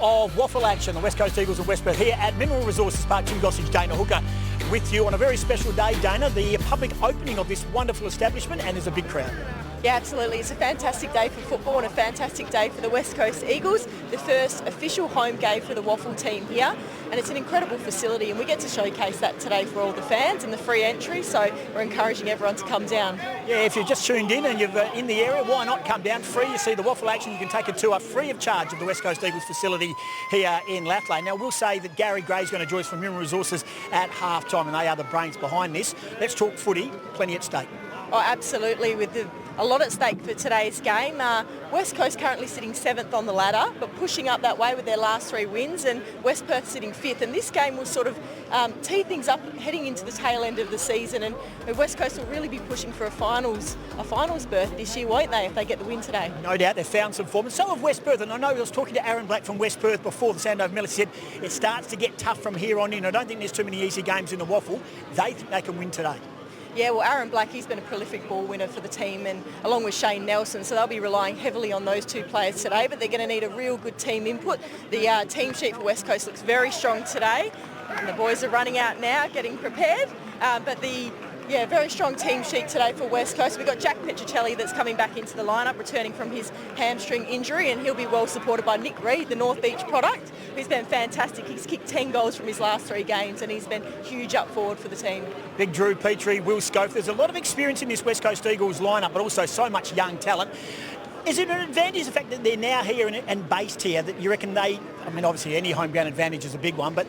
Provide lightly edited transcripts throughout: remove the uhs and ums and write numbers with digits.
of waffle action. The West Coast Eagles of West Perth here at Mineral Resources Park. Tim Gossage, Dana Hooker with you on a very special day, Dana, the public opening of this wonderful establishment, and there's a big crowd. Yeah, absolutely. It's a fantastic day for football and a fantastic day for the West Coast Eagles. The first official home game for the Waffle team here. And it's an incredible facility, and we get to showcase that today for all the fans and the free entry. So we're encouraging everyone to come down. Yeah, if you've just tuned in and you're in the area, why not come down free? You see the waffle action. You can take a tour free of charge of the West Coast Eagles facility here in Lathlane. Now, we'll say that Gary Gray's going to join us from Mineral Resources at half-time, and they are the brains behind this. Let's talk footy. Plenty at stake. Oh, absolutely. With a lot at stake for today's game. West Coast currently sitting 7th on the ladder, but pushing up that way with their last 3 wins, and West Perth sitting 5th. And this game will sort of tee things up heading into the tail end of the season. And West Coast will really be pushing for a finals berth this year, won't they, if they get the win today? No doubt. They've found some form. And so have West Perth. And I know I was talking to Aaron Black from West Perth before the Sandover Miller. He said it starts to get tough from here on in. I don't think there's too many easy games in the waffle. They think they can win today. Yeah, well, Aaron Black, he's been a prolific ball winner for the team, and along with Shane Nelson, so they'll be relying heavily on those two players today, but they're going to need a real good team input. The team sheet for West Coast looks very strong today, and the boys are running out now, getting prepared, very strong team sheet today for West Coast. We've got Jack Petricelli that's coming back into the lineup, returning from his hamstring injury, and he'll be well supported by Nick Reid, the North Beach product, who's been fantastic. He's kicked 10 goals from his last 3 games, and he's been huge up forward for the team. Big Drew Petrie, Will Schofield. There's a lot of experience in this West Coast Eagles lineup, but also so much young talent. Is it an advantage, the fact that they're now here and based here, that you reckon obviously any home ground advantage is a big one, but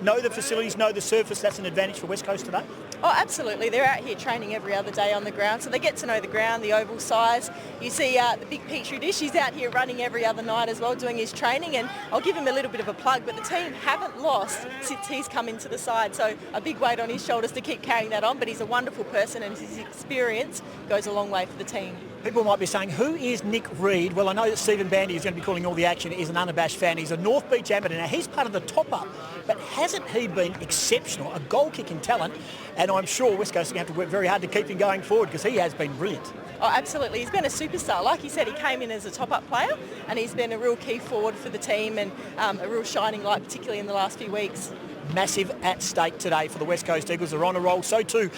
know the facilities, know the surface, that's an advantage for West Coast today? Oh, absolutely. They're out here training every other day on the ground, so they get to know the ground, the oval size. You see the big Petrie dish, he's out here running every other night as well, doing his training, and I'll give him a little bit of a plug, but the team haven't lost since he's come into the side, so a big weight on his shoulders to keep carrying that on, but he's a wonderful person, and his experience goes a long way for the team. People might be saying, who is Nick Reid? Well, I know that Stephen Bandy is going to be calling all the action. He's an unabashed fan. He's a North Beach amateur. Now, he's part of the top-up, but hasn't he been exceptional? A goal-kicking talent, and I'm sure West Coast are going to have to work very hard to keep him going forward because he has been brilliant. Oh, absolutely. He's been a superstar. Like he said, he came in as a top-up player, and he's been a real key forward for the team and a real shining light, particularly in the last few weeks. Massive at stake today for the West Coast Eagles. They're on a roll. So too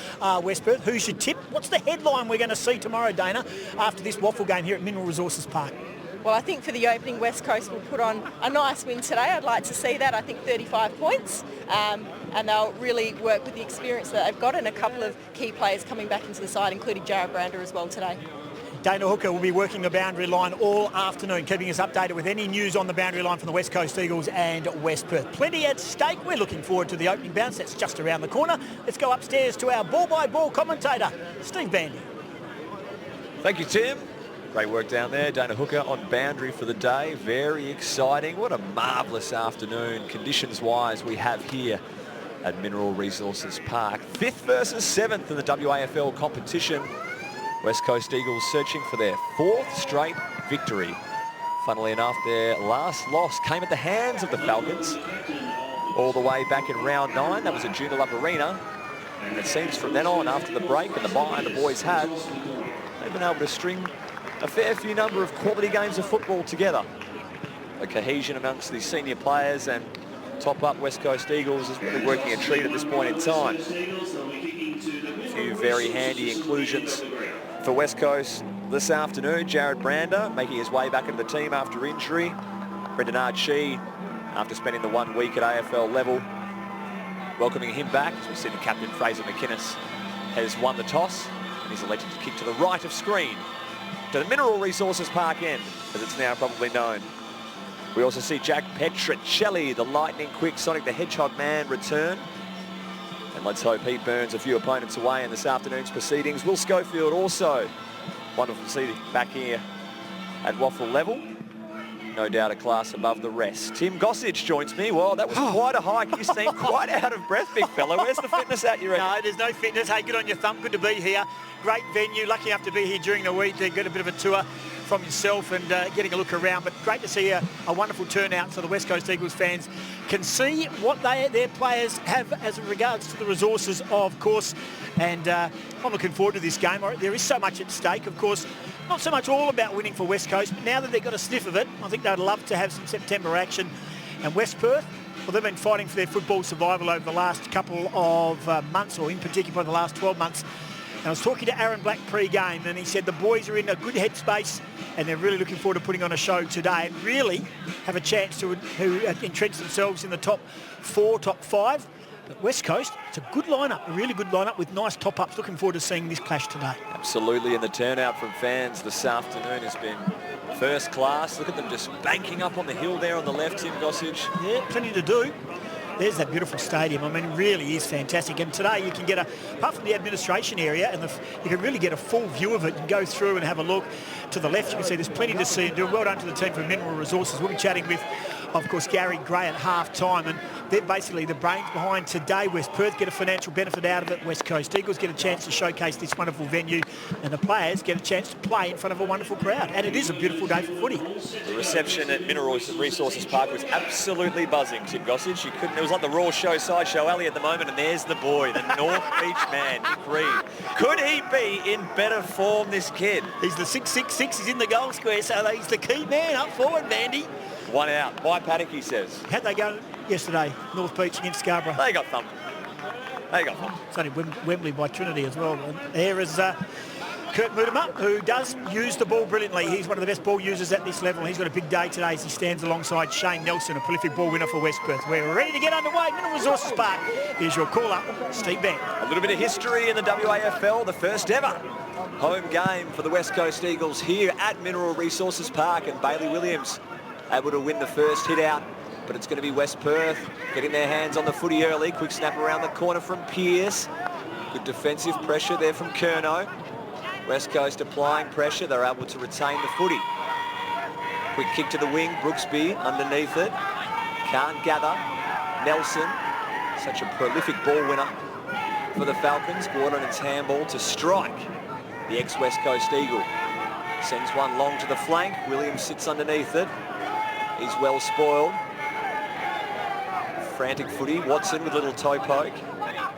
West Perth. Who's your tip? What's the headline we're going to see tomorrow, Dana, after this waffle game here at Mineral Resources Park? Well, I think for the opening, West Coast will put on a nice win today. I'd like to see that. I think 35 points. And they'll really work with the experience that they've got, and a couple of key players coming back into the side, including Jared Brander as well today. Dana Hooker will be working the boundary line all afternoon, keeping us updated with any news on the boundary line from the West Coast Eagles and West Perth. Plenty at stake. We're looking forward to the opening bounce. That's just around the corner. Let's go upstairs to our ball-by-ball commentator, Steve Bandy. Thank you, Tim. Great work down there. Dana Hooker on boundary for the day. Very exciting. What a marvellous afternoon, conditions-wise, we have here at Mineral Resources Park. 5th versus 7th in the WAFL competition. West Coast Eagles searching for their 4th straight victory. Funnily enough, their last loss came at the hands of the Falcons all the way back in round 9. That was at Joondalup Arena. And it seems from then on, after the break and the bye the boys had, they've been able to string a fair few number of quality games of football together. The cohesion amongst the senior players and top-up West Coast Eagles is really working a treat at this point in time. A few very handy inclusions for West Coast this afternoon. Jared Brander making his way back into the team after injury. Brendan Archie, after spending the 1 week at AFL level, welcoming him back. As we see, the captain Fraser McInnes has won the toss, and he's elected to kick to the right of screen to the Mineral Resources Park end, as it's now probably known. We also see Jack Petricelli, the lightning quick Sonic the Hedgehog man, return. And let's hope he burns a few opponents away in this afternoon's proceedings. Will Schofield also wonderful to see him back here at waffle level. No doubt a class above the rest. Tim Gossage joins me. Well, that was quite a hike. You seem quite out of breath, big fella. Where's the fitness at, you reckon? No, there's no fitness. Hey, good on your thumb. Good to be here. Great venue. Lucky enough to be here during the week to get a bit of a tour from yourself and getting a look around. But great to see a wonderful turnout so the West Coast Eagles fans can see what their players have as regards to the resources, of course. And I'm looking forward to this game. There is so much at stake, of course. Not so much all about winning for West Coast, but now that they've got a sniff of it, I think they'd love to have some September action. And West Perth, well, they've been fighting for their football survival over the last couple of months, or in particular the last 12 months. And I was talking to Aaron Black pre-game, and he said the boys are in a good headspace and they're really looking forward to putting on a show today and really have a chance to entrench themselves in the top 4, top 5. But West Coast, it's a good lineup, a really good lineup with nice top-ups. Looking forward to seeing this clash today. Absolutely, and the turnout from fans this afternoon has been first class. Look at them just banking up on the hill there on the left, Tim Gossage. Yeah, plenty to do. There's that beautiful stadium. I mean, it really is fantastic. And today you can get apart from the administration area, and you can really get a full view of it and go through and have a look. To the left, you can see there's plenty to see and do. Well done to the team from Mineral Resources. We'll be chatting with, of course, Gary Gray at half-time, and they're basically the brains behind today. West Perth get a financial benefit out of it. West Coast Eagles get a chance to showcase this wonderful venue, and the players get a chance to play in front of a wonderful crowd. And it is a beautiful day for footy. The reception at Mineral Resources Park was absolutely buzzing, Tim Gossage. It was like the Raw Show Sideshow Alley at the moment, and there's the boy, the North Beach man, Nick Reid. Could he be in better form, this kid? He's the 6'6", he's in the goal square, so he's the key man up forward, Mandy. One out. By Paddock, he says. How'd they go yesterday, North Beach against Scarborough? They got thumped. It's only Wembley by Trinity as well. And there is Kurt Mutimer, who does use the ball brilliantly. He's one of the best ball users at this level. He's got a big day today as he stands alongside Shane Nelson, a prolific ball winner for West Perth. We're ready to get underway. Mineral Resources Park. Here's your call-up, Steve Bank. A little bit of history in the WAFL, the first ever home game for the West Coast Eagles here at Mineral Resources Park, and Bailey Williams able to win the first hit out, but it's going to be West Perth getting their hands on the footy early. Quick snap around the corner from Pearce. Good defensive pressure there from Curnow. West Coast applying pressure. They're able to retain the footy. Quick kick to the wing. Brooksby underneath it. Can't gather. Nelson, such a prolific ball winner for the Falcons. Gordon's handball to Strike, the ex-West Coast Eagle. Sends one long to the flank. Williams sits underneath it. He's well spoiled. Frantic footy. Watson with a little toe poke.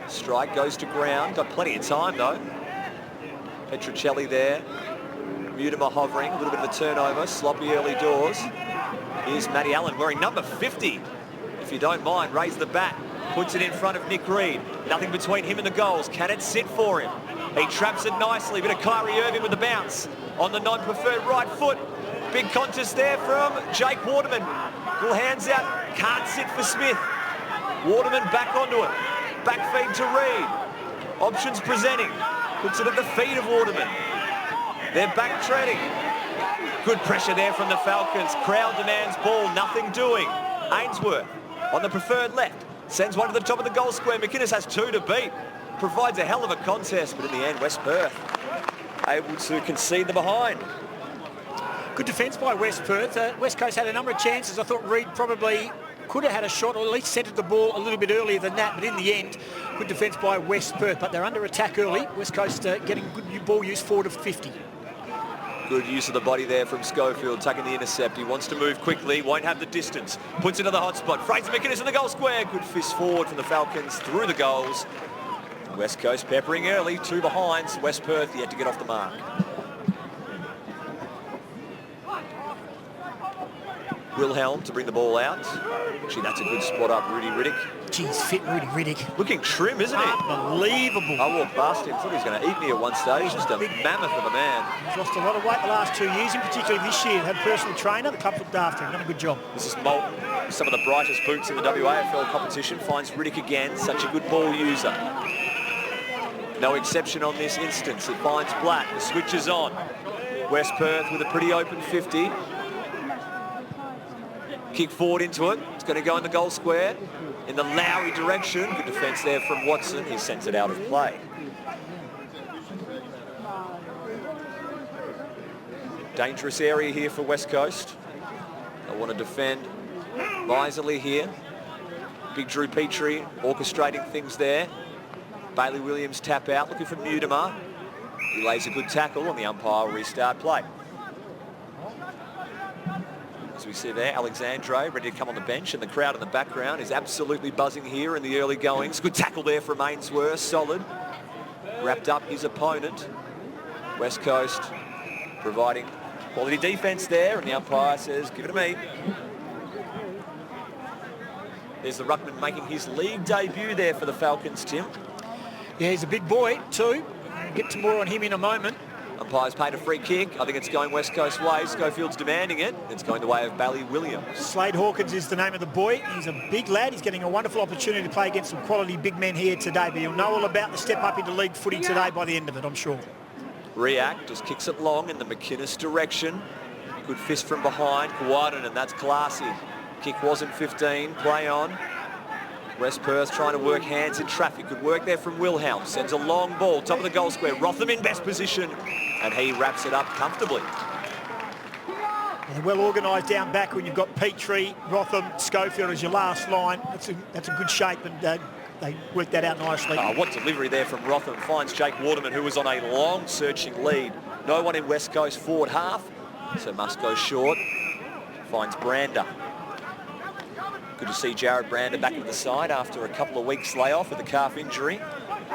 Strike goes to ground. Got plenty of time though. Petruccelli there. Mutimer hovering. A little bit of a turnover. Sloppy early doors. Here's Matty Allen wearing number 50. If you don't mind, raise the bat. Puts it in front of Nick Reid. Nothing between him and the goals. Can it sit for him? He traps it nicely. Bit of Kyrie Irving with the bounce on the non-preferred right foot. Big contest there from Jake Waterman. Little hands out. Can't sit for Smith. Waterman back onto it. Back feed to Reid. Options presenting. Puts it at the feet of Waterman. They're back treading. Good pressure there from the Falcons. Crowd demands ball. Nothing doing. Ainsworth on the preferred left. Sends one to the top of the goal square. McInnes has 2 to beat. Provides a hell of a contest, but in the end, West Perth able to concede the behind. Good defence by West Perth. West Coast had a number of chances. I thought Reid probably could have had a shot, or at least centred the ball a little bit earlier than that, but in the end, good defence by West Perth. But they're under attack early. West Coast getting good ball use, 4 to 50. Good use of the body there from Schofield, taking the intercept. He wants to move quickly, won't have the distance. Puts it to the hot spot. Fraser McInnes in the goal square. Good fist forward from the Falcons through the goals. West Coast peppering early, 2 behinds. West Perth yet to get off the mark. Wilhelm to bring the ball out. Actually, that's a good spot up, Rudy Riddick. Geez, fit Rudy Riddick. Looking trim, isn't he? Unbelievable. I walked past him, thought he was going to eat me at one stage. Just a mammoth of a man. He's lost a lot of weight the last 2 years, in particular this year. Had a personal trainer. The club looked after him. Done a good job. This is Moulton, some of the brightest boots in the WAFL competition. Finds Riddick again, such a good ball user. No exception on this instance. It finds Black. The switch is on. West Perth with a pretty open 50. Kick forward into it. It's going to go in the goal square in the Lowry direction. Good defence there from Watson. He sends it out of play. Dangerous area here for West Coast. They want to defend wisely here. Big Drew Petrie orchestrating things there. Bailey Williams tap out, looking for Mutimer. He lays a good tackle, and the umpire will restart play. as we see there. Alexandre ready to come on the bench, and the crowd in the background is absolutely buzzing here in the early goings. Good tackle there from Ainsworth, solid. Wrapped up his opponent. West Coast providing quality defence there, and the umpire says, give it to me. There's the ruckman making his league debut there for the Falcons, Tim. Yeah, he's a big boy too. We'll get to more on him in a moment. Umpire's paid a free kick. I think it's going West Coast way. Schofield's demanding it. It's going the way of Bailey Williams. Slade Hawkins is the name of the boy. He's a big lad. He's getting a wonderful opportunity to play against some quality big men here today, but he'll know all about the step up into league footy today by the end of it, I'm sure. Riak just kicks it long in the McInnes direction. Good fist from behind. Kawaden, and that's classy. Kick wasn't 15. Play on. West Perth trying to work hands in traffic. Good work there from Wilhelm. Sends a long ball, top of the goal square. Rotham in best position, and he wraps it up comfortably. Yeah, well organised down back when you've got Petrie, Rotham, Schofield as your last line. That's a good shape, and they worked that out nicely. Oh, what delivery there from Rotham. Finds Jake Waterman, who was on a long searching lead. No one in West Coast forward half, so must go short. Finds Brander. Good to see Jared Brander back at the side after a couple of weeks layoff with a calf injury.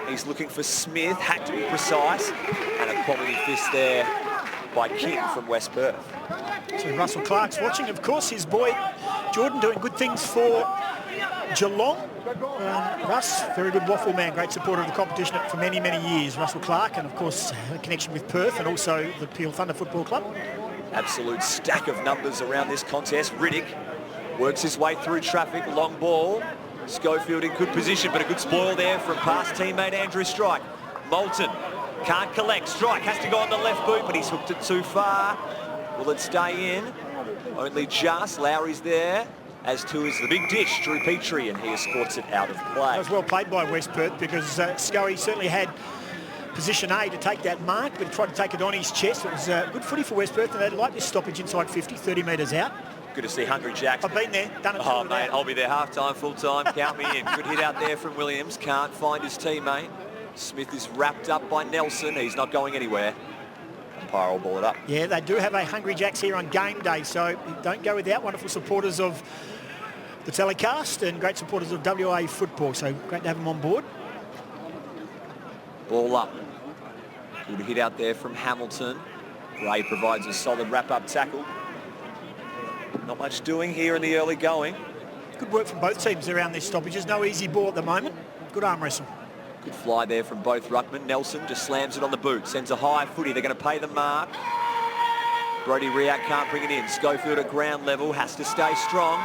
He's looking for Smith, had to be precise, and a quality fist there by King from West Perth. So Russell Clark's watching, of course, his boy Jordan doing good things for Geelong. Russ, very good waffle man, great supporter of the competition for many, many years. Russell Clark, and of course a connection with Perth and also the Peel Thunder Football Club. Absolute stack of numbers around this contest. Riddick works his way through traffic, long ball. Schofield in good position, but a good spoil there from past teammate Andrew Strike. Moulton can't collect. Strike has to go on the left boot, but he's hooked it too far. Will it stay in? Only just. Lowry's there, as too is the big dish, Drew Petrie, and he escorts it out of play. That was well played by West Perth because Scully certainly had position A to take that mark, but he tried to take it on his chest. It was good footy for West Perth, and they'd like this stoppage inside 50, 30 metres out. Good to see Hungry Jacks. I've been there, done it. Oh, mate, I'll be there half-time, full-time. Count me in. Good hit out there from Williams. Can't find his teammate. Smith is wrapped up by Nelson. He's not going anywhere. Umpire will ball it up. Yeah, they do have a Hungry Jacks here on game day, so don't go without. Wonderful supporters of the telecast and great supporters of WA football, so great to have them on board. Ball up. Good hit out there from Hamilton. Ray provides a solid wrap-up tackle. Not much doing here in the early going. Good work from both teams around these stoppages. No easy ball at the moment. Good arm wrestle. Good fly there from both ruckmen. Nelson just slams it on the boot. Sends a high footy. They're going to pay the mark. Brody Riak can't bring it in. Schofield at ground level has to stay strong.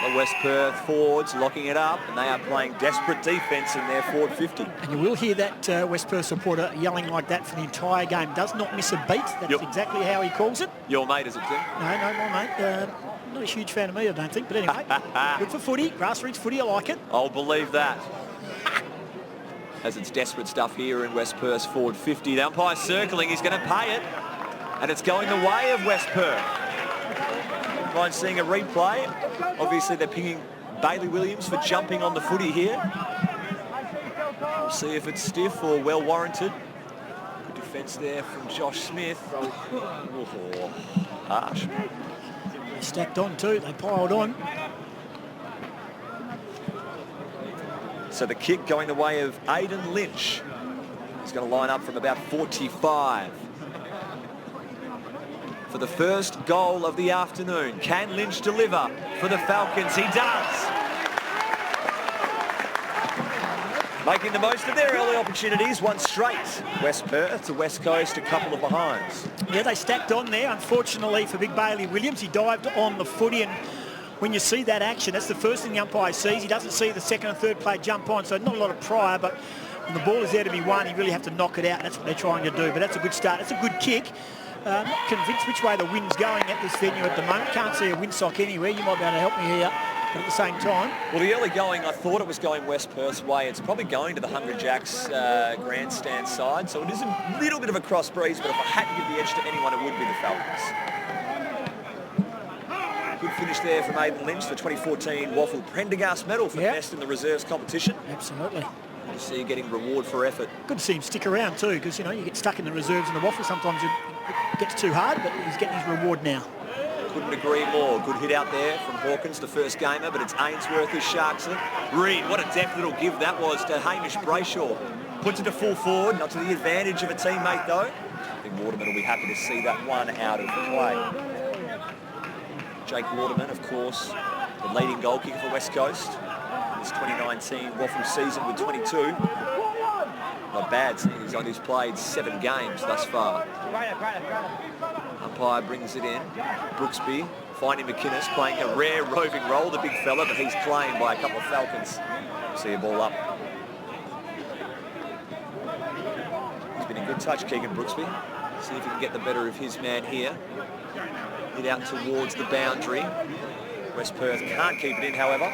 The West Perth forwards locking it up, and they are playing desperate defence in their forward 50. And you will hear that West Perth supporter yelling like that for the entire game. Does not miss a beat. That's exactly how he calls it. Your mate, is it, Tim? No, my mate. Not a huge fan of me, I don't think. But anyway, good for footy. Grassroots footy, I like it. I'll believe that. As it's desperate stuff here in West Perth's forward 50. The umpire's circling. He's going to pay it. And it's going the way of West Perth. Mind seeing a replay. Obviously, they're pinging Bailey Williams for jumping on the footy here. We'll see if it's stiff or well warranted. Good defence there from Josh Smith. Oh, harsh. They stacked on too. They piled on. So the kick going the way of Aidan Lynch. He's going to line up from about 45. For the first goal of the afternoon. Can Lynch deliver for the Falcons? He does. Making the most of their early opportunities. One straight. West Perth to West Coast, a couple of behinds. Yeah, they stacked on there. Unfortunately for Big Bailey Williams, he dived on the footy, and when you see that action, that's the first thing the umpire sees. He doesn't see the second and third player jump on, so not a lot of prior, but when the ball is there to be won, you really have to knock it out. That's what they're trying to do, but that's a good start. That's a good kick. Not convinced which way the wind's going at this venue at the moment. Can't see a windsock anywhere. You might be able to help me here, but at the same time. Well, the early going, I thought it was going West Perth's way. It's probably going to the Hungry Jacks grandstand side, so it is a little bit of a cross breeze, but if I had to give the edge to anyone, it would be the Falcons. Good finish there from Aidan Lynch, the 2014 Waffle Prendergast medal for best in the reserves competition. Absolutely. You see you getting reward for effort. Good to see him stick around too, because you know you get stuck in the reserves and the Waffle. Sometimes it gets too hard, but he's getting his reward now. Couldn't agree more. Good hit out there from Hawkins, the first gamer, but it's Ainsworth who sharks it. Reed, what a deft little give that was to Hamish Brayshaw. Puts it to full forward, not to the advantage of a teammate though. I think Waterman will be happy to see that one out of play. Jake Waterman, of course, the leading goal kicker for West Coast. This 2019 Waffle season with 22. Not bad, seeing he's only played 7 games thus far. Umpire brings it in. Brooksby finding McInnes playing a rare roving role, the big fella, but he's claimed by a couple of Falcons. See a ball up. He's been in good touch, Keegan Brooksby. See if he can get the better of his man here. Hit out towards the boundary. West Perth can't keep it in, however.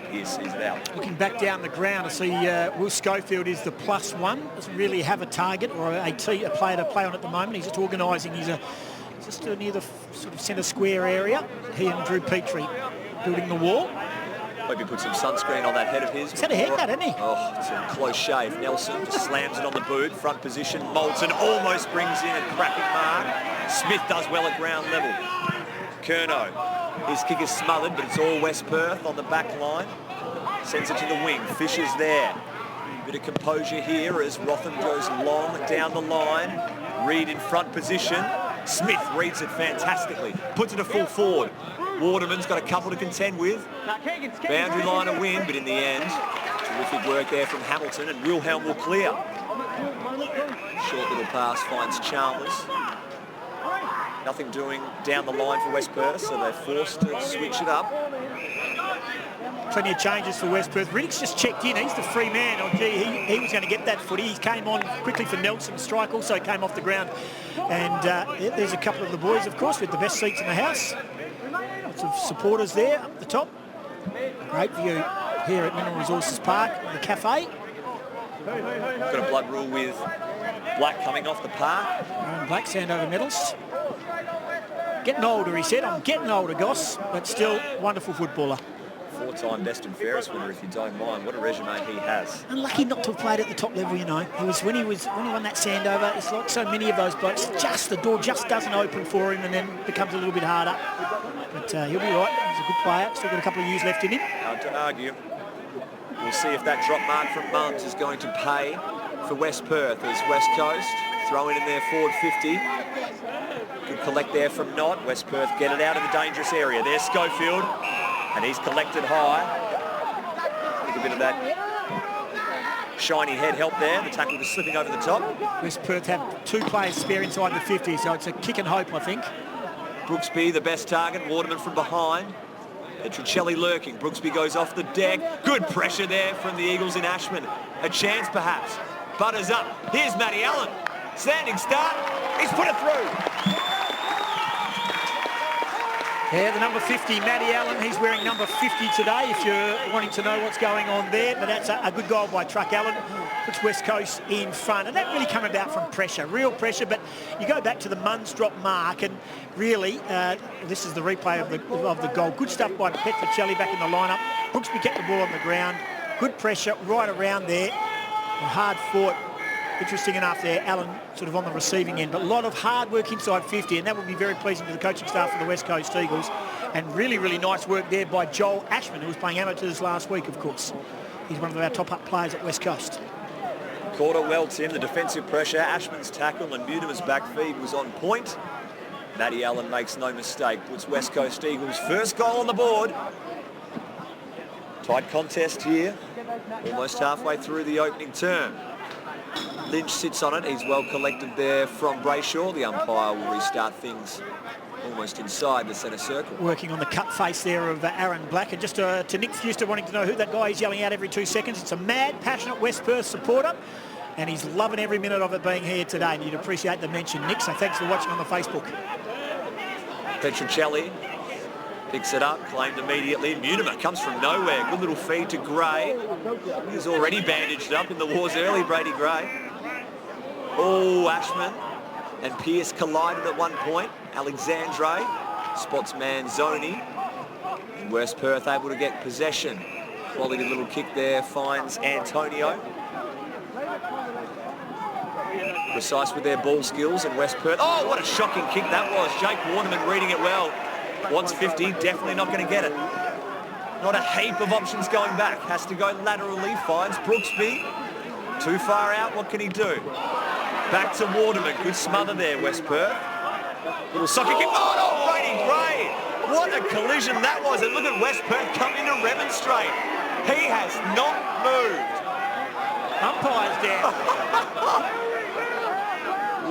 Pierce sees it out. Looking back down the ground, I see Will Schofield is the +1. Doesn't really have a target or a player to play on at the moment. He's just organising. He's just near the sort of centre square area. He and Drew Petrie building the wall. Hope he put some sunscreen on that head of his. He's had a haircut, hasn't he? Oh, it's a close shave. Nelson just slams it on the boot. Front position. Moulton almost brings in a cracking mark. Smith does well at ground level. Curnow. His kick is smothered, but it's all West Perth on the back line. Sends it to the wing. Fisher's there. Bit of composure here as Rotham goes long down the line. Reed in front position. Smith reads it fantastically. Puts it a full forward. Waterman's got a couple to contend with. Boundary line a win, but in the end, terrific work there from Hamilton, and Wilhelm will clear. Short little pass finds Chalmers. Nothing doing down the line for West Perth, so they're forced to switch it up. Plenty of changes for West Perth. Riddick's just checked in. He's the free man. Oh, gee, he was going to get that footy. He came on quickly for Nelson. Strike also came off the ground. And there's a couple of the boys, of course, with the best seats in the house. Lots of supporters there up the top. Great view here at Mineral Resources Park, the cafe. Got a blood rule with Black coming off the park. Aaron Black, Sandover medals. Getting older, he said. I'm getting older, Goss, but still wonderful footballer. 4-time best and fairest winner, if you don't mind. What a resume he has. Unlucky not to have played at the top level, you know. When he won that Sandover, it's like so many of those blokes. Just the door just doesn't open for him, and then becomes a little bit harder. But he'll be right. He's a good player. Still got a couple of years left in him. Hard to argue. We'll see if that drop mark from Munns is going to pay for West Perth as West Coast throwing in their forward 50. Good collect there from Knott. West Perth get it out of the dangerous area. There's Schofield, and he's collected high. I think a bit of that shiny head help there. The tackle was slipping over the top. West Perth have 2 players spare inside the 50, so it's a kick and hope, I think. Brooksby, the best target. Waterman from behind. Petruccelli lurking. Brooksby goes off the deck. Good pressure there from the Eagles in Ashman. A chance perhaps. Butters up. Here's Matty Allen. Standing start. He's put it through. Yeah, the number 50, Matty Allen. He's wearing number 50 today, if you're wanting to know what's going on there. But that's a good goal by Truck Allen. Puts West Coast in front. And that really came about from pressure, real pressure. But you go back to the Munns drop mark, and really, this is the replay of the goal. Good stuff by Petruccelli back in the lineup. Brooksby kept the ball on the ground. Good pressure right around there. And hard fought. Interesting enough there, Allen sort of on the receiving end, but a lot of hard work inside 50, and that will be very pleasing to the coaching staff of the West Coast Eagles. And really, really nice work there by Joel Ashman, who was playing amateurs last week, of course. He's one of our top-up players at West Coast. Quarter well, Tim. The defensive pressure, Ashman's tackle and Mutimer's back feed was on point. Matty Allen makes no mistake, puts West Coast Eagles' first goal on the board. Tight contest here, almost halfway through the opening term. Lynch sits on it. He's well collected there from Brayshaw. The umpire will restart things almost inside the centre circle. Working on the cut face there of Aaron Black. And just to Nick Fuster wanting to know who that guy is yelling out every 2 seconds. It's a mad, passionate West Perth supporter. And he's loving every minute of it being here today. And you'd appreciate the mention, Nick. So thanks for watching on the Facebook. Petruccelli picks it up, claimed immediately. Mutimer comes from nowhere. Good little feed to Gray. He's already bandaged up in the wars early, Brady Gray. Oh, Ashman and Pierce collided at one point. Alexandre spots Manzoni. And West Perth able to get possession. Quality little kick there finds Antonio. Precise with their ball skills, and West Perth. Oh, what a shocking kick that was. Jake Waterman reading it well. Wants 50, definitely not going to get it. Not a heap of options going back. Has to go laterally, finds Brooksby. Too far out, what can he do? Back to Waterman, good smother there, West Perth. Little soccer kick, oh no, Brady Gray! What a collision that was, and look at West Perth coming to remonstrate. He has not moved. Umpire's down.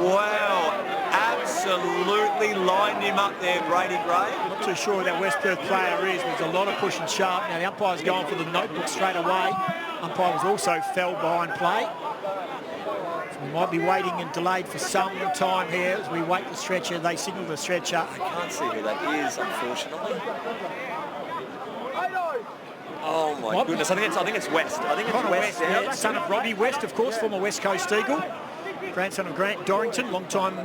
Wow, absolutely lined him up there, Brady Gray. Not too sure who that West Perth player is. There's a lot of push and sharp. Now the umpire's going for the notebook straight away. Umpire was also fell behind play. So we might be waiting and delayed for some time here as we wait the stretcher. They signal the stretcher. I can't see who that is, unfortunately. Oh my goodness, I think it's West. I think it's Connor West. West, yeah, son of Robbie West, of course, former West Coast Eagle. Grandson of Grant Dorrington, long-time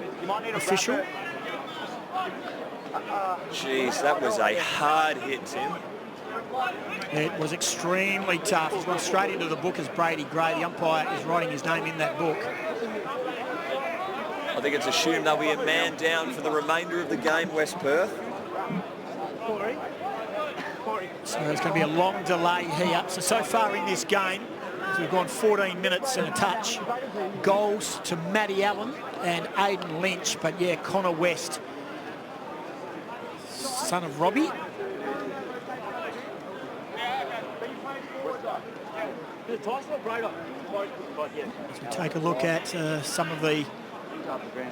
official. Jeez, that was a hard hit, Tim. It was extremely tough. He's gone straight into the book as Brady Gray. The umpire is writing his name in that book. I think it's assumed there'll be a man down for the remainder of the game, West Perth. So there's going to be a long delay here. So far in this game, as we've gone 14 minutes and a touch, goals to Matty Allen and Aidan Lynch. But yeah, Connor West, son of Robbie. As we take a look at some of the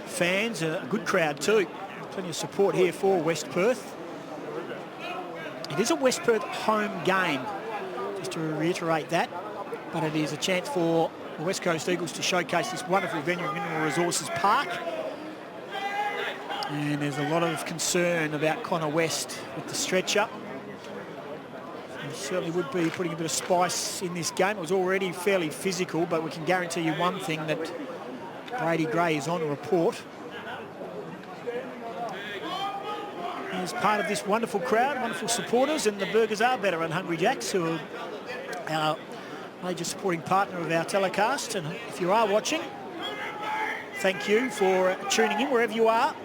fans, a good crowd too. Plenty of support here for West Perth. It is a West Perth home game, just to reiterate that, but it is a chance for the West Coast Eagles to showcase this wonderful venue at Mineral Resources Park. And there's a lot of concern about Connor West with the stretcher. He certainly would be putting a bit of spice in this game. It was already fairly physical, but we can guarantee you one thing, that Brady Gray is on report. As part of this wonderful crowd, wonderful supporters, and the burgers are better at Hungry Jack's, who are our major supporting partner of our telecast. And if you are watching, thank you for tuning in wherever you are.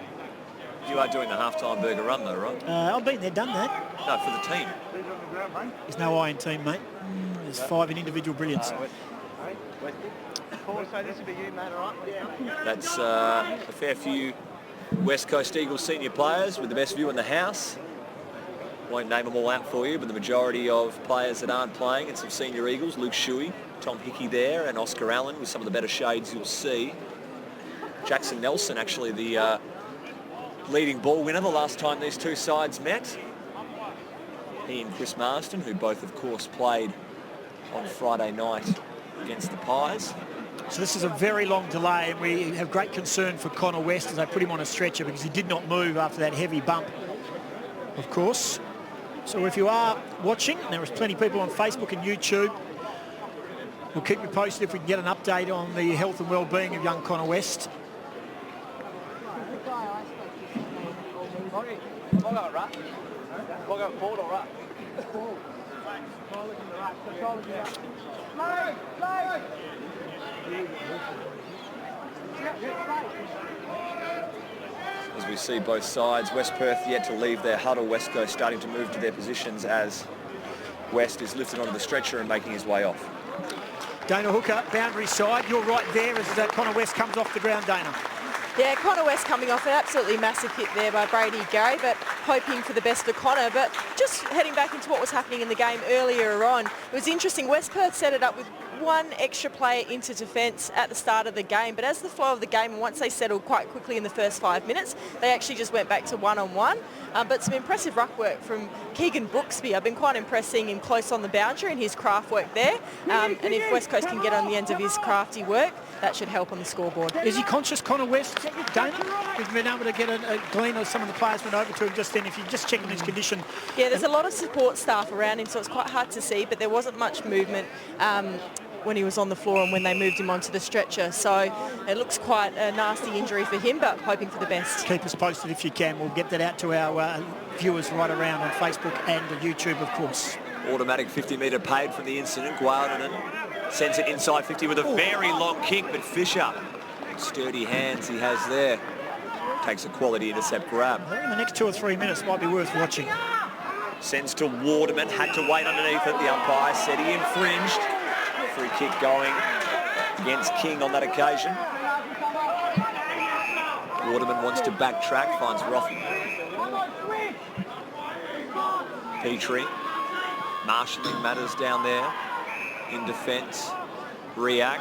You are doing the halftime burger run though, right? I've been there, done that. No, for the team. There's no I in team, mate. There's 5 in individual brilliance. That's a fair few West Coast Eagles senior players with the best view in the house. Won't name them all out for you, but the majority of players that aren't playing, and some senior Eagles, Luke Shuey, Tom Hickey there, and Oscar Allen with some of the better shades you'll see. Jackson Nelson, actually the leading ball winner the last time these two sides met. He and Chris Marsden, who both, of course, played on Friday night against the Pies. So this is a very long delay, and we have great concern for Connor West as they put him on a stretcher because he did not move after that heavy bump, of course. So if you are watching, there is plenty of people on Facebook and YouTube. We'll keep you posted if we can get an update on the health and well-being of young Connor West. As we see both sides, West Perth yet to leave their huddle. West Coast starting to move to their positions as West is lifted onto the stretcher and making his way off. Dana Hooker, boundary side. You're right there as Connor West comes off the ground, Dana. Yeah, Connor West coming off an absolutely massive hit there by Brady Gray, but hoping for the best for Connor. But just heading back into what was happening in the game earlier on, it was interesting. West Perth set it up with one extra player into defence at the start of the game, but as the flow of the game, and once they settled quite quickly in the first 5 minutes, they actually just went back to one-on-one. But some impressive ruck work from Keegan Brooksby. I've been quite impressed seeing him close on the boundary and his craft work there. And if West Coast can get on the ends of his crafty work, that should help on the scoreboard. Is he conscious, Connor West, Dana? We've been able to get a glean of some of the players went over to him just then. If you're just checking his condition. Yeah, there's a lot of support staff around him, so it's quite hard to see, but there wasn't much movement when he was on the floor and when they moved him onto the stretcher. So it looks quite a nasty injury for him, but hoping for the best. Keep us posted if you can. We'll get that out to our viewers right around on Facebook and YouTube, of course. Automatic 50-metre paid from the incident. Gualdanen sends it inside 50 with a very long kick, but Fisher, sturdy hands he has there. takes a quality intercept grab. I think in the next 2 or 3 minutes might be worth watching. Sends to Waterman, had to wait underneath it. The umpire said he infringed. Free kick going against King on that occasion. Waterman wants to backtrack, finds Rothman. Petrie, marshalling matters down there in defence. Riak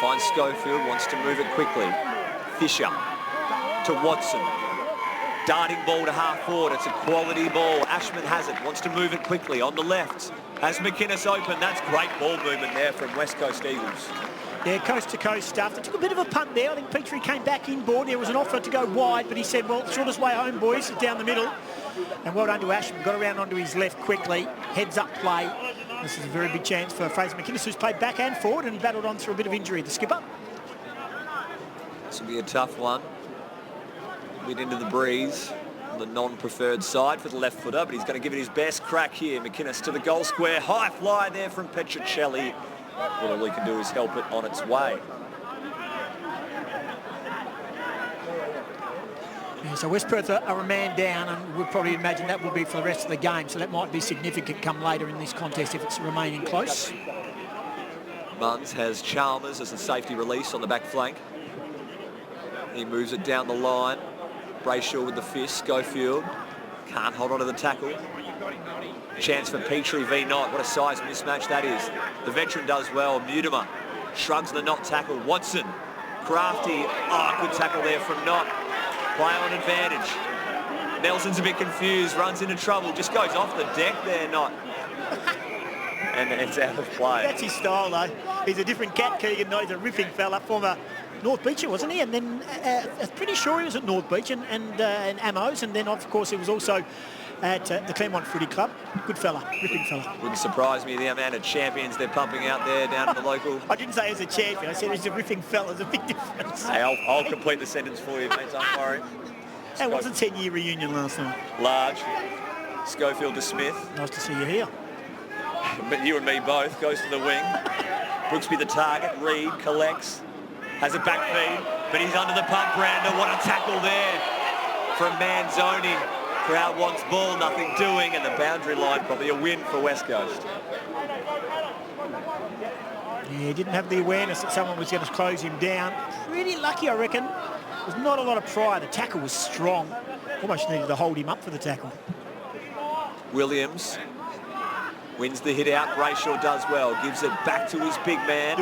finds Schofield, wants to move it quickly. Fisher to Watson. Darting ball to half forward. It's a quality ball. Ashman has it, wants to move it quickly on the left. Has McInnes open. That's great ball movement there from West Coast Eagles. Yeah, coast-to-coast stuff. They took a bit of a punt there. I think Petrie came back inboard. There was an offer to go wide, but he said, well, shortest way home, boys, is down the middle. And well done to Ashman. Got around onto his left quickly. Heads-up play. This is a very big chance for Fraser McInnes, who's played back and forward and battled on through a bit of injury. The skipper. This will be a tough one. A bit into the breeze. The non-preferred side for the left footer, but he's going to give it his best crack here. McInnes to the goal square. High fly there from Petricelli. But all he can do is help it on its way. Yeah, so West Perth are a man down, and we'll probably imagine that will be for the rest of the game. So that might be significant come later in this contest if it's remaining close. Munns has Chalmers as a safety release on the back flank. He moves it down the line. Brayshaw with the fist. Schofield can't hold on to the tackle. Chance for Petrie v Knott. What a size mismatch that is. The veteran does well. Mutimer shrugs the Knott tackle. Watson, crafty. Oh, good tackle there from Knott. Play on advantage. Nelson's a bit confused. Runs into trouble. Just goes off the deck there, Knott. And it's out of play. That's his style, though. He's a different cat, Keegan Knott. He's a ripping fella, former North Beacher, wasn't he? And then I'm pretty sure he was at North Beach and Amos, and then of course he was also at the Claremont Footy Club. Good fella, ripping fella. Wouldn't surprise me the amount of champions they're pumping out there down at the local. I didn't say he was a champion, I said he's a ripping fella. There's a big difference. Hey, I'll complete the sentence for you, mate, don't worry. That was a 10-year reunion last night. Large. Schofield to Smith. Nice to see you here. But you and me both. Goes to the wing. Brooksby the target. Reed collects. Has a back feed, but he's under the pump, Brander. What a tackle there from Manzoni. Crowd wants ball, nothing doing, and the boundary line probably a win for West Coast. Yeah, he didn't have the awareness that someone was going to close him down. Pretty lucky, I reckon. There's not a lot of pride. The tackle was strong. Almost needed to hold him up for the tackle. Williams wins the hit out. Brayshaw does well. Gives it back to his big man.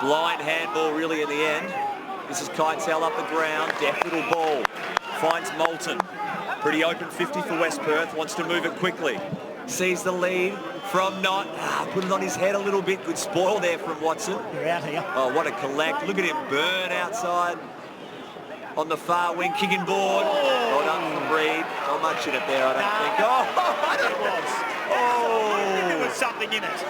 Blind handball really in the end. This is Keitel up the ground. Deft little ball. Finds Moulton. Pretty open 50 for West Perth. Wants to move it quickly. Sees the lead from Knott. Put it on his head a little bit. Good spoil there from Watson. You're out here. Oh, what a collect. Look at him burn outside on the far wing. Kicking board. Well done from Reed. Not much in it there, I don't think. Oh, There was. oh. There was something in it.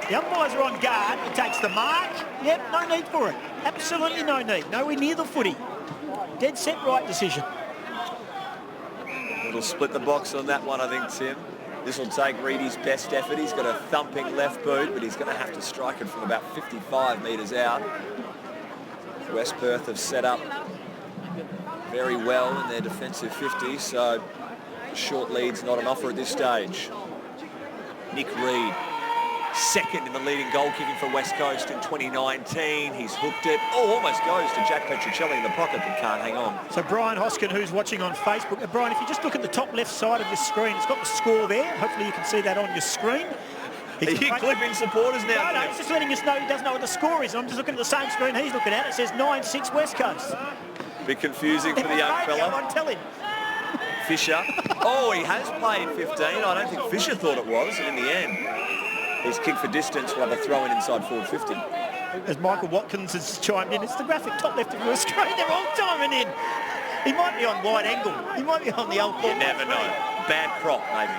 The umpires are on guard. He takes the mark. Yep, no need for it. Absolutely no need. Nowhere near the footy. Dead set right decision. It'll split the box on that one, I think, Tim. This will take Reedy's best effort. He's got a thumping left boot, but he's going to have to strike it from about 55 metres out. West Perth have set up very well in their defensive 50, so short lead's not an offer at this stage. Nick Reed, second in the leading goal kicking for West Coast in 2019. He's hooked it. Oh, almost goes to Jack Petricelli in the pocket, but can't hang on. So Brian Hoskin, who's watching on Facebook. Brian, if you just look at the top left side of your screen, it's got the score there. Hopefully you can see that on your screen. Are you clipping supporters now? No, he's just letting us know he doesn't know what the score is. I'm just looking at the same screen he's looking at. It says 9-6 West Coast. Bit confusing for the young fella. Go on, tell him. Fisher. Oh, he has played 15. I don't think Fisher thought it was, and in the end, his kick for distance will have a throw in inside forward 50. As Michael Watkins has chimed in, it's the graphic top left of your screen. They're all chiming in. He might be on wide angle. He might be on the old. You never know. Bad crop, maybe.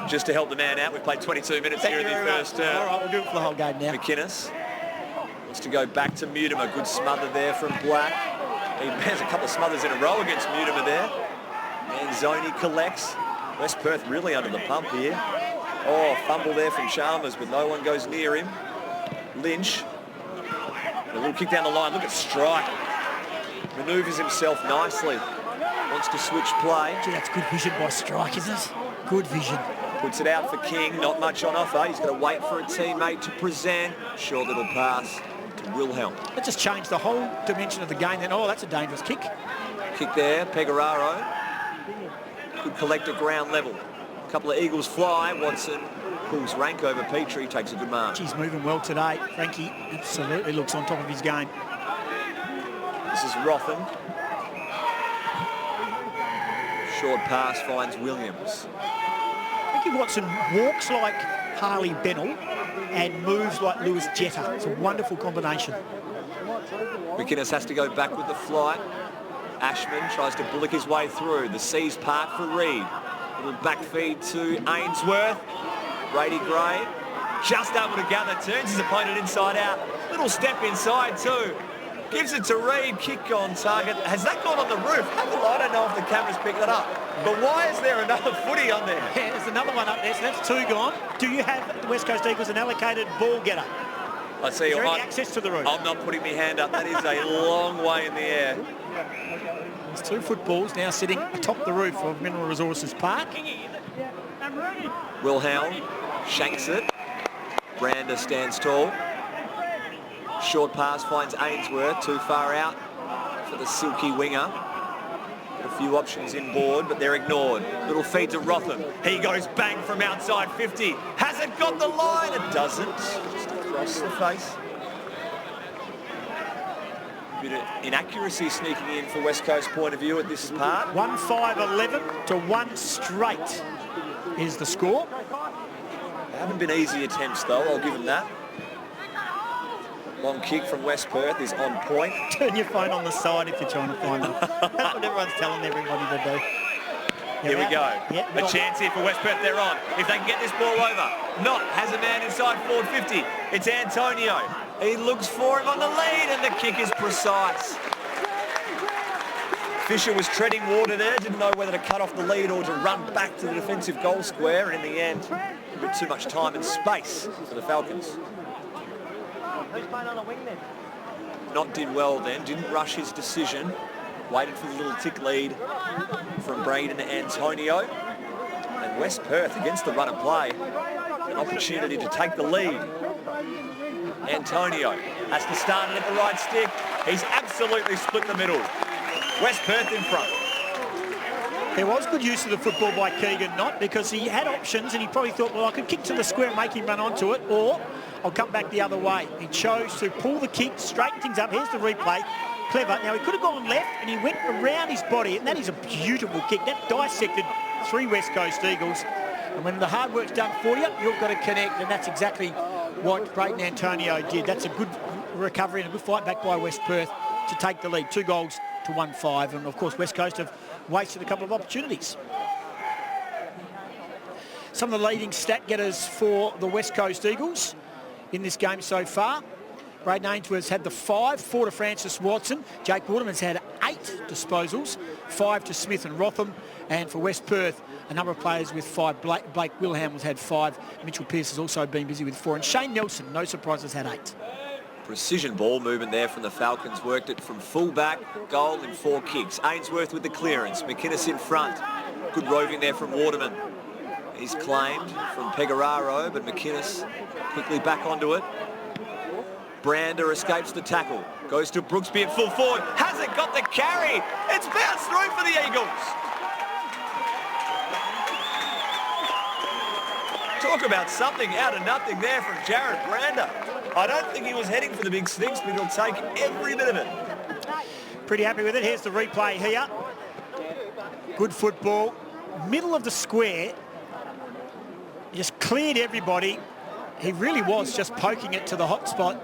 Just to help the man out, we've played 22 minutes here in the first term. All right, we'll do it for the whole game now. McInnes wants to go back to Mutimer. Good smother there from Black. He has a couple of smothers in a row against Mutimer there. Manzoni collects. West Perth really under the pump here. Oh, fumble there from Chalmers, but no one goes near him. Lynch A little kick down the line. Look at Strike. Manoeuvres himself nicely. Wants to switch play. Gee, that's good vision by Strike, isn't it? Good vision. Puts it out for King. Not much on offer. He's got to wait for a teammate to present. Short little pass to Wilhelm. That just changed the whole dimension of the game then. Oh, that's a dangerous kick. Kick there. Pecoraro. Could collect at ground level. A couple of Eagles fly. Watson pulls rank over Petrie. Takes a good mark. He's moving well today. Frankie absolutely looks on top of his game. This is Rotham. Short pass finds Williams. Frankie Watson walks like Harley Bennell and moves like Lewis Jetta. It's a wonderful combination. McInnes has to go back with the flight. Ashman tries to bullock his way through. The Seas part for Reed. Little back feed to Ainsworth. Brady Gray just able to gather, turns his opponent inside out. Little step inside too. Gives it to Reed, kick on target. Has that gone on the roof? I don't know if the camera's picked that up. But why is there another footy on there? Yeah, there's another one up there, so that's two gone. Do you have the West Coast Eagles an allocated ball getter? I see. Is there any access to the roof? I'm not putting my hand up. That is a long way in the air. There's two footballs now sitting atop the roof of Mineral Resources Park. Wilhelm shanks it. Brander stands tall. Short pass finds Ainsworth, too far out for the silky winger. Got a few options inboard, but they're ignored. Little feed to Rotham. He goes bang from outside 50. Has it got the line? It doesn't. Just across the face. Bit of inaccuracy sneaking in for West Coast point of view at this part. 1-5-11 to 1 straight is the score. They haven't been easy attempts though, I'll give them that. Long kick from West Perth is on point. Turn your phone on the side if you're trying to find them. That's what everyone's telling everybody to do. Here we go. Yeah, a chance here for West Perth. They're on. If they can get this ball over. Not has a man inside forward 50. It's Antonio. He looks for him on the lead and the kick is precise. Fisher was treading water there. Didn't know whether to cut off the lead or to run back to the defensive goal square. And in the end, a bit too much time and space for the Falcons. Not did well then. Didn't rush his decision. Waited for the little tick lead from Braden Antonio. And West Perth against the run of play. An opportunity to take the lead. Antonio has to start it at the right stick. He's absolutely split the middle. West Perth in front. There was good use of the football by Keegan Knott because he had options and he probably thought, well, I could kick to the square and make him run onto it, or I'll come back the other way. He chose to pull the kick, straighten things up. Here's the replay. Clever. Now, he could have gone left and he went around his body, and that is a beautiful kick. That dissected 3 West Coast Eagles. And when the hard work's done for you, you've got to connect, and that's exactly what Brayden Antonio did. That's a good recovery and a good fight back by West Perth to take the lead. 2 goals to 1-5. And, of course, West Coast have wasted a couple of opportunities. Some of the leading stat getters for the West Coast Eagles in this game so far. Braden Ainsworth's had the 5, 4 to Francis Watson. Jake Waterman's had 8 disposals, 5 to Smith and Rotham. And for West Perth, a number of players with 5. Blake Wilhelm has had 5. Mitchell Pearce has also been busy with 4. And Shane Nelson, no surprise, has had 8. Precision ball movement there from the Falcons. Worked it from full-back, goal in 4 kicks. Ainsworth with the clearance. McInnes in front. Good roving there from Waterman. He's claimed from Pecoraro, but McInnes quickly back onto it. Brander escapes the tackle. Goes to Brooksby at full forward. Hasn't got the carry. It's bounced through for the Eagles. Talk about something out of nothing there from Jared Brander. I don't think he was heading for the big sticks, but he'll take every bit of it. Pretty happy with it. Here's the replay here. Good football. Middle of the square. Just cleared everybody. He really was just poking it to the hot spot.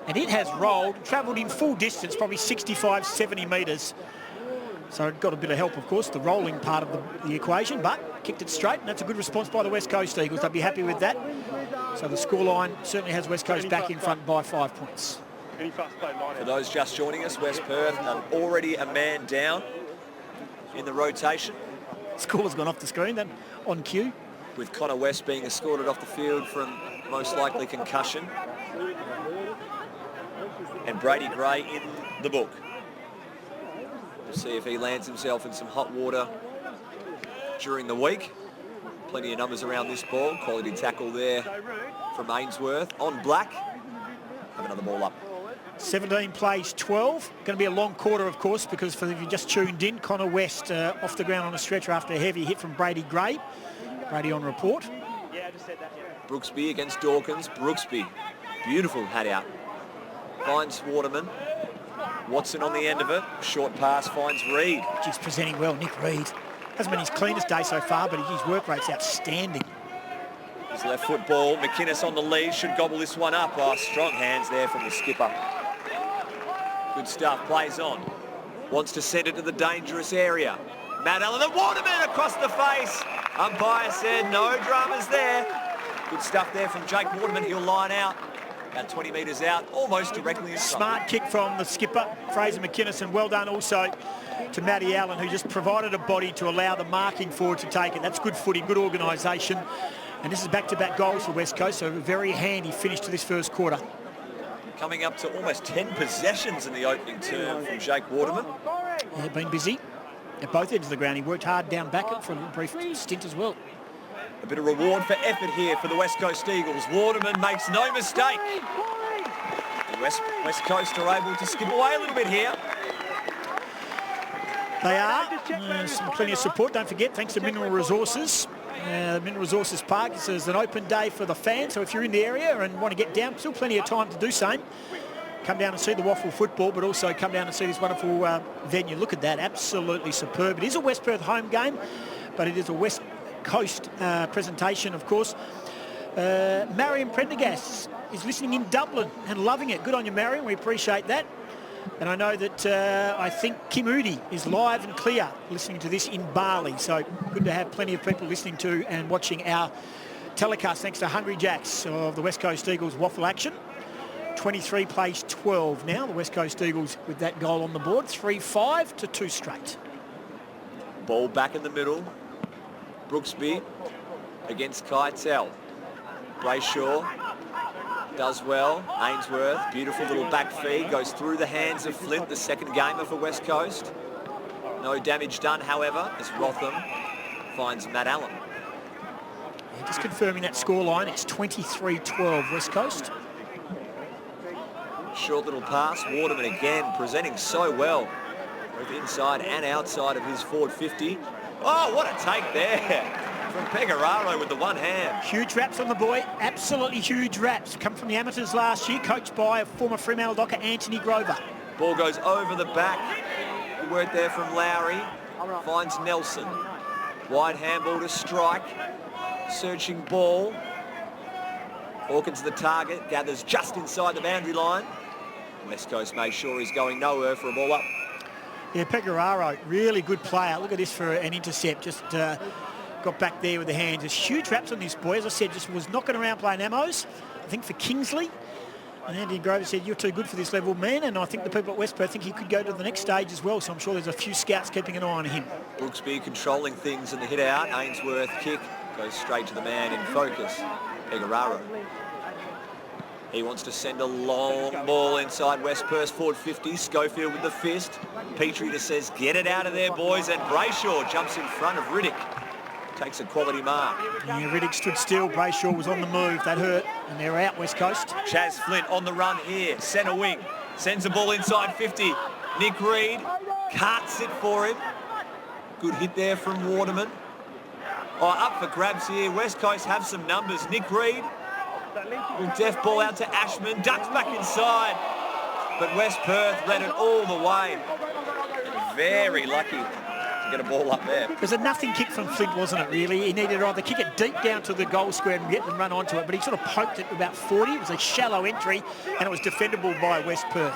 And it has rolled, travelled in full distance, probably 65, 70 metres. So it got a bit of help, of course, the rolling part of the equation, but kicked it straight, and that's a good response by the West Coast Eagles. They'll be happy with that. So the scoreline certainly has West Coast back in front by 5 points. For those just joining us, West Perth already a man down in the rotation. Score's gone off the screen then on cue. With Connor West being escorted off the field from most likely concussion. and Brady Gray in the book. We'll see if he lands himself in some hot water during the week. Plenty of numbers around this ball. Quality tackle there from Ainsworth. On Black. Have another ball up. 17 plays 12. Going to be a long quarter, of course, because if you just tuned in, Connor West off the ground on a stretcher after a heavy hit from Brady Gray. Brady on report. Yeah, I just said that, yeah. Brooksby against Dawkins. Brooksby, beautiful hat out. Finds Waterman. Watson on the end of it. Short pass finds Reid. He's presenting well, Nick Reid. Hasn't been his cleanest day so far, but his work rate's outstanding. His left foot ball. McInnes on the lead. Should gobble this one up. Oh, strong hands there from the skipper. Good stuff. Plays on. Wants to send it to the dangerous area. Matt Allen, the Waterman across the face. Umpire said no dramas there. Good stuff there from Jake Waterman. He'll line out. About 20 metres out, almost directly in front. Smart kick from the skipper, Fraser McInnes, and well done also to Matty Allen, who just provided a body to allow the marking forward to take it. That's good footy, good organisation. And this is back-to-back goals for West Coast, so a very handy finish to this first quarter. Coming up to almost 10 possessions in the opening term from Jake Waterman. Yeah, been busy at both ends of the ground. He worked hard down back for a brief stint as well. A bit of reward for effort here for the West Coast Eagles. Waterman makes no mistake. The West Coast are able to skip away a little bit here. They are. Plenty of support, don't forget, thanks to Mineral Resources. Mineral Resources Park is an open day for the fans, so if you're in the area and want to get down, still plenty of time to do so. Come down and see the Waffle football, but also come down and see this wonderful venue. Look at that, absolutely superb. It is a West Perth home game, but it is a West Coast presentation, of course. Marion Prendergast is listening in Dublin and loving it. Good on you, Marion. We appreciate that. And I know that I think Kim Udi is live and clear listening to this in Bali. So good to have plenty of people listening to and watching our telecast thanks to Hungry Jacks of the West Coast Eagles waffle action. 23 plays 12 now. The West Coast Eagles with that goal on the board. 3-5 to 2 straight. Ball back in the middle. Brooksby against Keitel. Brayshaw does well. Ainsworth, beautiful little back feed, goes through the hands of Flint, the second gamer for West Coast. No damage done, however, as Rotham finds Matt Allen. Yeah, just confirming that scoreline, it's 23-12 West Coast. Short little pass. Waterman again presenting so well, both inside and outside of his forward 50. Oh, what a take there from Pecoraro with the one hand. Huge raps on the boy, absolutely huge raps. Come from the amateurs last year, coached by a former Fremantle Docker, Anthony Grover. Ball goes over the back. Good work there from Lowry. Finds Nelson. Wide handball to strike. Searching ball. Hawkins the target, gathers just inside the boundary line. West Coast made sure he's going nowhere for a ball up. Yeah, Pecoraro, really good player. Look at this for an intercept. Just got back there with the hands. There's huge raps on this boy. As I said, just was knocking around playing Amos. I think for Kingsley. And Andy Grover said, you're too good for this level, man. And I think the people at West Perth think he could go to the next stage as well. So I'm sure there's a few scouts keeping an eye on him. Brooksby controlling things in the hit out. Ainsworth kick goes straight to the man in focus. Pecoraro. He wants to send a long ball inside West Perth, forward 50. Schofield with the fist. Petrie just says, get it out of there, boys. And Brayshaw jumps in front of Riddick. Takes a quality mark. Yeah, Riddick stood still. Brayshaw was on the move. That hurt. And they're out, West Coast. Chaz Flint on the run here. Centre wing. Sends the ball inside 50. Nick Reid can't sit for him. Good hit there from Waterman. Oh, up for grabs here. West Coast have some numbers. Nick Reid. Little deft ball out to Ashman, ducks back inside, but West Perth read it all the way. Very lucky to get a ball up there. It was a nothing kick from Flint, wasn't it, really? He needed to either kick it deep down to the goal square and get them run onto it, but he sort of poked it about 40. It was a shallow entry, and it was defendable by West Perth.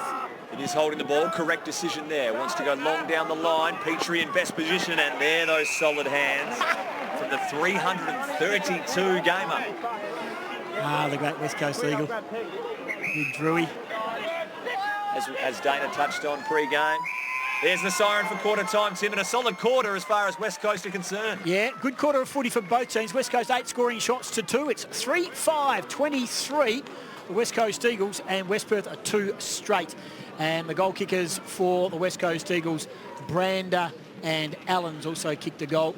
It is holding the ball. Correct decision there. Wants to go long down the line. Petrie in best position, and there those solid hands from the 332 gamer. Ah, the great West Coast Eagle. Big Drewy. As Dana touched on pre-game. There's the siren for quarter time, Tim, and a solid quarter as far as West Coast are concerned. Yeah, good quarter of footy for both teams. West Coast 8 scoring shots to 2. It's 3-5, 23. the West Coast Eagles, and West Perth are 2 straight. And the goal kickers for the West Coast Eagles, Brander and Allens, also kicked a goal.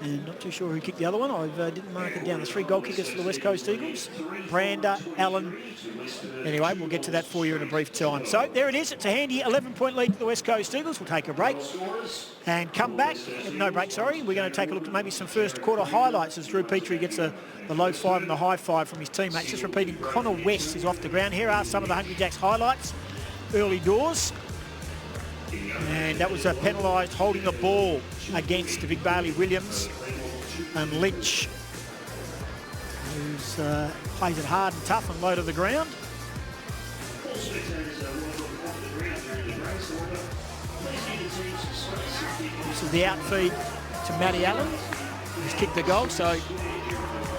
And not too sure who kicked the other one. I didn't mark it down. There's 3 goal kickers for the West Coast Eagles. Brander, Allen. Anyway, we'll get to that for you in a brief time. So there it is. It's a handy 11-point lead for the West Coast Eagles. We'll take a break and come back. No break, sorry. We're going to take a look at maybe some first quarter highlights as Drew Petrie gets the low 5 and the high 5 from his teammates. Just repeating, Connor West is off the ground. Here are some of the Hungry Jacks highlights early doors. And that was penalised holding the ball against Vic Bailey-Williams, and Lynch, who's plays it hard and tough and low to the ground. This is the outfeed to Matty Allen, who's kicked the goal, so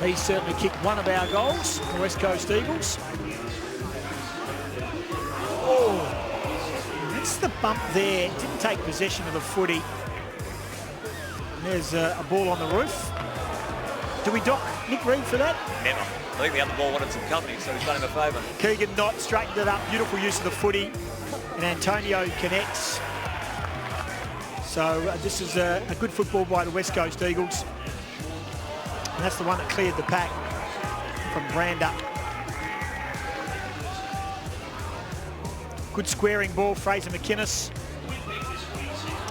he's certainly kicked one of our goals, the West Coast Eagles. Oh! That's the bump there. Didn't take possession of the footy. And there's a ball on the roof. Do we dock Nick Reid for that? Never. I think the other ball wanted some company, so he's done him a favour. Keegan Knott straightened it up. Beautiful use of the footy. And Antonio connects. So this is a good football by the West Coast Eagles. And that's the one that cleared the pack from Brander. Good squaring ball, Fraser McInnes.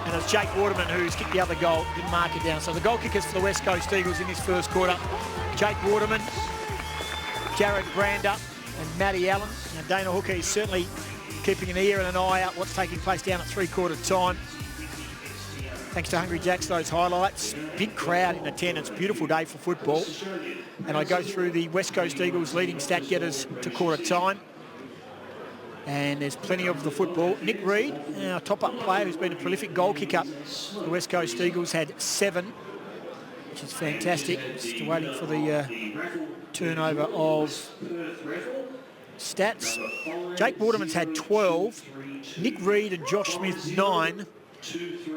And it's Jake Waterman who's kicked the other goal, didn't mark it down. So the goal kickers for the West Coast Eagles in this first quarter, Jake Waterman, Jared Brander and Matty Allen. Now Dana Hooker is certainly keeping an ear and an eye out what's taking place down at 3/4 time. Thanks to Hungry Jacks, those highlights. Big crowd in attendance, beautiful day for football. And I go through the West Coast Eagles leading stat getters to quarter time. And there's plenty of the football. Nick Reid, our top-up player who's been a prolific goal kicker. The West Coast Eagles had 7, which is fantastic. Just waiting for the turnover of stats. Jake Waterman's had 12. Nick Reid and Josh Smith, 9.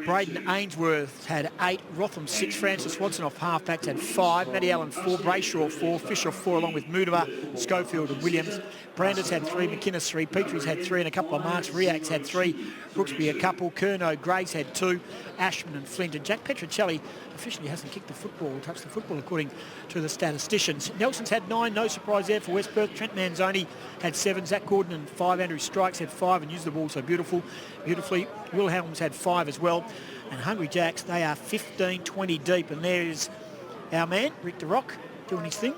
Braden Ainsworth had 8, Rotham 6, Francis Watson off half-backs had 5, Matty Allen 4, Brayshaw 4, Fisher 4 along with Moodava, Schofield and Williams. Brander's had 3, McInnes 3, Petrie's had 3 and a couple of marks, Reacts had 3, Brooksby a couple, Curnow, Grace had 2, Ashman and Flint, and Jack Petrocelli officially hasn't kicked the football or touched the football according to the statisticians. Nelson's had 9, no surprise there for West Perth. Trent Manzoni had 7, Zach Gordon and 5, Andrew Strikes had 5 and used the ball so beautifully. Will Helms had 5 as well. And Hungry Jacks, they are 15-20 deep, and there's our man, Rick the Rock, doing his thing.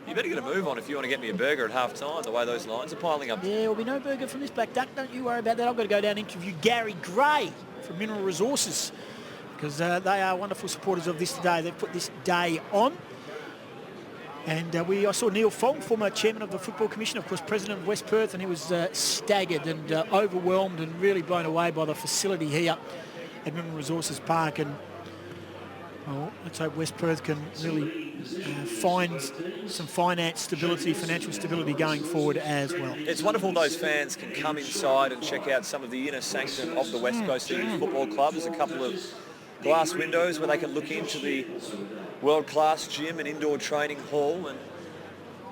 You better get a move on if you want to get me a burger at half-time, the way those lines are piling up. Yeah, there'll be no burger from this Black Duck. Don't you worry about that. I've got to go down and interview Gary Gray from Mineral Resources, because they are wonderful supporters of this today. They've put this day on. And I saw Neil Fong, former chairman of the Football Commission, of course, president of West Perth, and he was staggered and overwhelmed and really blown away by the facility here at Mineral Resources Park. And well, let's hope West Perth can really find some financial stability going forward as well. It's wonderful those fans can come inside and check out some of the inner sanctum of the West Coast Eagles Football Club. There's a couple of glass windows where they can look into the world-class gym and indoor training hall and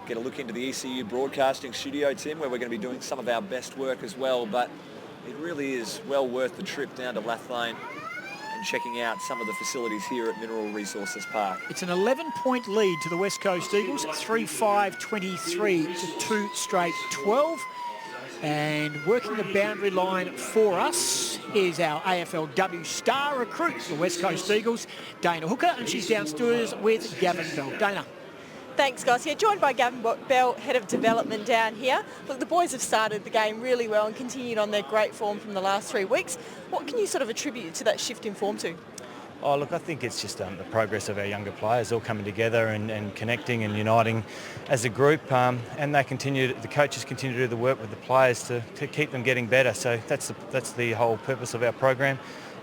get a look into the ECU broadcasting studio, Tim, where we're going to be doing some of our best work as well. But it really is well worth the trip down to Lathlane and checking out some of the facilities here at Mineral Resources Park. It's an 11-point lead to the West Coast Eagles, 3-5-23 to 2 straight 12. And working the boundary line for us is our AFLW star recruit, the West Coast Eagles, Dana Hooker, and she's downstairs with Gavin Bell. Dana. Thanks, guys. Here, joined by Gavin Bell, Head of Development down here. Look, the boys have started the game really well and continued on their great form from the last 3 weeks. What can you sort of attribute to that shift in form to? Oh, look, I think it's just the progress of our younger players all coming together and connecting and uniting as a group, and the coaches continue to do the work with the players to keep them getting better. So that's the whole purpose of our program,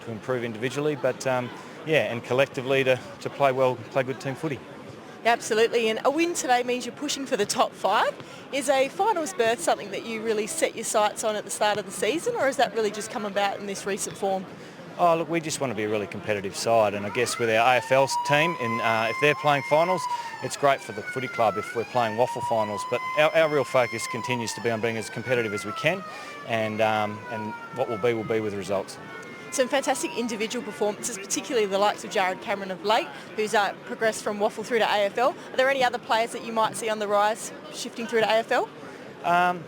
to improve individually, but and collectively to play good team footy. Absolutely, and a win today means you're pushing for the top 5. Is a finals berth something that you really set your sights on at the start of the season, or has that really just come about in this recent form? Oh, look, we just want to be a really competitive side, and I guess with our AFL team, if they're playing finals, it's great for the footy club if we're playing waffle finals. But our real focus continues to be on being as competitive as we can, and what will be with results. Some fantastic individual performances, particularly the likes of Jared Cameron of late, who's progressed from waffle through to AFL. Are there any other players that you might see on the rise shifting through to AFL?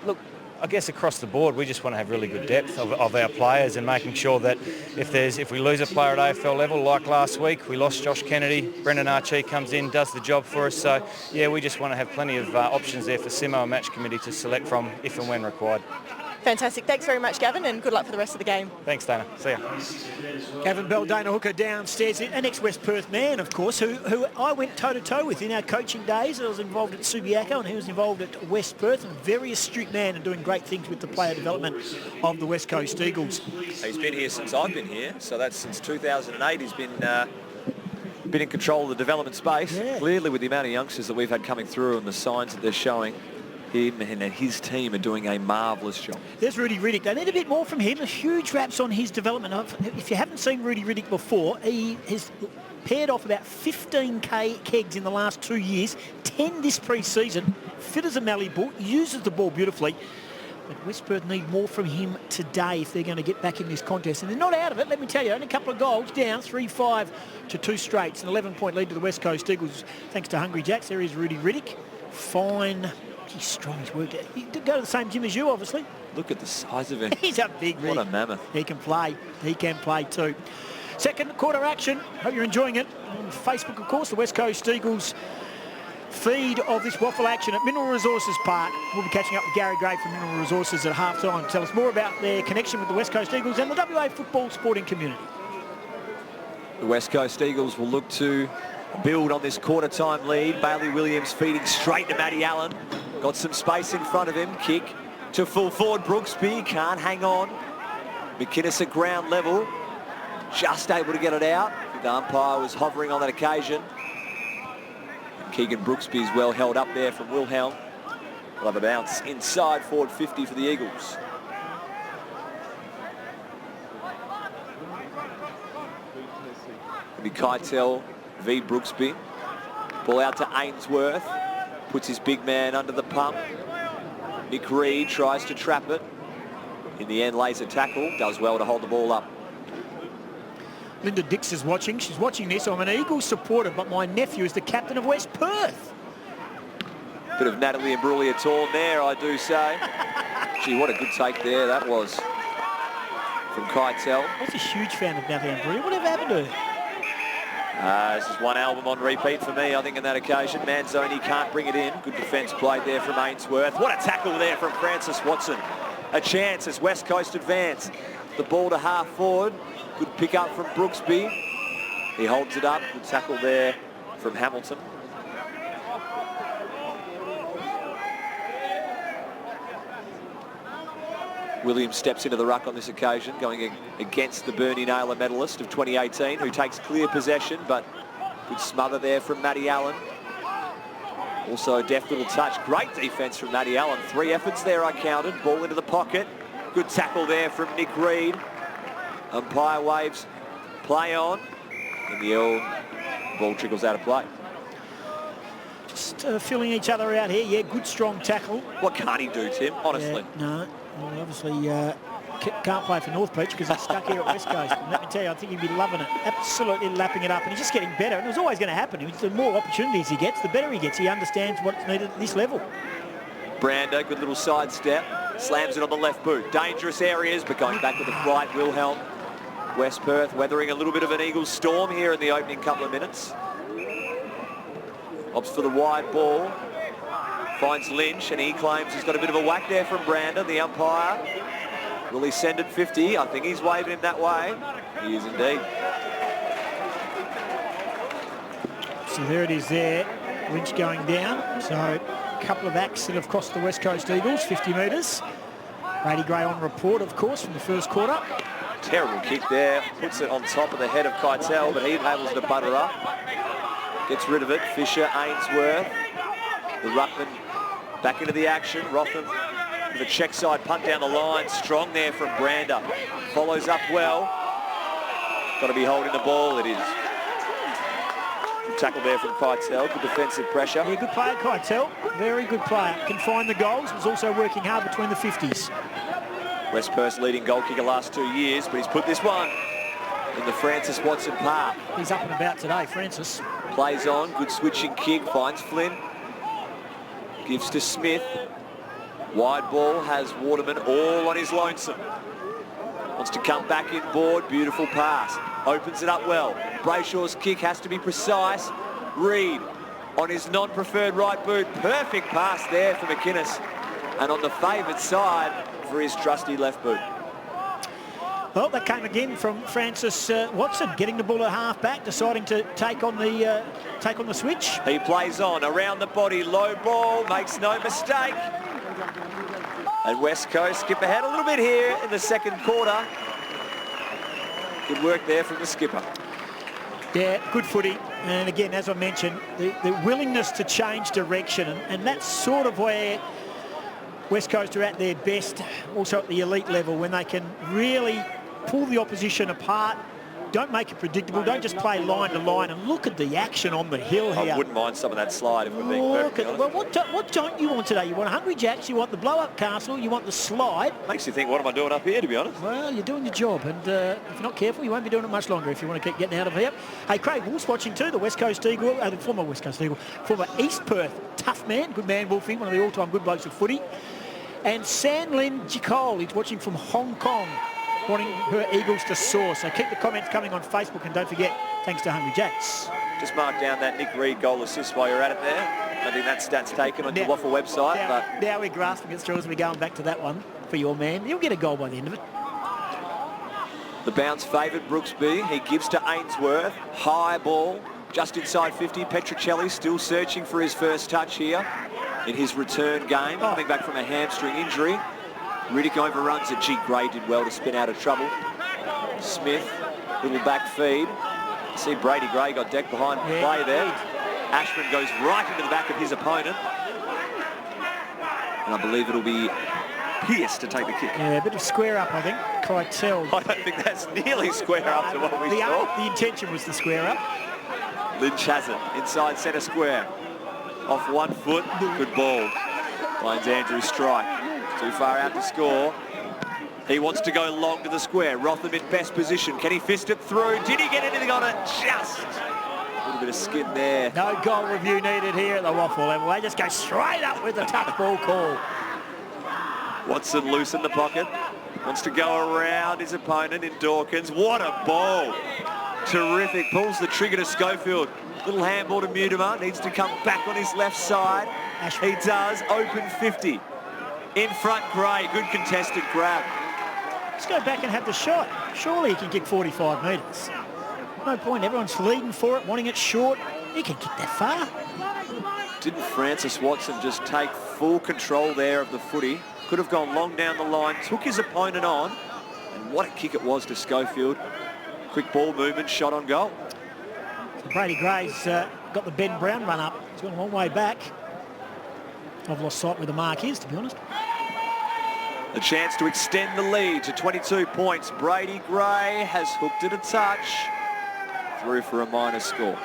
Look, I guess across the board we just want to have really good depth of our players, and making sure that if we lose a player at AFL level, like last week we lost Josh Kennedy, Brendan Archie comes in, does the job for us. So yeah, we just want to have plenty of options there for Simo and match committee to select from if and when required. Fantastic. Thanks very much, Gavin, and good luck for the rest of the game. Thanks, Dana. See ya. Gavin Bell, Dana Hooker downstairs, an ex-West Perth man, of course, who I went toe-to-toe with in our coaching days. I was involved at Subiaco and he was involved at West Perth, and a very astute man and doing great things with the player development of the West Coast Eagles. He's been here since I've been here, so that's since 2008. He's been in control of the development space. Yeah. Clearly, with the amount of youngsters that we've had coming through and the signs that they're showing, him and his team are doing a marvellous job. There's Rudy Riddick. They need a bit more from him. A huge raps on his development. If you haven't seen Rudy Riddick before, he has paired off about 15 kegs in the last 2 years, 10 this pre-season, fit as a mallee bull, uses the ball beautifully. But West Perth need more from him today if they're going to get back in this contest. And they're not out of it, let me tell you. Only a couple of goals down, 3-5 to 2 straights. An 11-point lead to the West Coast Eagles thanks to Hungry Jacks. There is Rudy Riddick. Fine. He's strong, he's worked out. He did go to the same gym as you, obviously. Look at the size of him. He's a big rig. What a mammoth. He can play. He can play too. Second quarter action. Hope you're enjoying it. On Facebook, of course, the West Coast Eagles feed of this waffle action at Mineral Resources Park. We'll be catching up with Gary Gray from Mineral Resources at half-time to tell us more about their connection with the West Coast Eagles and the WA football sporting community. The West Coast Eagles will look to build on this quarter-time lead. Bailey Williams feeding straight to Matty Allen. Got some space in front of him. Kick to full forward. Brooksby can't hang on. McInnes at ground level. Just able to get it out. The umpire was hovering on that occasion. Keegan Brooksby is well held up there from Wilhelm. We'll have a bounce inside forward 50 for the Eagles. It'll be Keitel v Brooksby. Ball out to Ainsworth. Puts his big man under the pump. Nick Reid tries to trap it. In the end, lays a tackle. Does well to hold the ball up. Linda Dix is watching. She's watching this. I'm an Eagles supporter, but my nephew is the captain of West Perth. Bit of Natalie Imbruglia torn there, I do say. Gee, what a good take there that was from Keitel. I was a huge fan of Natalie Imbruglia. Whatever happened to her? This is one album on repeat for me, I think, on that occasion. Manzoni can't bring it in. Good defence played there from Ainsworth. What a tackle there from Francis Watson. A chance as West Coast advance. The ball to half forward. Good pick up from Brooksby. He holds it up. Good tackle there from Hamilton. Williams steps into the ruck on this occasion, going against the Bernie Naylor medalist of 2018, who takes clear possession, but good smother there from Matty Allen. Also a deft little touch. Great defence from Matty Allen. 3 efforts there, I counted. Ball into the pocket. Good tackle there from Nick Reid. Umpire waves play on. And the ball trickles out of play. Just filling each other out here. Yeah, good strong tackle. What can't he do, Tim, honestly? No, well, obviously can't play for North Beach because he's stuck here at West Coast. And let me tell you, I think he'd be loving it. Absolutely lapping it up. And he's just getting better. And it was always going to happen. The more opportunities he gets, the better he gets. He understands what's needed at this level. Brander, good little sidestep. Slams it on the left boot. Dangerous areas, but going back with the flight, Wilhelm. West Perth weathering a little bit of an Eagles storm here in the opening couple of minutes. Opts for the wide ball. Finds Lynch, and he claims he's got a bit of a whack there from Brander, the umpire. Will he send it 50? I think he's waving him that way. He is indeed. So there it is there. Lynch going down. So a couple of acts that have cost the West Coast Eagles 50 metres. Brady Gray on report, of course, from the first quarter. Terrible kick there. Puts it on top of the head of Keitel, but he enables to butter up. Gets rid of it. Fisher, Ainsworth. The ruckman back into the action. Rotham with a check side punt down the line. Strong there from Brander. Follows up well. Got to be holding the ball. It is. Good tackle there from Keitel. Good defensive pressure. Yeah, good player, Keitel. Very good player. Can find the goals. Was also working hard between the 50s. West Perth's leading goal kicker last 2 years, but he's put this one in the Francis Watson Park. He's up and about today, Francis. Plays on. Good switching kick. Finds Flynn. Gives to Smith. Wide ball. Has Waterman all on his lonesome. Wants to come back inboard. Beautiful pass. Opens it up well. Brayshaw's kick has to be precise. Reid on his non-preferred right boot. Perfect pass there for McInnes. And on the favoured side for his trusty left boot. Well, that came again from Francis Watson, getting the ball at half-back, deciding to take on the switch. He plays on. Around the body. Low ball. Makes no mistake. And West Coast skip ahead a little bit here in the second quarter. Good work there from the skipper. Yeah, good footy. And again, as I mentioned, the willingness to change direction. And that's sort of where West Coast are at their best, also at the elite level, when they can really pull the opposition apart. Don't make it predictable. Don't just play line to line. And look at the action on the hill here. I wouldn't mind some of that slide if we're being perfectly honest. Well, what don't you want today? You want Hungry Jacks, you want the blow-up castle, you want the slide. Makes you think, what am I doing up here, to be honest? Well, you're doing your job, and if you're not careful, you won't be doing it much longer if you want to keep getting out of here. Hey, Craig Wolf's watching too, the West Coast Eagle, the former West Coast Eagle, former East Perth tough man, good man, Wolfie, one of the all-time good blokes of footy. And Sanlin Jicole, he's watching from Hong Kong, wanting her Eagles to soar. So keep the comments coming on Facebook, and don't forget, thanks to Hungry Jacks. Just mark down that Nick Reid goal assist while you're at it there. I think that stat's taken on your Waffle website. Now we're grasping at straws. We're going back to that one for your man. He'll get a goal by the end of it. The bounce favoured Brooksby. He gives to Ainsworth. High ball, just inside 50. Petruccelli still searching for his first touch here in his return game. Coming back from a hamstring injury. Riddick overruns it. Gee, Gray did well to spin out of trouble. Smith, little back feed. See Brady Gray got decked behind play there. Ashman goes right into the back of his opponent. And I believe it'll be Pearce to take the kick. Yeah, a bit of square up, I think. Keitel. I don't think that's nearly square up to what we saw. The intention was the square up. Lynch has it inside centre square. Off 1 foot, good ball. Finds Andrew Strike. Too far out to score. He wants to go long to the square. Rotham in best position. Can he fist it through? Did he get anything on it? Just a little bit of skin there. No goal review needed here at the Waffle level. They just go straight up with the touch ball call. Watson loose in the pocket. Wants to go around his opponent in Dawkins. What a ball. Terrific. Pulls the trigger to Schofield. Little handball to Mutimer. Needs to come back on his left side. He does. Open 50. In front, Gray. Good contested grab. Let's go back and have the shot. Surely he can kick 45 metres. No point. Everyone's leading for it, wanting it short. He can kick that far. Didn't Francis Watson just take full control there of the footy? Could have gone long down the line, took his opponent on, and what a kick it was to Schofield. Quick ball movement, shot on goal. So Brady Gray's got the Ben Brown run up. He's gone a long way back. I've lost sight where the mark is, to be honest. A chance to extend the lead to 22 points. Brady Gray has hooked it a touch. Through for a minor score.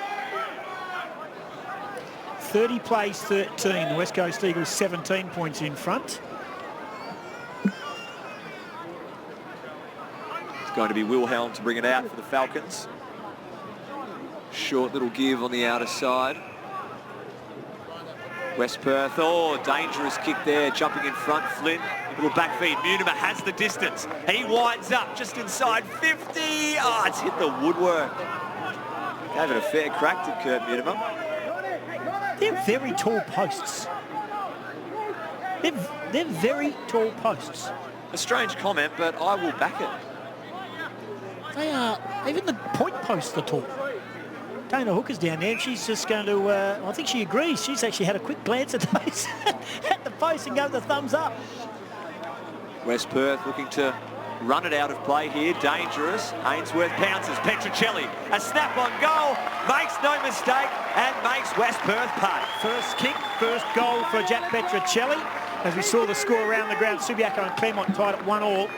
30 plays 13. The West Coast Eagles 17 points in front. It's going to be Wilhelm to bring it out for the Falcons. Short little give on the outer side. West Perth, oh, dangerous kick there, jumping in front, Flynn. Little back feed, Mutimer has the distance. He winds up just inside 50. Oh, it's hit the woodwork. Gave it a fair crack to Kurt Mutimer. They're very tall posts. They're very tall posts. A strange comment, but I will back it. They are, even the point posts are tall. Dana Hooker's down there, and she's just going to, I think she agrees. She's actually had a quick glance at those at the post and gave the thumbs up. West Perth looking to run it out of play here. Dangerous. Ainsworth pounces. Petruccelli. A snap on goal. Makes no mistake and makes West Perth pay. First kick, first goal for Jack Petruccelli. As we saw the score around the ground, Subiaco and Claremont tied at 1-1.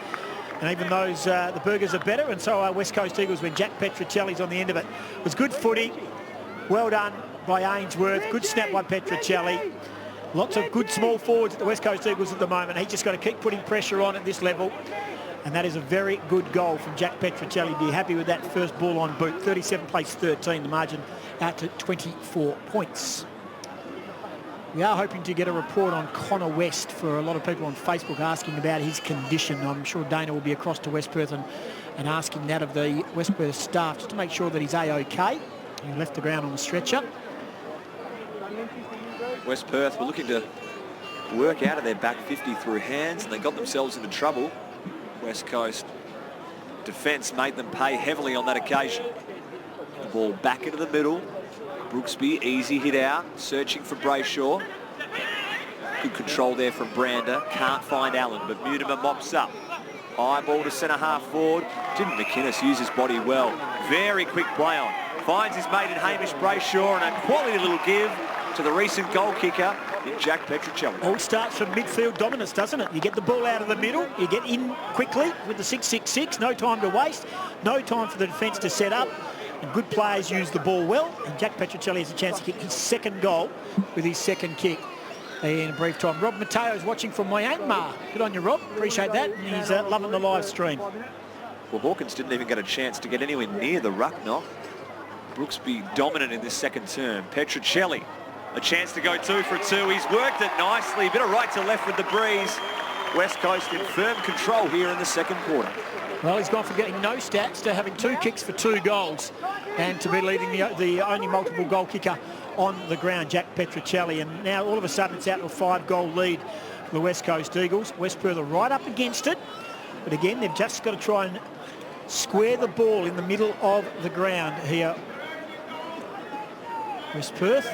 And even those, the burgers are better, and so are West Coast Eagles when Jack Petruccelli's on the end of it. It was good footy. Well done by Ainsworth. Good snap by Petruccelli. Lots of good small forwards at the West Coast Eagles at the moment. He's just got to keep putting pressure on at this level. And that is a very good goal from Jack Petruccelli. Be happy with that first ball on boot. 37 plays 13, the margin out to 24 points. We are hoping to get a report on Connor West for a lot of people on Facebook asking about his condition. I'm sure Dana will be across to West Perth and asking that of the West Perth staff just to make sure that he's A-OK. He left the ground on the stretcher. West Perth were looking to work out of their back 50 through hands, and they got themselves into trouble. West Coast defence made them pay heavily on that occasion. The ball back into the middle. Brooksby, easy hit out, searching for Brayshaw. Good control there from Brander. Can't find Allen, but Mutimer mops up. High ball to centre half forward. Didn't McInnes use his body well? Very quick play on. Finds his mate in Hamish Brayshaw, and a quality little give to the recent goal kicker in Jack Petruccelli. All starts from midfield dominance, doesn't it? You get the ball out of the middle, you get in quickly with the 6-6-6, no time to waste, no time for the defence to set up, and good players use the ball well, and Jack Petruccelli has a chance to kick his second goal with his second kick in a brief time. Rob Mateo's watching from Myanmar. Good on you, Rob. Appreciate that. And he's loving the live stream. Well, Hawkins didn't even get a chance to get anywhere near the ruck knock. Brooksby dominant in this second term. Petruccelli, a chance to go 2 for 2. He's worked it nicely. Bit of right to left with the breeze. West Coast in firm control here in the second quarter. Well, he's gone from getting no stats to having 2 kicks for 2 goals and to be leading the only multiple goal kicker on the ground, Jack Petruccelli. And now all of a sudden it's out to a 5-goal lead for the West Coast Eagles. West Perth are right up against it. But again, they've just got to try and square the ball in the middle of the ground here. West Perth.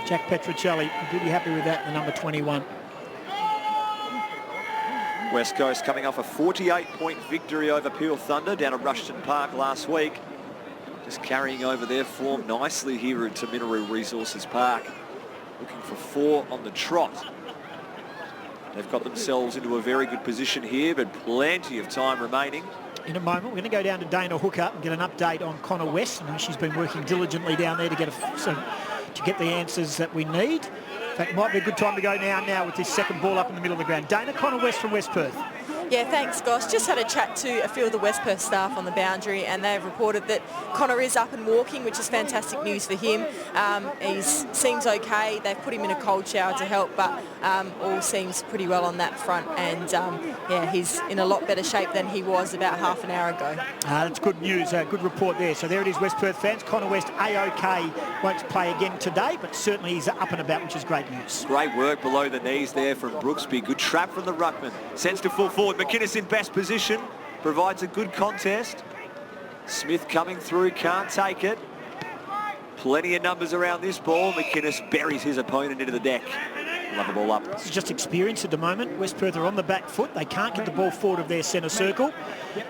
Jack Petruccelli, pretty happy with that, the number 21. West Coast coming off a 48-point victory over Peel Thunder down at Rushton Park last week. Just carrying over their form nicely here to Mineral Resources Park. Looking for 4 on the trot. They've got themselves into a very good position here, but plenty of time remaining. In a moment, we're going to go down to Dana Hooker and get an update on Connor West. I know she's been working diligently down there to get the answers that we need. In fact, it might be a good time to go now with this second ball up in the middle of the ground. Dana, Connor West from West Perth. Yeah, thanks, Goss. Just had a chat to a few of the West Perth staff on the boundary, and they've reported that Connor is up and walking, which is fantastic news for him. He seems okay. They've put him in a cold shower to help, but all seems pretty well on that front. And yeah, he's in a lot better shape than he was about half an hour ago. That's good news. Good report there. So there it is, West Perth fans. Connor West, A-OK, won't play again today, but certainly he's up and about, which is great news. Great work below the knees there from Brooksby. Good trap from the ruckman. Sends to full forward. McInnes in best position. Provides a good contest. Smith coming through. Can't take it. Plenty of numbers around this ball. McInnes buries his opponent into the deck. Love the ball up. This is just experience at the moment. West Perth are on the back foot. They can't get the ball forward of their centre circle.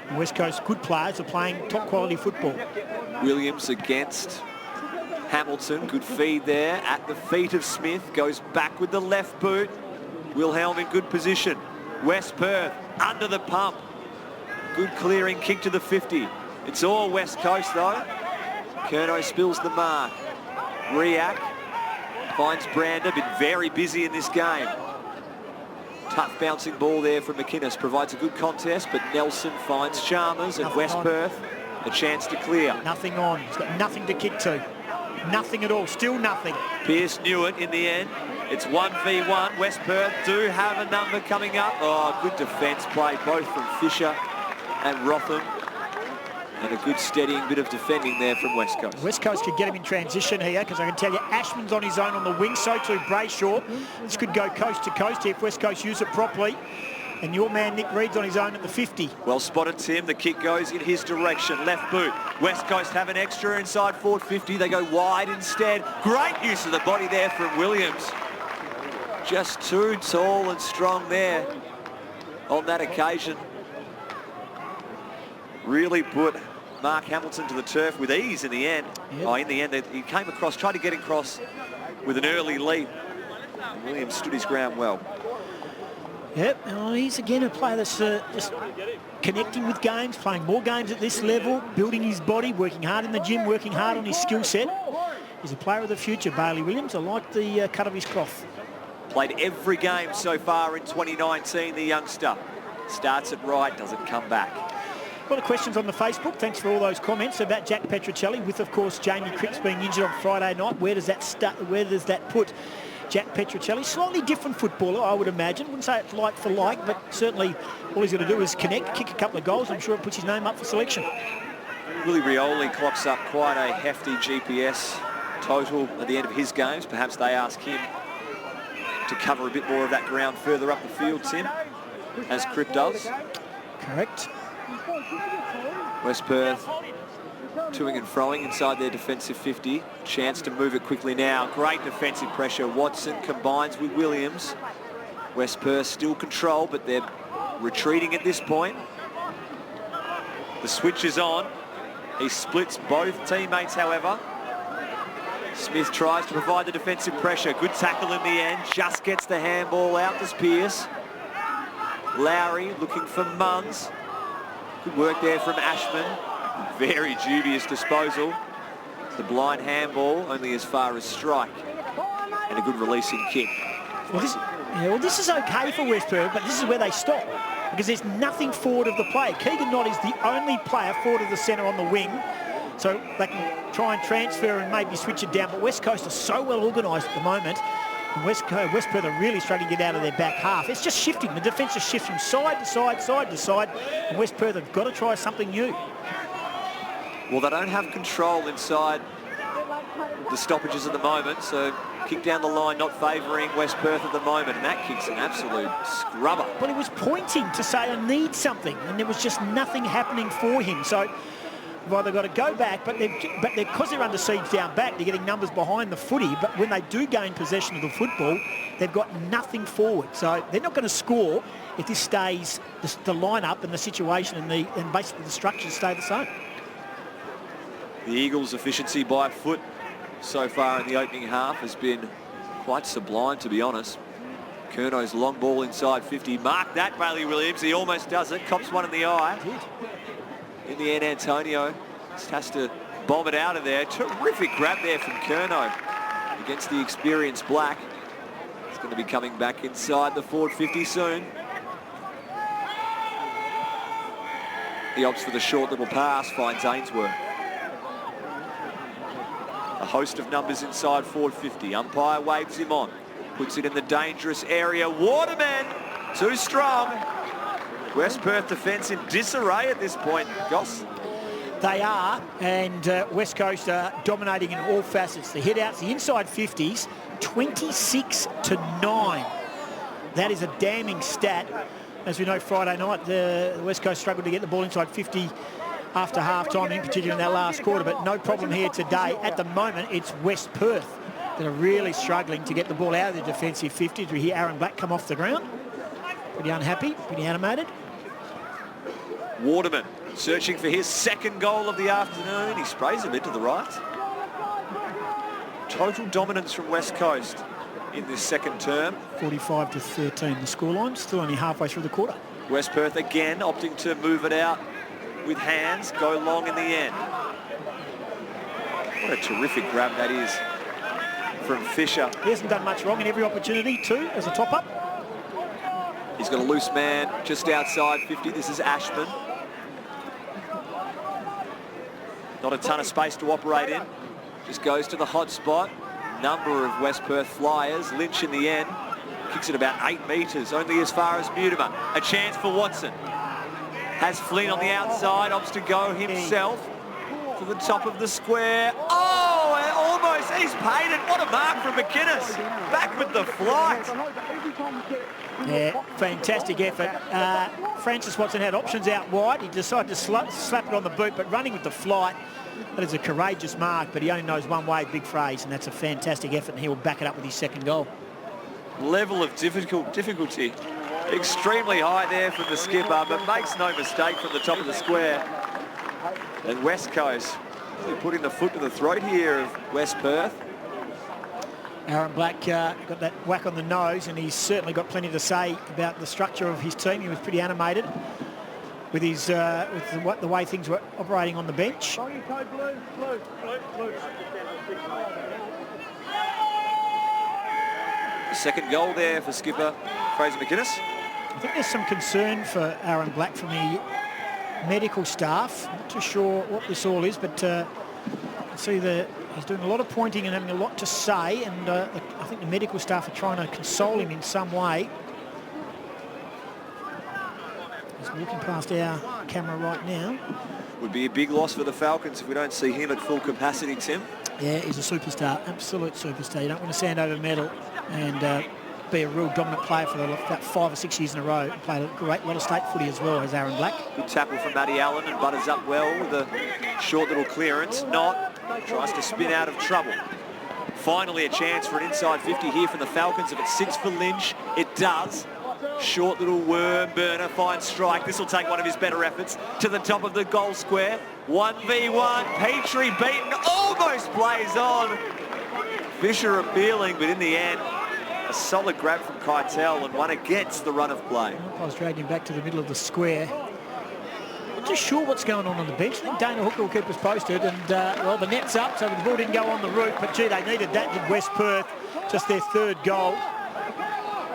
And West Coast good players are playing top quality football. Williams against Hamilton. Good feed there at the feet of Smith. Goes back with the left boot. Wilhelm in good position. West Perth under the pump. Good clearing kick to the 50. It's all West Coast though. Curnow spills the mark. Riak finds Brander, been very busy in this game. Tough bouncing ball there from McInnes. Provides a good contest, but Nelson finds Chalmers and West Perth a chance to clear. Nothing on. He's got nothing to kick to. Nothing at all. Still nothing. Pearce knew it in the end. It's 1v1. West Perth do have a number coming up. Oh, good defence play both from Fisher and Rotham. And a good steadying bit of defending there from West Coast. West Coast could get him in transition here, because I can tell you Ashman's on his own on the wing, so too Brayshaw. This could go coast to coast here if West Coast use it properly. And your man Nick Reed's on his own at the 50. Well spotted, Tim. The kick goes in his direction. Left boot. West Coast have an extra inside forward 50. They go wide instead. Great use of the body there from Williams. Just too tall and strong there on that occasion. Really put Mark Hamilton to the turf with ease in the end. Yep. Oh, in the end, he came across, tried to get across with an early leap. And Williams stood his ground well. Yep, well, he's again a player that's just connecting with games, playing more games at this level, building his body, working hard in the gym, working hard on his skill set. He's a player of the future, Bailey Williams. I like the cut of his cloth. Played every game so far in 2019, the youngster. Starts it right, doesn't come back. A lot of questions on the Facebook. Thanks for all those comments about Jack Petruccelli, with, of course, Jamie Cripps being injured on Friday night. Where does that put Jack Petruccelli? Slightly different footballer, I would imagine. Wouldn't say it's like for like, but certainly all he's got to do is connect, kick a couple of goals. I'm sure it puts his name up for selection. Willie Rioli clocks up quite a hefty GPS total at the end of his games. Perhaps they ask him to cover a bit more of that ground further up the field, Tim, as Cripp does. Correct. West Perth toing and froing inside their defensive 50. Chance to move it quickly now. Great defensive pressure. Watson combines with Williams. West Perth still control, but they're retreating at this point. The switch is on. He splits both teammates, however. Smith tries to provide the defensive pressure. Good tackle in the end. Just gets the handball out to Spears. Lowry looking for Munns. Good work there from Ashman. Very dubious disposal. The blind handball only as far as strike. And a good releasing kick. Well, this is okay for West Perth, but this is where they stop, because there's nothing forward of the play. Keegan Knott is the only player forward of the centre on the wing, so they can try and transfer and maybe switch it down. But West Coast are so well organised at the moment. And West Perth are really struggling to get out of their back half. It's just shifting. The defence just shifts from side to side, side to side. And West Perth have got to try something new. Well, they don't have control inside the stoppages at the moment, so kick down the line not favouring West Perth at the moment, and that kick's an absolute scrubber. But he was pointing to say, I need something, and there was just nothing happening for him. So well, they've got to go back, but because they're under siege down back, they're getting numbers behind the footy. But when they do gain possession of the football, they've got nothing forward. So they're not going to score if this stays, the lineup and the situation and basically the structures stay the same. The Eagles' efficiency by foot so far in the opening half has been quite sublime, to be honest. Curno's long ball inside 50. Mark that, Bailey Williams. He almost does it. Cops one in the eye. In the end, Antonio just has to bomb it out of there. Terrific grab there from Curno against the experienced Black. He's going to be coming back inside the forward 50 soon. He opts for the short little pass, finds Ainsworth. A host of numbers inside forward 50. Umpire waves him on. Puts it in the dangerous area. Waterman, too strong. West Perth defence in disarray at this point, Goss. They are, and West Coast are dominating in all facets. The head-outs, the inside 50s, 26-9. That is a damning stat. As we know, Friday night, the West Coast struggled to get the ball inside 50 after half-time, in particular in that last quarter, but no problem here today. At the moment, it's West Perth that are really struggling to get the ball out of the defensive 50s. We hear Aaron Black come off the ground. Pretty unhappy, pretty animated. Waterman searching for his second goal of the afternoon. He sprays a bit to the right. Total dominance from West Coast in this second term. 45-13 the scoreline, still only halfway through the quarter. West Perth again opting to move it out with hands, go long in the end. What a terrific grab that is from Fisher. He hasn't done much wrong in every opportunity too, as a top-up. He's got a loose man just outside 50. This is Ashman. Not a ton of space to operate in. Just goes to the hot spot. Number of West Perth flyers. Lynch in the end. Kicks it about 8 metres, only as far as Mutimer. A chance for Watson. Has Flynn on the outside, opts to go himself to the top of the square. Oh, and almost, he's paid it. What a mark from McInnes. Back with the flight. Yeah, fantastic effort. Francis Watson had options out wide. He decided to slap it on the boot, but running with the flight, that is a courageous mark, but he only knows one way, big phrase, and that's a fantastic effort, and he will back it up with his second goal. Level of difficulty. Extremely high there from the skipper, but makes no mistake from the top of the square. And West Coast really putting the foot to the throat here of West Perth. Aaron Black got that whack on the nose, and he's certainly got plenty to say about the structure of his team. He was pretty animated with his with the way things were operating on the bench. Second goal there for skipper Fraser McInnes. I think there's some concern for Aaron Black from the medical staff. Not too sure what this all is, but I see he's doing a lot of pointing and having a lot to say, and I think the medical staff are trying to console him in some way. He's walking past our camera right now. Would be a big loss for the Falcons if we don't see him at full capacity, Tim. Yeah, he's a superstar, absolute superstar. You don't want to stand over medal and be a real dominant player for about 5 or 6 years in a row. Played a great lot of state footy as well as Aaron Black. Good tackle from Matty Allen, and butters up well with a short little clearance. Tries to spin out of trouble. Finally a chance for an inside 50 here from the Falcons. If it sits for Lynch, it does. Short little worm burner, fine strike. This will take one of his better efforts to the top of the goal square. 1v1, Petrie beaten, almost plays on. Fisher appealing, but in the end, a solid grab from Keitel and one against the run of play. I was dragging him back to the middle of the square. Not too sure what's going on the bench. I think Dana Hooker will keep us posted, and well, the net's up, so the ball didn't go on the route, but gee, they needed that, did West Perth. Just their third goal,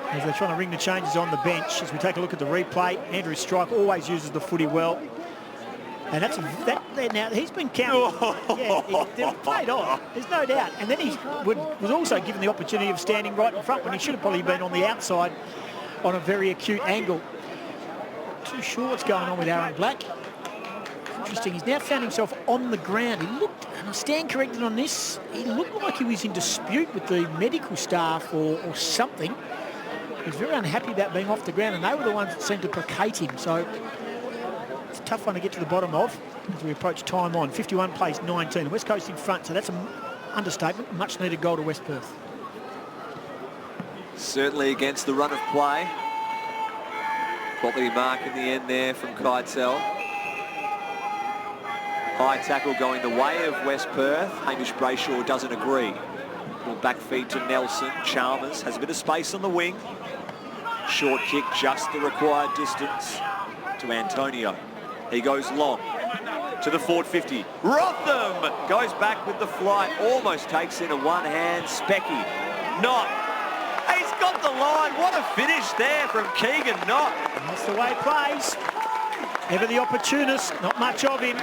as they're trying to ring the changes on the bench. As we take a look at the replay, Andrew Strike always uses the footy well, and now he's been counted. Yeah, he played on, there's no doubt. And then he was also given the opportunity of standing right in front when he should have probably been on the outside on a very acute angle. Too sure what's going on with Aaron Black. Interesting, he's now found himself on the ground. He looked, and I stand corrected on this, he looked like he was in dispute with the medical staff or something. He was very unhappy about being off the ground, and they were the ones that seemed to placate him. So it's a tough one to get to the bottom of as we approach time on. 51 plays 19. West Coast in front, so that's an understatement. A much needed goal to West Perth. Certainly against the run of play. Quality mark in the end there from Keitel. High tackle going the way of West Perth. Hamish Brayshaw doesn't agree. Little back feed to Nelson. Chalmers has a bit of space on the wing. Short kick, just the required distance to Antonio. He goes long to the forward 50. Rotham goes back with the flight. Almost takes in a one-hand Specky. Not. He's got the line. What a finish there from Keegan Knott. That's the way he plays. Ever the opportunist, not much of him.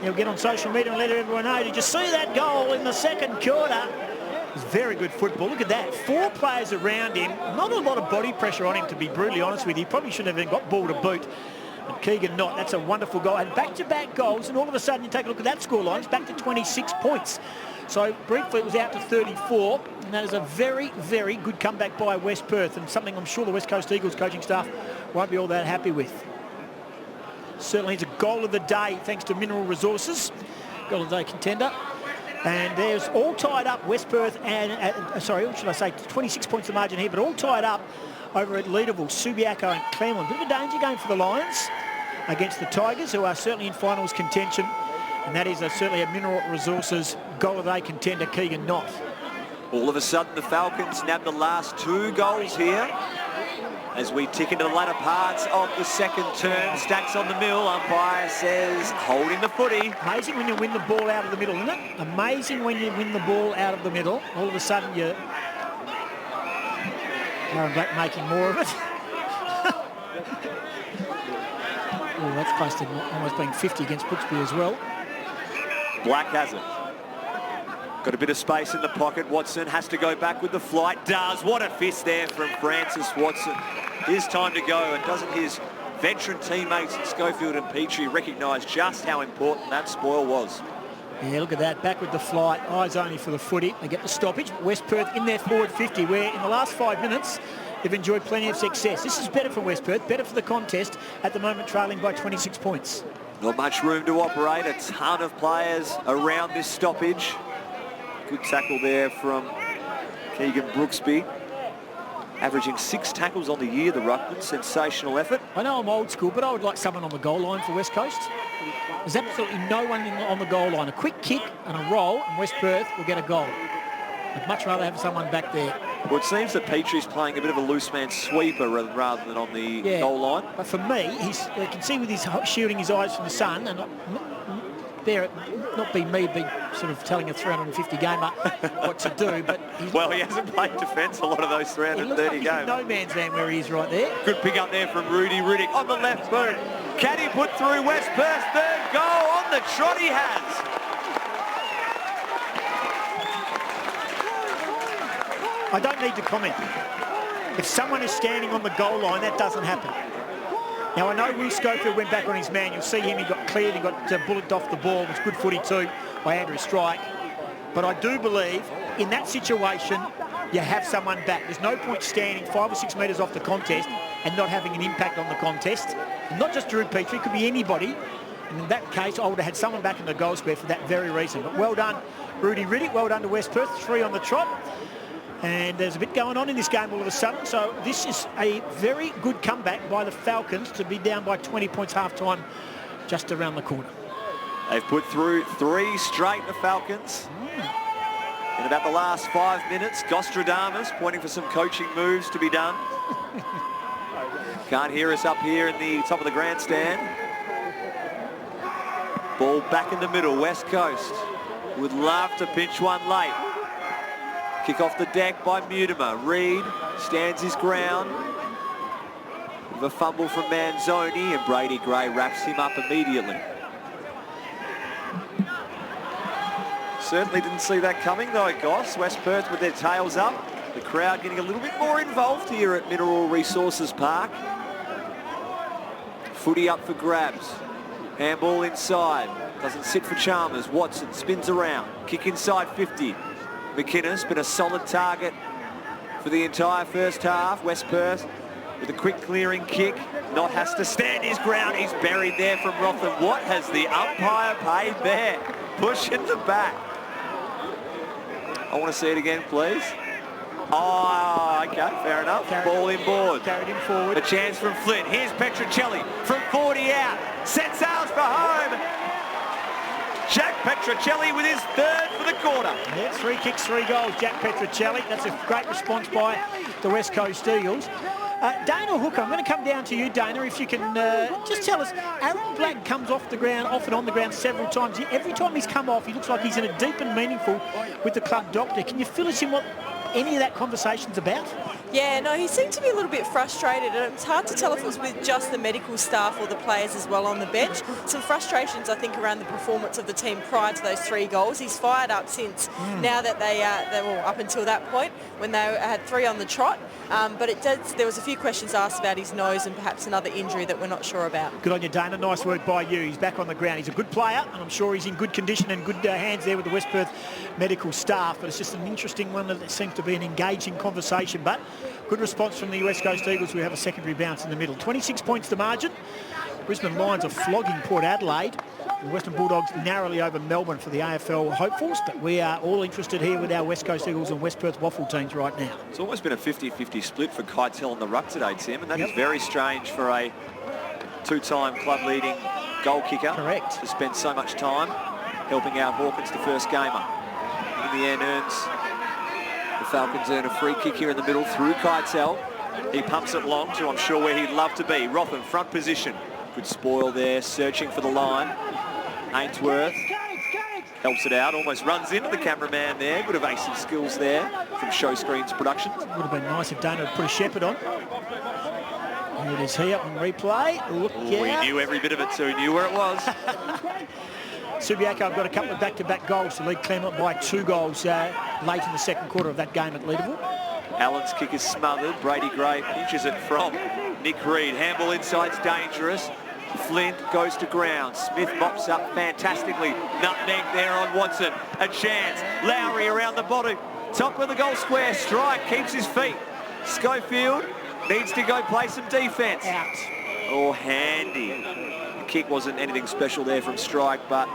He'll get on social media and let everyone know. Did you see that goal in the second quarter? It was very good football. Look at that. 4 players around him. Not a lot of body pressure on him, to be brutally honest with you. He probably shouldn't have even got ball to boot. But Keegan Knott, that's a wonderful goal. And back-to-back goals, and all of a sudden you take a look at that scoreline. It's back to 26 points. So briefly it was out to 34. And that is a very, very good comeback by West Perth, and something I'm sure the West Coast Eagles coaching staff won't be all that happy with. Certainly it's a goal of the day thanks to Mineral Resources. Goal of the day contender. And there's all tied up, West Perth and, sorry, what should I say, 26 points the margin here, but all tied up over at Leederville, Subiaco and Claremont. Bit of a danger game for the Lions against the Tigers, who are certainly in finals contention. And that is certainly a Mineral Resources goal of the day contender, Keegan Knott. All of a sudden the Falcons nab the last 2 goals here. As we tick into the latter parts of the second term, Stacks on the mill, umpire says holding the footy. Amazing when you win the ball out of the middle, isn't it? Amazing when you win the ball out of the middle. All of a sudden you're Aaron Black making more of it. Oh, that's close to almost being 50 against Brooksby as well. Black has it. Got a bit of space in the pocket. Watson has to go back with the flight. Does. What a fist there from Francis Watson. His time to go, and doesn't his veteran teammates Schofield and Petrie recognise just how important that spoil was? Yeah, look at that. Back with the flight. Eyes only for the footy. They get the stoppage. West Perth in their forward 50, where in the last 5 minutes they've enjoyed plenty of success. This is better for West Perth, better for the contest, at the moment trailing by 26 points. Not much room to operate. A ton of players around this stoppage. Good tackle there from Keegan Brooksby. Averaging 6 tackles on the year, the Ruckman. Sensational effort. I know I'm old school, but I would like someone on the goal line for West Coast. There's absolutely no one on the goal line. A quick kick and a roll, and West Perth will get a goal. I'd much rather have someone back there. Well, it seems that Petrie's playing a bit of a loose man sweeper rather than on the goal line. But for me, you can see with his shielding his eyes from the sun, and not be me, be sort of telling a 350 gamer what to do, but well, he hasn't played defence a lot of those 330 games. games. No man's land where he is right there. Good pick up there from Rudy Riddick on the left boot. Can he put through West Perth? Third goal on the trot he has. I don't need to comment. If someone is standing on the goal line, that doesn't happen. Now, I know Will Schofield went back on his man. You'll see him. He got cleared. He got bulleted off the ball. It was good footy too by Andrew Strike. But I do believe in that situation, you have someone back. There's no point standing 5 or 6 metres off the contest and not having an impact on the contest. And not just Drew Petrie, it could be anybody. And in that case, I would have had someone back in the goal square for that very reason. But well done, Rudy Riddick. Well done to West Perth. 3 on the trot. And there's a bit going on in this game all of a sudden. So this is a very good comeback by the Falcons to be down by 20 points half-time just around the corner. They've put through 3 straight, the Falcons. In about the last 5 minutes, Gostradamus pointing for some coaching moves to be done. Can't hear us up here in the top of the grandstand. Ball back in the middle, West Coast. Would love to pinch one late. Kick off the deck by Mutimer. Reid stands his ground. With a fumble from Manzoni, and Brady Gray wraps him up immediately. Certainly didn't see that coming though, Goss. West Perth with their tails up. The crowd getting a little bit more involved here at Mineral Resources Park. Footy up for grabs. Handball inside. Doesn't sit for Chalmers. Watson spins around. Kick inside 50. McInnes been a solid target for the entire first half. West Perth with a quick clearing kick. Not has to stand his ground. He's buried there from Rotham. What has the umpire paid there? Push in the back. I want to see it again, please. Oh, okay, fair enough. Ball inboard. Carried him forward. A chance from Flint. Here's Petrocelli from 40 out. Set sails for home. Jack Petrocelli with his 3rd for the quarter. Yeah, 3 kicks, 3 goals. Jack Petrocelli. That's a great response by the West Coast Eagles. Dana Hooker, I'm going to come down to you, Dana, if you can just tell us, Aaron Black comes off the ground, off and on the ground several times. Every time he's come off, he looks like he's in a deep and meaningful with the club doctor. Can you fill us in what any of that conversation's about? Yeah, no, he seemed to be a little bit frustrated, and it's hard to tell if it was with just the medical staff or the players as well on the bench. Some frustrations, I think, around the performance of the team prior to those 3 goals. He's fired up since now that they were up until that point when they had 3 on the trot. But there was a few questions asked about his nose and perhaps another injury that we're not sure about. Good on you, Dana. Nice work by you. He's back on the ground. He's a good player, and I'm sure he's in good condition and good hands there with the West Perth medical staff. But it's just an interesting one that seems to be an engaging conversation. But good response from the West Coast Eagles, who have a secondary bounce in the middle. 26 points to margin. Brisbane Lions are flogging Port Adelaide. The Western Bulldogs narrowly over Melbourne for the AFL hopefuls, but we are all interested here with our West Coast Eagles and West Perth Waffle teams right now. It's almost been a 50-50 split for Keitel on the ruck today, Tim, and that is very strange for a 2-time club-leading goal kicker. Correct. To spend so much time helping out Hawkins, the first gamer. In the end, the Falcons earn a free kick here in the middle through Keitel. He pumps it long to, I'm sure, where he'd love to be. Rotham, front position. Good spoil there, searching for the line. Ainsworth helps it out, almost runs into the cameraman there. Good evasive skills there from Show Screens Productions. Would have been nice if Dana had put a shepherd on. Here it is here on replay. Look out. We knew every bit of it, so we knew where it was. Subiaco have got a couple of back-to-back goals to lead Claremont by 2 goals late in the second quarter of that game at Leederville. Allen's kick is smothered. Brady Gray pinches it from Nick Reid. Handball inside's dangerous. Flint goes to ground. Smith mops up fantastically. Nutmeg there on Watson. A chance. Lowry around the bottom. Top of the goal square. Strike keeps his feet. Schofield needs to go play some defence. Out. Oh, handy. The kick wasn't anything special there from Strike, but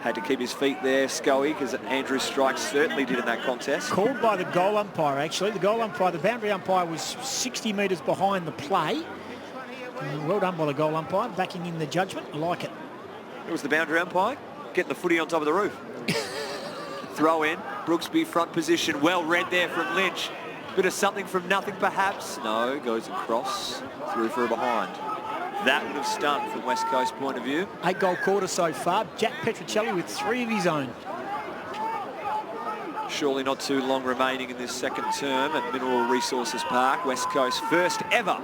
had to keep his feet there, Scoey, because Andrew Strike certainly did in that contest. Called by the goal umpire, actually. The goal umpire, the boundary umpire, was 60 metres behind the play. Well done by the goal umpire, backing in the judgment. I like it. It was the boundary umpire getting the footy on top of the roof. Throw in. Brooksby front position, well read there from Lynch. Bit of something from nothing perhaps. No, goes across, through for a behind. That would have stung from West Coast point of view. 8-goal quarter so far. Jack Petruccelli with 3 of his own. Surely not too long remaining in this second term at Mineral Resources Park. West Coast first ever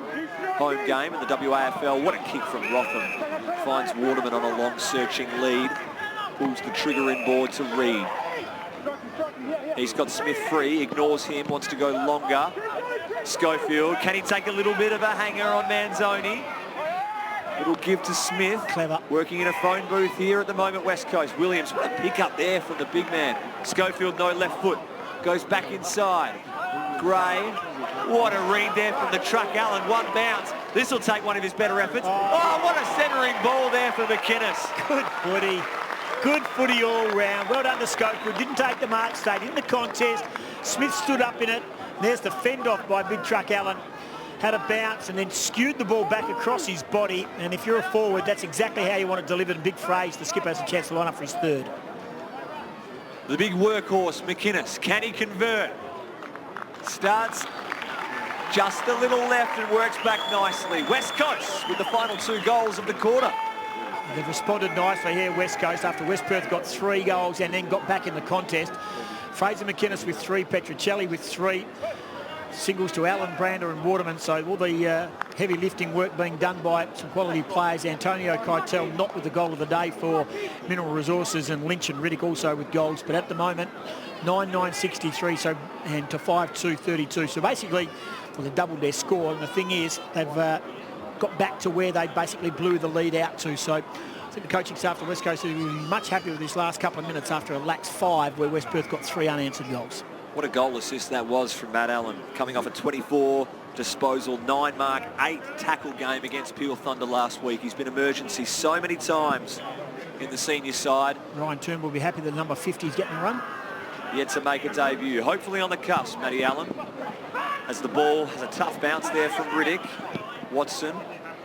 home game in the WAFL. What a kick from Rotham. Finds Waterman on a long searching lead. Pulls the trigger inboard to Reid. He's got Smith free, ignores him, wants to go longer. Schofield, can he take a little bit of a hanger on Manzoni? It'll give to Smith. Clever. Working in a phone booth here at the moment, West Coast. Williams, what a pick up there from the big man. Schofield, no left foot. Goes back inside. Gray, what a read there from the truck. Allen, one bounce. This will take one of his better efforts. Oh, what a centering ball there for McInnes. Good footy. Good footy all round. Well done to Schofield. Didn't take the mark, stayed in the contest. Smith stood up in it. There's the fend off by Big Truck Allen. Had a bounce and then skewed the ball back across his body. And if you're a forward, that's exactly how you want to deliver the big phrase. The skipper has a chance to line up for his third. The big workhorse, McInnes. Can he convert? Starts just a little left and works back nicely. West Coast with the final 2 goals of the quarter. They've responded nicely here, West Coast, after West Perth got 3 goals and then got back in the contest. Fraser McInnes with 3, Petruccelli with 3. Singles to Allen, Brander and Waterman. So all the heavy lifting work being done by some quality players. Antonio Keitel not with the goal of the day for Mineral Resources, and Lynch and Riddick also with goals. But at the moment, 9-9-63 so, and to 5-2-32. So basically, well, they doubled their score. And the thing is, they've got back to where they basically blew the lead out to. So I think the coaching staff for West Coast will be much happier with this last couple of minutes after a lax 5 where West Perth got 3 unanswered goals. What a goal assist that was from Matt Allen, coming off a 24 disposal, 9 mark, 8 tackle game against Peel Thunder last week. He's been emergency so many times in the senior side. Ryan Turnbull will be happy that number 50 is getting a run. Yet to make a debut, hopefully on the cusp, Matty Allen. As the ball has a tough bounce there from Riddick. Watson,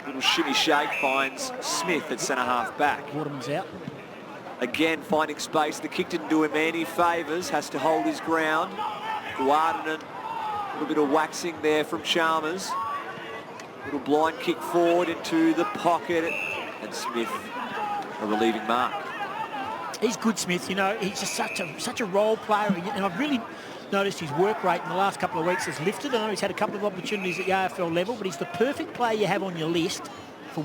little shimmy shake, finds Smith at centre-half back. Waterman's out. Again, finding space. The kick didn't do him any favours. Has to hold his ground. Guardinen, a little bit of waxing there from Chalmers. Little blind kick forward into the pocket. And Smith, a relieving mark. He's good, Smith. You know, he's just such a role player. And I've really noticed his work rate in the last couple of weeks has lifted. I know he's had a couple of opportunities at the AFL level, but he's the perfect player you have on your list for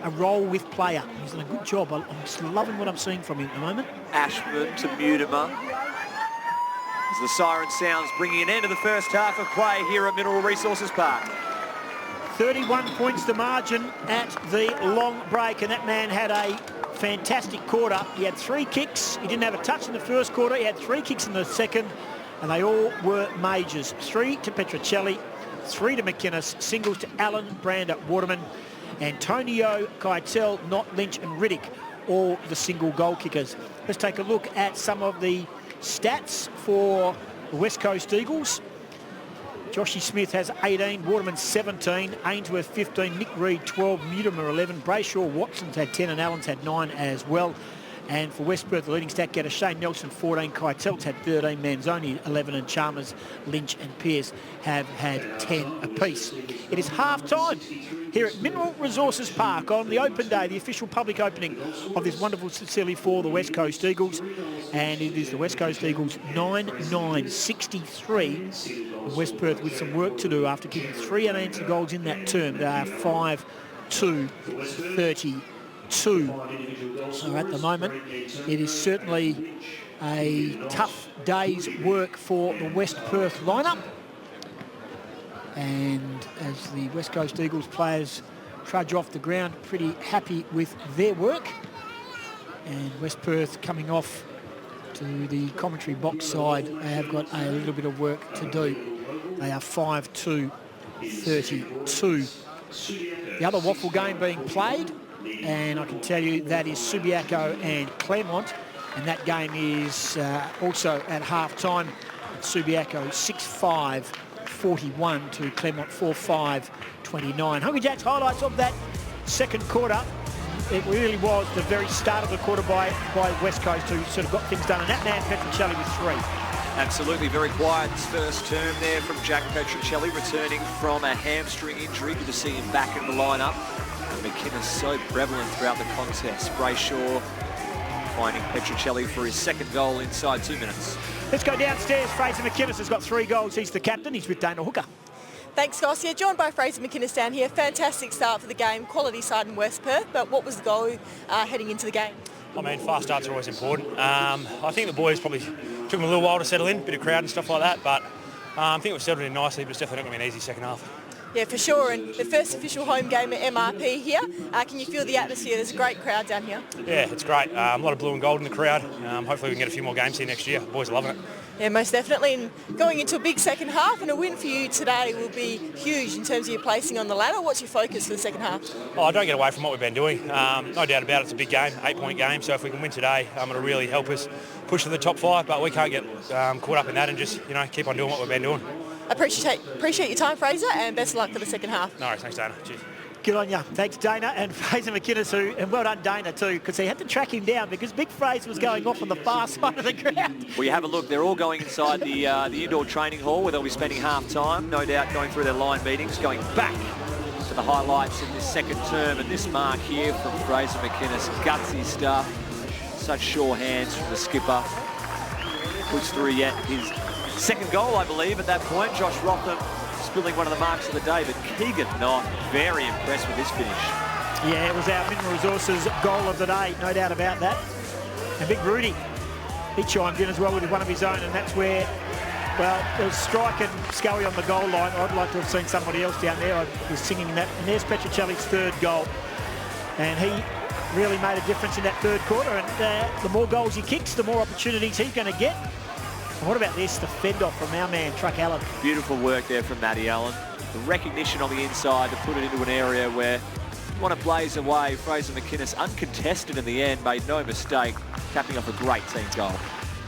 a role with player. He's done a good job. I'm just loving what I'm seeing from him at the moment. Ashman to Mutimer. As the siren sounds, bringing an end to the first half of play here at Mineral Resources Park. 31 points the margin at the long break, and that man had a fantastic quarter. He had 3 kicks. He didn't have a touch in the first quarter. He had 3 kicks in the second, and they all were majors. 3 to Petruccelli, 3 to McInnes, singles to Allen, Brander, Waterman, Antonio Keitel, Knott, Lynch and Riddick, all the single goal kickers. Let's take a look at some of the stats for the West Coast Eagles. Joshy Smith has 18, Waterman 17, Ainsworth 15, Nick Reid 12, Mutimer 11, Brayshaw Watson's had 10 and Allen's had 9 as well. And for West Perth, the leading stat getter, Shane Nelson 14, Keitel's had 13, Manzoni 11 and Chalmers, Lynch and Pearce have had 10 apiece. It is half-time here at Mineral Resources Park on the open day, the official public opening of this wonderful facility for the West Coast Eagles. And it is the West Coast Eagles 9-9-63. West Perth with some work to do after kicking 3 unanswered goals in that term. They are 5-2-32. So at the moment, it is certainly a tough day's work for the West Perth lineup. And as the West Coast Eagles players trudge off the ground, pretty happy with their work. And West Perth coming off to the commentary box side, they have got a little bit of work to do. They are 5-2-32. The other waffle game being played, and I can tell you that is Subiaco and Claremont, and that game is also at half-time. Subiaco 6-5-41 to Claremont 4-5-29. Hungry Jacks highlights of that second quarter. It really was the very start of the quarter by West Coast who sort of got things done, and that man Petruccelli with 3. Absolutely, very quiet first term there from Jack Petruccelli, returning from a hamstring injury. Good to see him back in the lineup. And McInnes so prevalent throughout the contest. Brayshaw finding Petruccelli for his second goal inside 2 minutes. Let's go downstairs. Fraser McInnes has got 3 goals. He's the captain. He's with Dana Hooker. Thanks, Goss. Yeah, joined by Fraser McInnes down here. Fantastic start for the game. Quality side in West Perth. But what was the goal heading into the game? I mean, fast starts are always important. I think the boys probably took them a little while to settle in, bit of crowd and stuff like that, but I think we've settled in nicely, but it's definitely not going to be an easy second half. Yeah, for sure, and the first official home game at MRP here. Can you feel the atmosphere? There's a great crowd down here. Yeah, it's great. A lot of blue and gold in the crowd. Hopefully we can get a few more games here next year. The boys are loving it. Yeah, most definitely. And going into a big second half, and a win for you today will be huge in terms of your placing on the ladder. What's your focus for the second half? Oh, don't get away from what we've been doing. No doubt about it, it's a big game, 8-point game, so if we can win today, it'll really help us push to the top 5, but we can't get caught up in that and just keep on doing what we've been doing. Appreciate your time, Fraser, and best of luck for the second half. No worries, thanks, Dana. Cheers. Good on you. Thanks, Dana. And Fraser McInnes, and well done, Dana, too, because he had to track him down because Big Fraser was going off on the far side of the ground. We have a look. They're all going inside the indoor training hall where they'll be spending half time, no doubt going through their line meetings, going back to the highlights in this second term. And this mark here from Fraser McInnes, gutsy stuff. Such sure hands from the skipper. Puts through yet his second goal, I believe, at that point. Josh Rotham spilling one of the marks of the day, but Keegan not very impressed with this finish. Yeah, it was our Mineral Resources goal of the day, no doubt about that. And Big Rudy, he chimed in as well with one of his own, and that's where, well, there was Strike and Scully on the goal line. I'd like to have seen somebody else down there. I was singing that. And there's Petruccelli's third goal. And he really made a difference in that third quarter. And the more goals he kicks, the more opportunities he's going to get. And what about this, the fend off from our man, Truck Allen? Beautiful work there from Matty Allen. The recognition on the inside to put it into an area where you want to blaze away. Fraser McInnes, uncontested in the end, made no mistake, capping off a great team goal.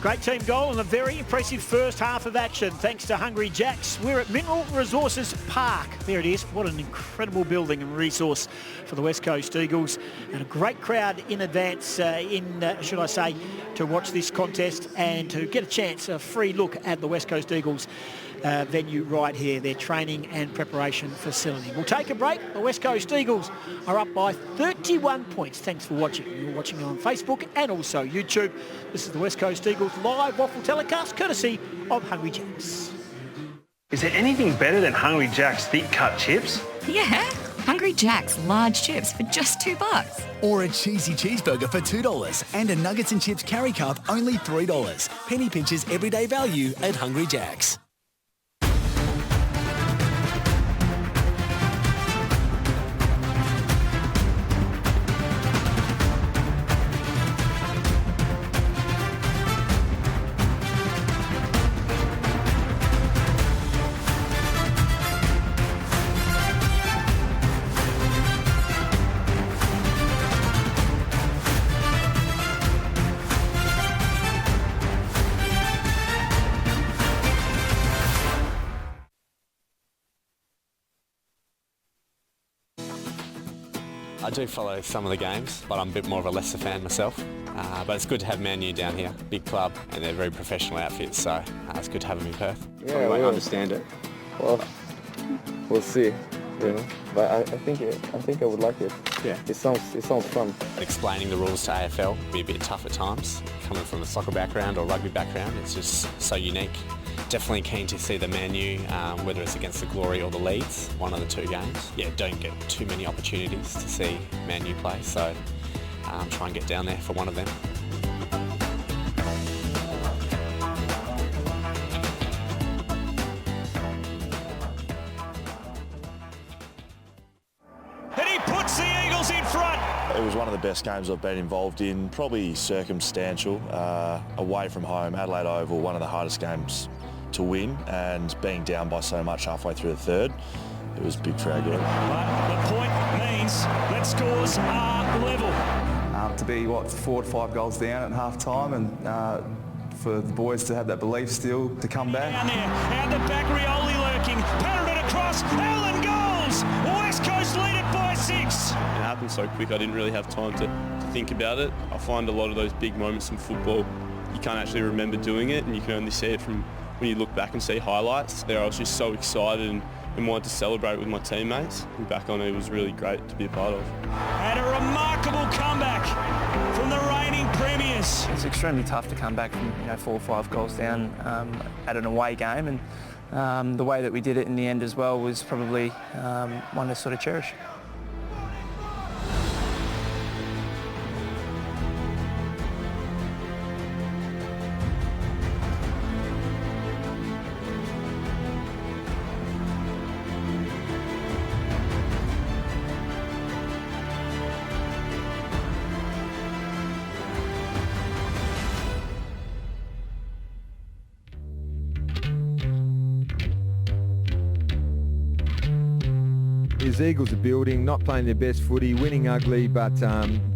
Great team goal and a very impressive first half of action thanks to Hungry Jacks. We're at Mineral Resources Park. There it is. What an incredible building and resource for the West Coast Eagles. And a great crowd in advance, should I say, to watch this contest and to get a chance, a free look at the West Coast Eagles venue right here, their training and preparation facility. We'll take a break. The West Coast Eagles are up by 31 points. Thanks for watching. You're watching on Facebook and also YouTube. This is the West Coast Eagles live waffle telecast courtesy of Hungry Jacks. Is there anything better than Hungry Jack's thick cut chips? Yeah, Hungry Jack's large chips for just $2. Or a cheesy cheeseburger for $2 and a nuggets and chips carry cup only $3. Penny pinchers everyday value at Hungry Jack's. I do follow some of the games, but I'm a bit more of a Leicester fan myself. But it's good to have Man U down here, big club, and they're very professional outfits, so it's good to have them in Perth. Yeah, I won't understand it. Well, we'll see. You know, but I think I would like it. Yeah, it sounds fun. Explaining the rules to AFL will be a bit tough at times. Coming from a soccer background or rugby background, it's just so unique. Definitely keen to see the Man U, whether it's against the Glory or the Leeds, one of the two games. Yeah, don't get too many opportunities to see Man U play, so try and get down there for one of them. And he puts the Eagles in front. It was one of the best games I've been involved in, probably circumstantial. Away from home, Adelaide Oval, one of the hardest games to win, and being down by so much halfway through the third, it was big for our good. But the point means that scores are level. To be, 4 to 5 goals down at half-time, and for the boys to have that belief still to come back. Down there, and the back Rioli lurking, patted it across, Allen goals! West Coast lead it by 6. It happened so quick I didn't really have time to think about it. I find a lot of those big moments in football, you can't actually remember doing it, and you can only see it from when you look back and see highlights. There I was just so excited and wanted to celebrate with my teammates. And back on it was really great to be a part of. And a remarkable comeback from the reigning premiers. It's extremely tough to come back from 4 or 5 goals down at an away game, and the way that we did it in the end as well was probably one to sort of cherish. His Eagles are building, not playing their best footy, winning ugly, but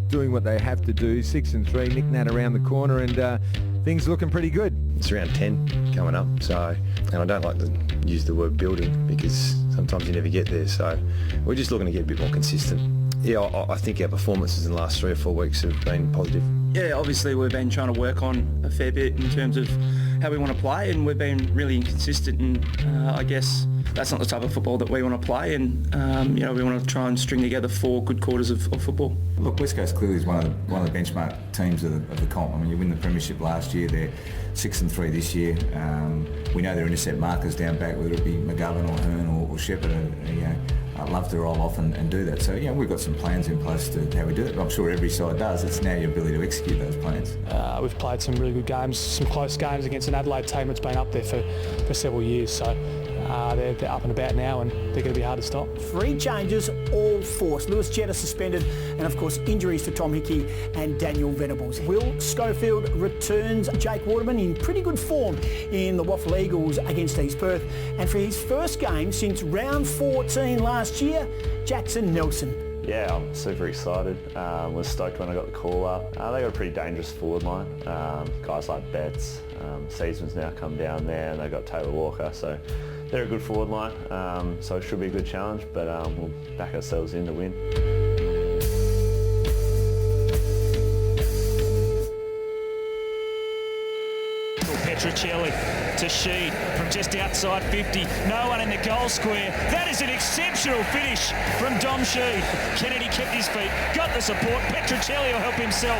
doing what they have to do. 6-3, Nick Nat around the corner, and things looking pretty good. It's around 10 coming up, so, and I don't like to use the word building because sometimes you never get there, so we're just looking to get a bit more consistent. Yeah, I think our performances in the last 3 or 4 weeks have been positive. Yeah, obviously we've been trying to work on a fair bit in terms of how we want to play, and we've been really inconsistent, and I guess that's not the type of football that we want to play, and we want to try and string together 4 good quarters of football. Look, West Coast clearly is one of the benchmark teams of the comp. I mean, you win the premiership last year, they're 6-3 this year. We know their intercept markers down back, whether it be McGovern or Hearn or Shepherd, love to roll off and do that. So, we've got some plans in place to how we do it. I'm sure every side does. It's now your ability to execute those plans. We've played some really good games, some close games against an Adelaide team that's been up there for several years. So they're up and about now, and they're going to be hard to stop. 3 changes, all forced. Lewis Jetta suspended, and of course injuries to Tom Hickey and Daniel Venables. Will Schofield returns Jake Waterman in pretty good form in the Waffle Eagles against East Perth. And for his first game since round 14 last year, Jackson Nelson. Yeah, I'm super excited. Was stoked when I got the call up. They got a pretty dangerous forward line. Guys like Betts, Seasman's now come down there, and they've got Taylor Walker, so they're a good forward line. So it should be a good challenge, but we'll back ourselves in to win. Petruccelli to Sheed from just outside 50. No one in the goal square. That is an exceptional finish from Dom Sheed. Kennedy kept his feet, got the support. Petruccelli will help himself.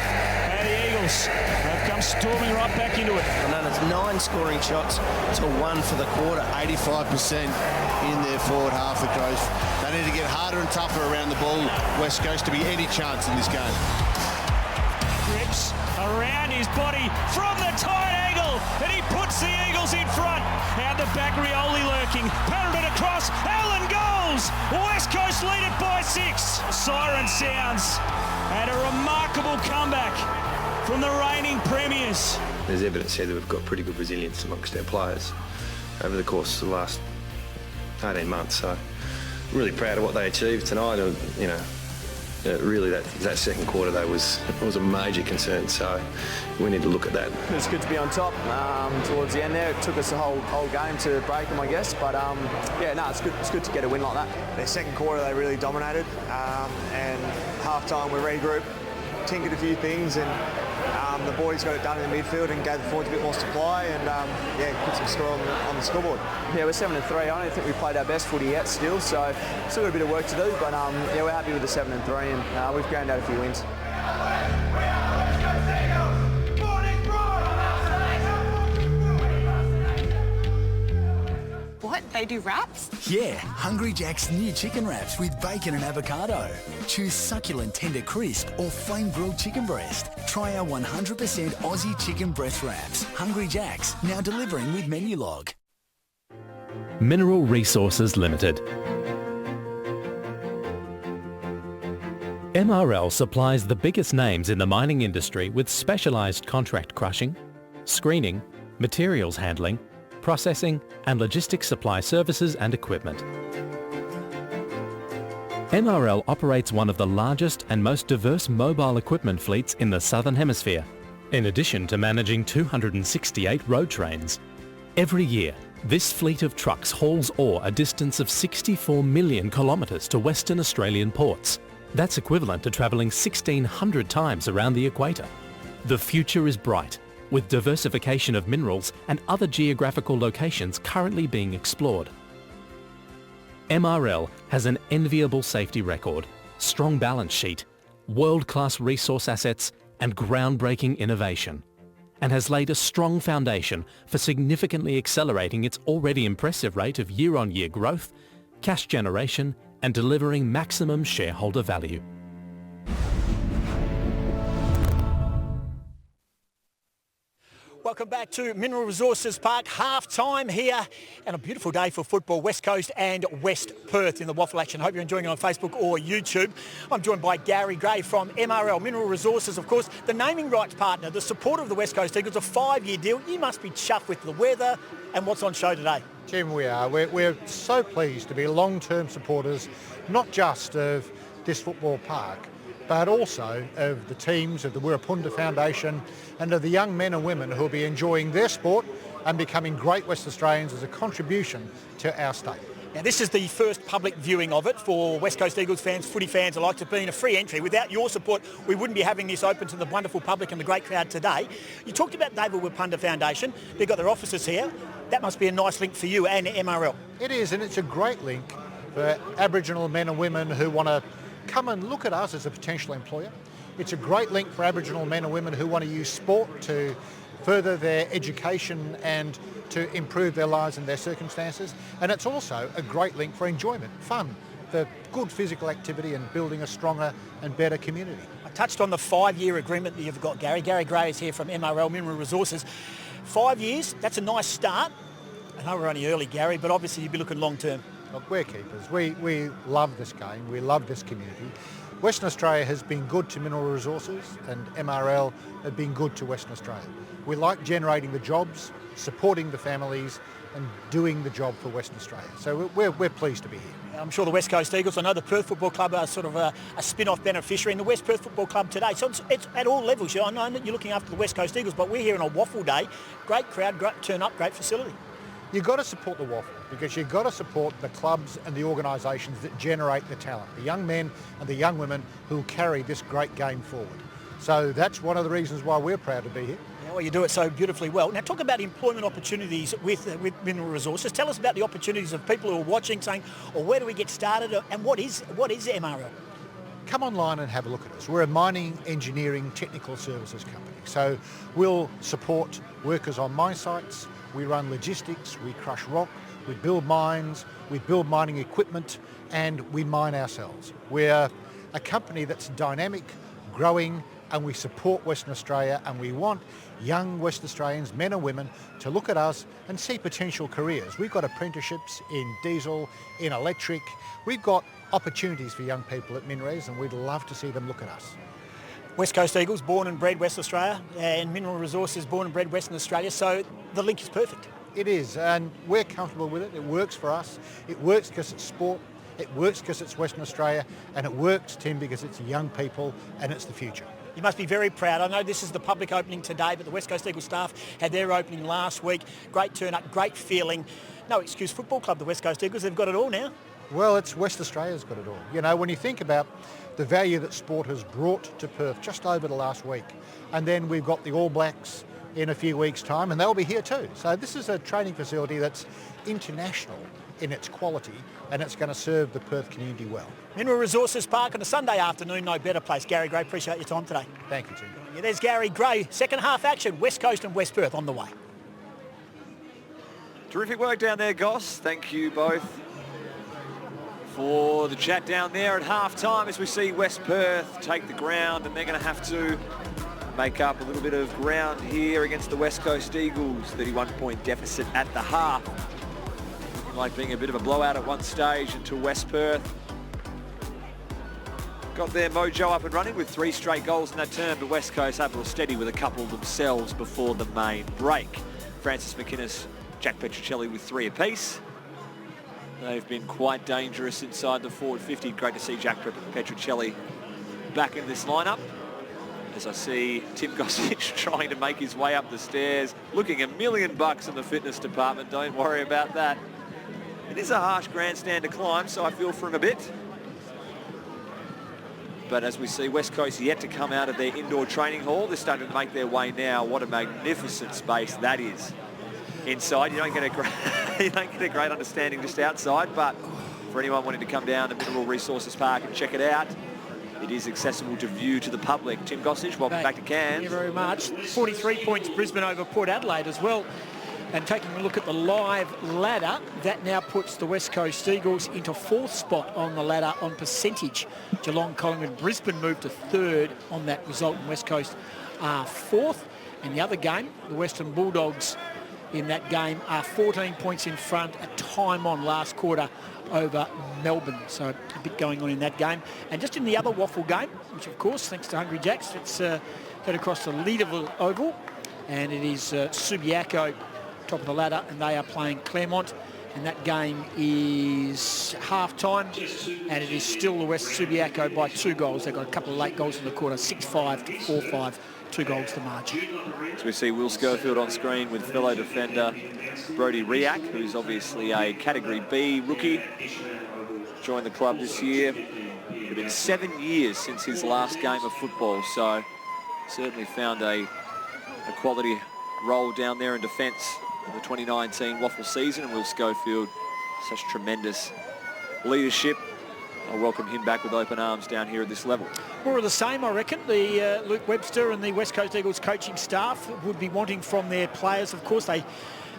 And the Eagles have come storming right back into it. I know there's 9 scoring shots to 1 for the quarter. 85% in their forward half of Grove. They need to get harder and tougher around the ball, West Coast, to be any chance in this game. Grips around his body from the tight angle, and he puts the Eagles in front. Out the back, Rioli lurking, patted it across, Allen goals! West Coast lead it by 6. Siren sounds, and a remarkable comeback from the reigning premiers. There's evidence here that we've got pretty good resilience amongst our players over the course of the last 18 months, so really proud of what they achieved tonight. Really, that second quarter though was a major concern, so we need to look at that. It's good to be on top towards the end there. It took us a whole game to break them, I guess, but it's good to get a win like that. Their second quarter they really dominated, and half-time we regrouped, tinkered a few things, and the boys got it done in the midfield and gave the forwards a bit more supply, and put some score on the scoreboard. Yeah, we're 7-3. I don't think we played our best footy yet still, so still got a bit of work to do, but we're happy with the 7-3, and we've ground out a few wins. What? They do wraps? Yeah, Hungry Jack's new chicken wraps with bacon and avocado. Choose succulent tender crisp or flame grilled chicken breast. Try our 100% Aussie chicken breast wraps. Hungry Jack's, now delivering with Menulog. Mineral Resources Limited. MRL supplies the biggest names in the mining industry with specialised contract crushing, screening, materials handling, processing and logistics supply services and equipment. MRL operates one of the largest and most diverse mobile equipment fleets in the Southern Hemisphere, in addition to managing 268 road trains. Every year, this fleet of trucks hauls ore a distance of 64 million kilometres to Western Australian ports. That's equivalent to travelling 1,600 times around the equator. The future is bright, with diversification of minerals and other geographical locations currently being explored. MRL has an enviable safety record, strong balance sheet, world-class resource assets and groundbreaking innovation, and has laid a strong foundation for significantly accelerating its already impressive rate of year-on-year growth, cash generation and delivering maximum shareholder value. Welcome back to Mineral Resources Park, half-time here, and a beautiful day for football, West Coast and West Perth in the Waffle Action. Hope you're enjoying it on Facebook or YouTube. I'm joined by Gary Gray from MRL, Mineral Resources, of course, the naming rights partner, the supporter of the West Coast Eagles, a 5-year deal. You must be chuffed with the weather and what's on show today. Jim, we are. We're so pleased to be long-term supporters, not just of this football park, but also of the teams of the Wirrapunda Foundation and of the young men and women who will be enjoying their sport and becoming great West Australians as a contribution to our state. Now, this is the first public viewing of it for West Coast Eagles fans, footy fans alike. It's been a free entry. Without your support, we wouldn't be having this open to the wonderful public and the great crowd today. You talked about David Wirrapunda Foundation. They've got their offices here. That must be a nice link for you and MRL. It is, and it's a great link for Aboriginal men and women who want to come and look at us as a potential employer. It's a great link for Aboriginal men and women who want to use sport to further their education and to improve their lives and their circumstances. And it's also a great link for enjoyment, fun, for good physical activity and building a stronger and better community. I touched on the 5-year agreement that you've got, Gary. Gary Gray is here from MRL, Mineral Resources. 5 years, that's a nice start. I know we're only early, Gary, but obviously you'd be looking long term. Look, we're keepers. We love this game. We love this community. Western Australia has been good to Mineral Resources and MRL have been good to Western Australia. We like generating the jobs, supporting the families and doing the job for Western Australia. So we're pleased to be here. I'm sure the West Coast Eagles, I know the Perth Football Club are sort of a spin-off beneficiary in the West Perth Football Club today. So it's at all levels. I know that you're looking after the West Coast Eagles, but we're here on a waffle day. Great crowd, great turn up, great facility. You've got to support the waffle because you've got to support the clubs and the organisations that generate the talent, the young men and the young women who carry this great game forward. So that's one of the reasons why we're proud to be here. Yeah, well, you do it so beautifully well. Now talk about employment opportunities with Mineral Resources. Tell us about the opportunities of people who are watching saying, well, where do we get started and what is MRL? Come online and have a look at us. We're a mining, engineering, technical services company. So we'll support workers on mine sites. We run logistics, we crush rock, we build mines, we build mining equipment, and we mine ourselves. We're a company that's dynamic, growing, and we support Western Australia, and we want young West Australians, men and women, to look at us and see potential careers. We've got apprenticeships in diesel, in electric. We've got opportunities for young people at MinRes, and we'd love to see them look at us. West Coast Eagles, born and bred West Australia, and Mineral Resources, born and bred Western Australia, so the link is perfect. It is, and we're comfortable with it. It works for us. It works because it's sport. It works because it's Western Australia, and it works, Tim, because it's young people and it's the future. You must be very proud. I know this is the public opening today, but the West Coast Eagles staff had their opening last week. Great turn up, great feeling. No excuse football club, the West Coast Eagles, they've got it all now. Well, it's West Australia's got it all. You know, when you think about the value that sport has brought to Perth just over the last week, and then we've got the All Blacks in a few weeks' time, and they'll be here too. So this is a training facility that's international in its quality, and it's going to serve the Perth community well. Mineral Resources Park on a Sunday afternoon, no better place. Gary Gray, appreciate your time today. Thank you, Tim. Yeah, there's Gary Gray. Second half action, West Coast and West Perth on the way. Terrific work down there, Goss. Thank you both for the chat down there at half-time as we see West Perth take the ground, and they're going to have to make up a little bit of ground here against the West Coast Eagles. 31-point deficit at the half. Looking like being a bit of a blowout at one stage until West Perth got their mojo up and running with 3 straight goals in that term, but West Coast able to steady with a couple themselves before the main break. Francis McInnes, Jack Petruccelli with 3 apiece. They've been quite dangerous inside the forward 50. Great to see Jack Petruccelli back in this lineup. As I see Tim Gossage trying to make his way up the stairs, looking $1 million in the fitness department. Don't worry about that. It is a harsh grandstand to climb, so I feel for him a bit. but as we see, West Coast yet to come out of their indoor training hall. They're starting to make their way now. What a magnificent space that is. Inside, you don't get a great, you don't get a great understanding just outside, but for anyone wanting to come down to Mineral Resources Park and check it out, it is accessible to view to the public. Tim Gossage, welcome back to Cairns. Thank you very much. 43 points Brisbane over Port Adelaide as well. And taking a look at the live ladder, that now puts the West Coast Eagles into 4th spot on the ladder on percentage. Geelong, Collingwood, Brisbane moved to 3rd on that result, and West Coast are 4th. In the other game, the Western Bulldogs in that game are 14 points in front, a time on last quarter over Melbourne. So a bit going on in that game. And just in the other waffle game, which of course, thanks to Hungry Jacks, it's head across the Leederville Oval, and it is Subiaco top of the ladder, and they are playing Claremont, and that game is half-time, and it is still the West Subiaco by 2 goals. They've got a couple of late goals in the quarter, 6-5 to 4-5, 2 goals to margin. So we see Will Schofield on screen with fellow defender Brody Riak, who's obviously a Category B rookie, joined the club this year. It's been 7 years since his last game of football, so certainly found a quality role down there in defence in the 2019 Waffle season, and Will Schofield, such tremendous leadership. I'll welcome him back with open arms down here at this level. More of the same, I reckon. The Luke Webster and the West Coast Eagles coaching staff would be wanting from their players. Of course, they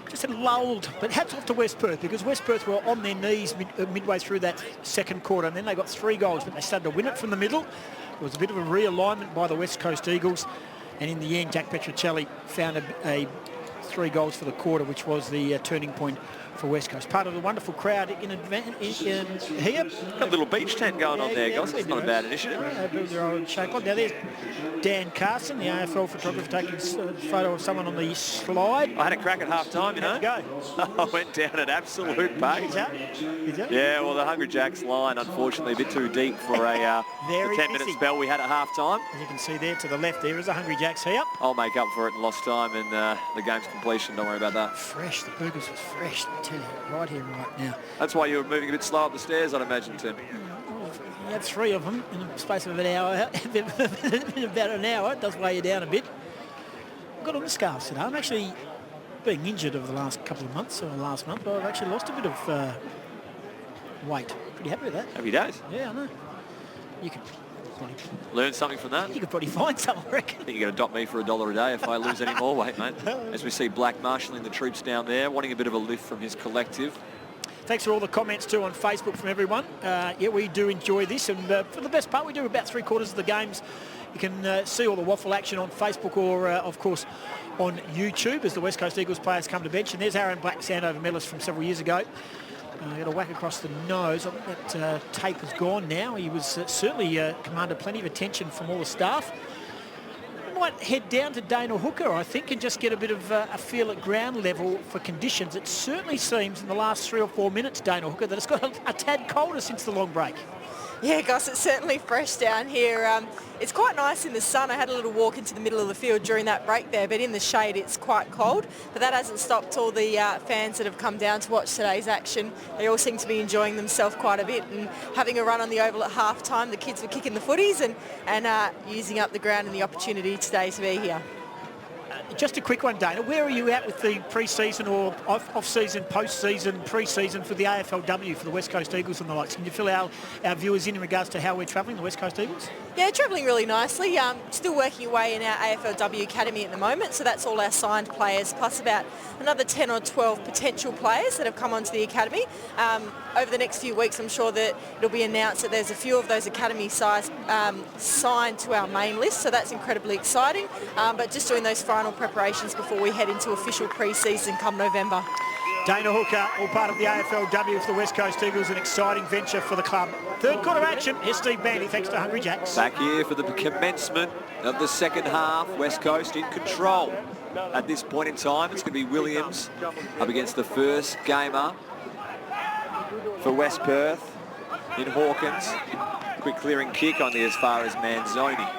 just had lulled, but hats off to West Perth, because West Perth were on their knees midway through that second quarter, and then they got 3 goals, but they started to win it from the middle. It was a bit of a realignment by the West Coast Eagles, and in the end, Jack Petruccelli found a 3 goals for the quarter, which was the turning point for West Coast. Part of the wonderful crowd in here. Got a little beach tent going on there, guys. It's not a bad initiative. Now there's Dan Carson, the AFL photographer, taking a photo of someone on the slide. I had a crack at half-time, you know. Go. I went down at absolute pace. Yeah, well, the Hungry Jacks line, unfortunately, a bit too deep for a 10-minute spell we had at half-time. As you can see there to the left, there is a Hungry Jacks here. I'll make up for it in lost time and the game's completion. Don't worry about that. Fresh. The burgers was fresh. I tell you, right here, right now. That's why you were moving a bit slow up the stairs, I'd imagine, Tim. You had 3 of them in the space of an hour. In about an hour, it does weigh you down a bit. I've got on the scarves today. I'm actually being injured over the last couple of months, or last month, but I've actually lost a bit of weight. Pretty happy with that. Happy days. Yeah, I know. You can probably learn something from that. You could probably find some, I reckon. I think you're going to adopt me for $1 a day if I lose any more weight, mate. As we see Black marshalling the troops down there, wanting a bit of a lift from his collective. Thanks for all the comments too on Facebook from everyone. Yeah, we do enjoy this, and for the best part, we do about 3/4 of the games. You can see all the waffle action on Facebook or, of course, on YouTube as the West Coast Eagles players come to bench. And there's Aaron Black, Sandover medalist from several years ago. Got a whack across the nose. I think that tape is gone now. He was certainly commanded plenty of attention from all the staff. Might head down to Dana Hooker, I think, and just get a bit of a feel at ground level for conditions. It certainly seems in the last 3 or 4 minutes, Dana Hooker, that it's got a tad colder since the long break. Yeah, Gus, it's certainly fresh down here. It's quite nice in the sun. I had a little walk into the middle of the field during that break there, but in the shade it's quite cold. But that hasn't stopped all the fans that have come down to watch today's action. They all seem to be enjoying themselves quite a bit and having a run on the oval at half-time. The kids were kicking the footies and using up the ground and the opportunity today to be here. Just a quick one, Dana. Where are you at with the pre-season or off-season, post-season, pre-season for the AFLW for the West Coast Eagles and the likes? Can you fill our viewers in regards to how we're travelling, the West Coast Eagles? Yeah, travelling really nicely. Still working away in our AFLW Academy at the moment, so that's all our signed players, plus about another 10 or 12 potential players that have come onto the Academy. Over the next few weeks, I'm sure that it'll be announced that there's a few of those Academy sides signed to our main list, so that's incredibly exciting. But just doing those final preparations before we head into official pre-season come November. Dana Hooker, all part of the AFLW for the West Coast Eagles, an exciting venture for the club. Third quarter action, here's Steve Bandy, thanks to Hungry Jacks. Back here for the commencement of the second half. West Coast in control at this point in time. It's going to be Williams up against the first gamer for West Perth in Hawkins. Quick clearing kick only as far as Manzoni.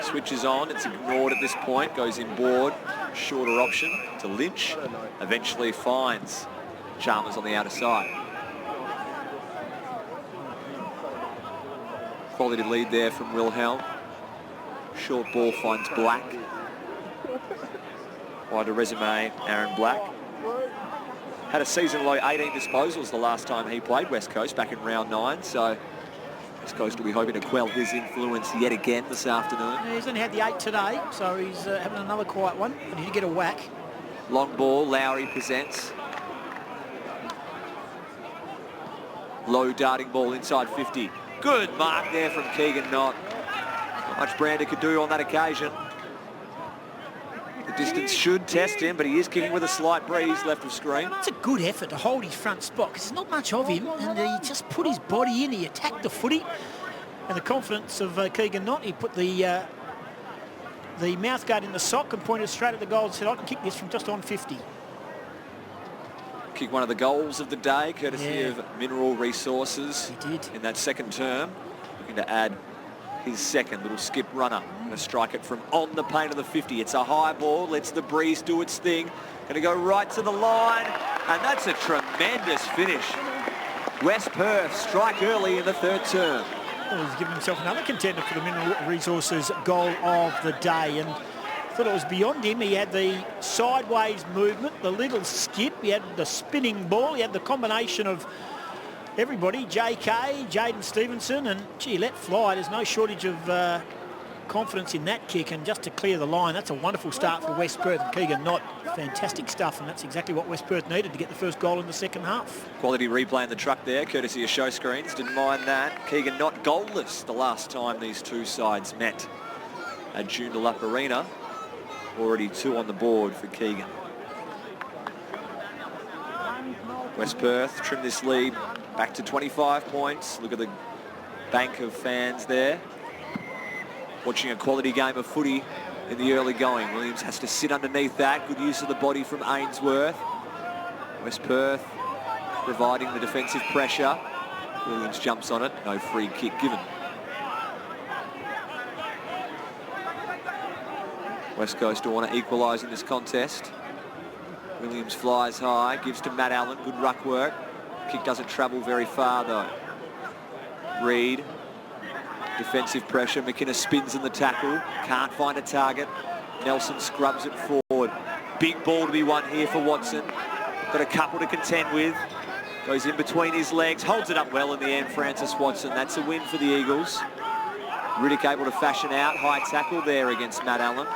Switches on, it's ignored at this point, goes inboard, shorter option to Lynch, eventually finds Chalmers on the outer side. Quality lead there from Wilhelm. Short ball finds Black. Wide to resume, Aaron Black. Had a season-low 18 disposals the last time he played West Coast back in round 9, so West Coast will be hoping to quell his influence yet again this afternoon. Yeah, he's only had the 8 today, so he's having another quiet one, but he did get a whack. Long ball, Lowry presents. Low darting ball inside 50. Good mark there from Keegan Knott. Not much Brander could do on that occasion. The distance should test him, but he is kicking with a slight breeze left of screen. It's a good effort to hold his front spot because there's not much of him, and he just put his body in, he attacked the footy. And the confidence of Keegan Knott, he put the mouth guard in the sock and pointed straight at the goal and said, I can kick this from just on 50. Kick one of the goals of the day, courtesy of Mineral Resources. He did. In that second term, looking to add his second little skip runner. Going to strike it from on the paint of the 50. It's a high ball, lets the breeze do its thing. Going to go right to the line, and that's a tremendous finish. West Perth strike early in the third term. Well, he's given himself another contender for the Mineral Resources goal of the day, and I thought it was beyond him. He had the sideways movement, the little skip, he had the spinning ball, he had the combination of everybody, JK, Jaden Stevenson, and gee, let fly. There's no shortage of confidence in that kick, and just to clear the line, that's a wonderful start for West Perth. And Keegan Knott, fantastic stuff, and that's exactly what West Perth needed to get the first goal in the second half. Quality replay in the truck there, courtesy of Show Screens. Didn't mind that. Keegan Knott goalless the last time these two sides met at Joondalup Arena. Already 2 on the board for Keegan. West Perth trim this lead back to 25 points. Look at the bank of fans there. Watching a quality game of footy in the early going. Williams has to sit underneath that. Good use of the body from Ainsworth. West Perth providing the defensive pressure. Williams jumps on it. No free kick given. West Coast will want to equalise in this contest. Williams flies high, gives to Matt Allen. Good ruck work. Kick doesn't travel very far though. Reid. Defensive pressure. McInnes spins in the tackle. Can't find a target. Nelson scrubs it forward. Big ball to be won here for Watson. Got a couple to contend with. Goes in between his legs. Holds it up well in the end, Francis Watson. That's a win for the Eagles. Riddick able to fashion out. High tackle there against Matt Allen.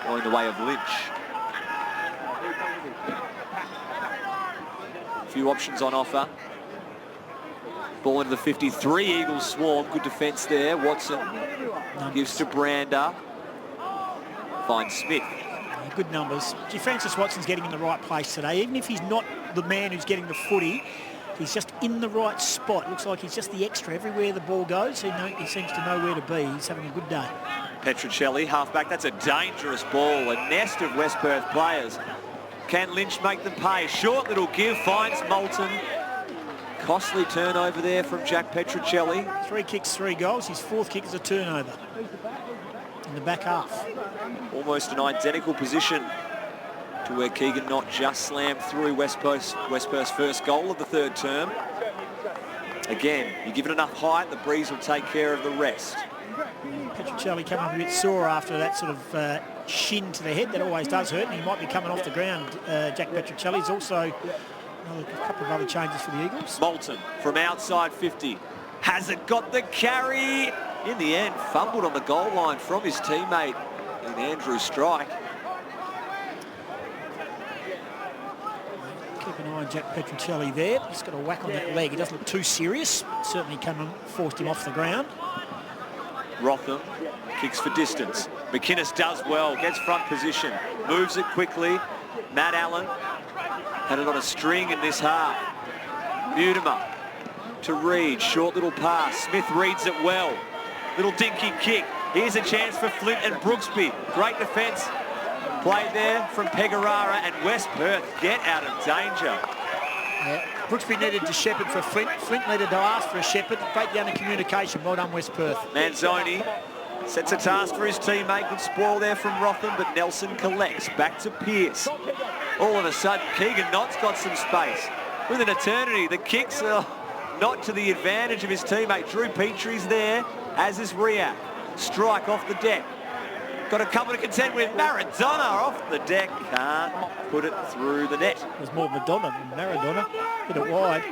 Going the way of Lynch. A few options on offer. Ball into the 53. Eagles swarm. Good defence there. Watson gives to Brander. Finds Smith. Yeah, good numbers. Gee, Francis Watson's getting in the right place today. Even if he's not the man who's getting the footy, he's just in the right spot. Looks like he's just the extra everywhere the ball goes. He seems to know where to be. He's having a good day. Petruccelli, halfback. That's a dangerous ball. A nest of West Perth players. Can Lynch make them pay? Short little give. Finds Moulton. Costly turnover there from Jack Petruccelli. 3 kicks, 3 goals. His 4th kick is a turnover in the back half. Almost an identical position to where Keegan Knott just slammed through West Perth's first goal of the third term. Again, you give it enough height, the breeze will take care of the rest. Petruccelli came up a bit sore after that sort of shin to the head. That always does hurt, and he might be coming off the ground. Jack Petruccelli's also a couple of other changes for the Eagles. Moulton from outside 50. Has it got the carry? In the end, fumbled on the goal line from his teammate in Andrew Strike. Keep an eye on Jack Petruccelli there. He's got a whack on that leg. He doesn't look too serious. Certainly come and forced him off the ground. Rotham kicks for distance. McInnes does well, gets front position, moves it quickly. Matt Allen had it on a string in this half. Beautimer to Reid, short little pass. Smith reads it well. Little dinky kick. Here's a chance for Flint and Brooksby. Great defence played there from Pegarara, and West Perth get out of danger. Yeah. Brooksby needed to shepherd for Flint. Flint needed to ask for a shepherd. Breakdown in communication. Well done, West Perth. Manzoni sets a task for his teammate. Good spoil there from Rotham, but Nelson collects. Back to Pearce. All of a sudden, Keegan Knott's got some space. With an eternity, the kicks are not to the advantage of his teammate. Drew Petrie's there. as is Riak. Strike off the deck. Got a couple to contend with. Maradona off the deck. Can't put it through the net. There's more Madonna than Maradona. Hit it wide.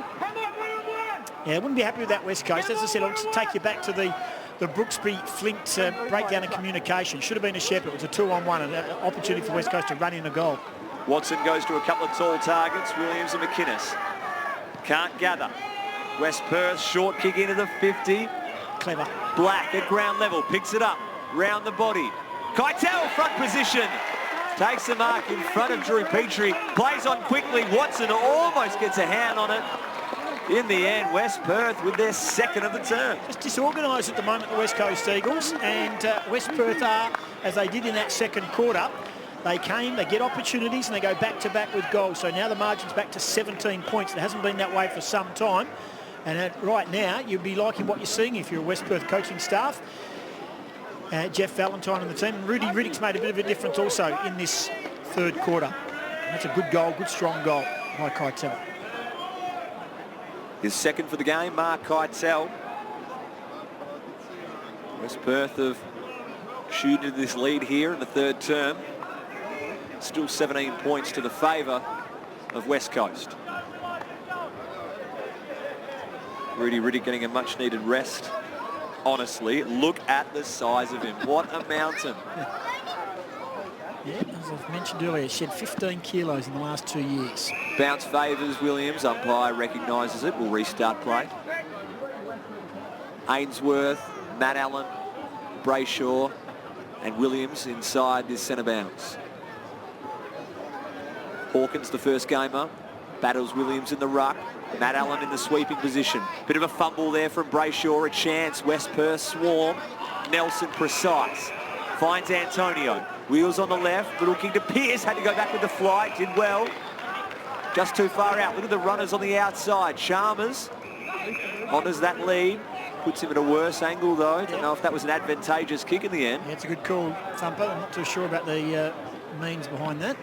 Yeah, I wouldn't be happy with that West Coast. As I said, I'll just take you back to the Brooksby-Flint breakdown of communication. Should have been a Shepherd. It was a 2-on-1, an opportunity for West Coast to run in a goal. Watson goes to a couple of tall targets. Williams and McInnes can't gather. West Perth, short kick into the 50. Clever. Black at ground level, picks it up, round the body. Keitel, front position. Takes the mark in front of Drew Petrie. Plays on quickly. Watson almost gets a hand on it. In the end, West Perth with their second of the term. Just disorganised at the moment, the West Coast Eagles, and West Perth are, as they did in that second quarter, they get opportunities and they go back-to-back with goals. So now the margin's back to 17 points. It hasn't been that way for some time. And right now, you'd be liking what you're seeing if you're a West Perth coaching staff. Jeff Valentine and the team. Rudy Riddick's made a bit of a difference also in this third quarter. That's a good goal, good strong goal by Keitel. His second for the game, Mark Keitel. West Perth have shooted this lead here in the third term. Still 17 points to the favour of West Coast. Rudy Riddick getting a much needed rest. Honestly, look at the size of him. What a mountain. Yeah, as I've mentioned earlier, shed 15 kilos in the last 2 years. Bounce favours Williams. Umpire recognises it. Will restart play. Ainsworth, Matt Allen, Brayshaw and Williams inside this centre bounce. Hawkins, the first game up. Battles Williams in the ruck. Matt Allen in the sweeping position. Bit of a fumble there from Brayshaw. A chance. West Perth swarm. Nelson precise. Finds Antonio. Wheels on the left. Little King to Pearce. Had to go back with the flight. Did well. Just too far out. Look at the runners on the outside. Chalmers honours that lead. Puts him at a worse angle though. Don't know if that was an advantageous kick in the end. Yeah, it's a good call, Thumper. I'm not too sure about the means behind that.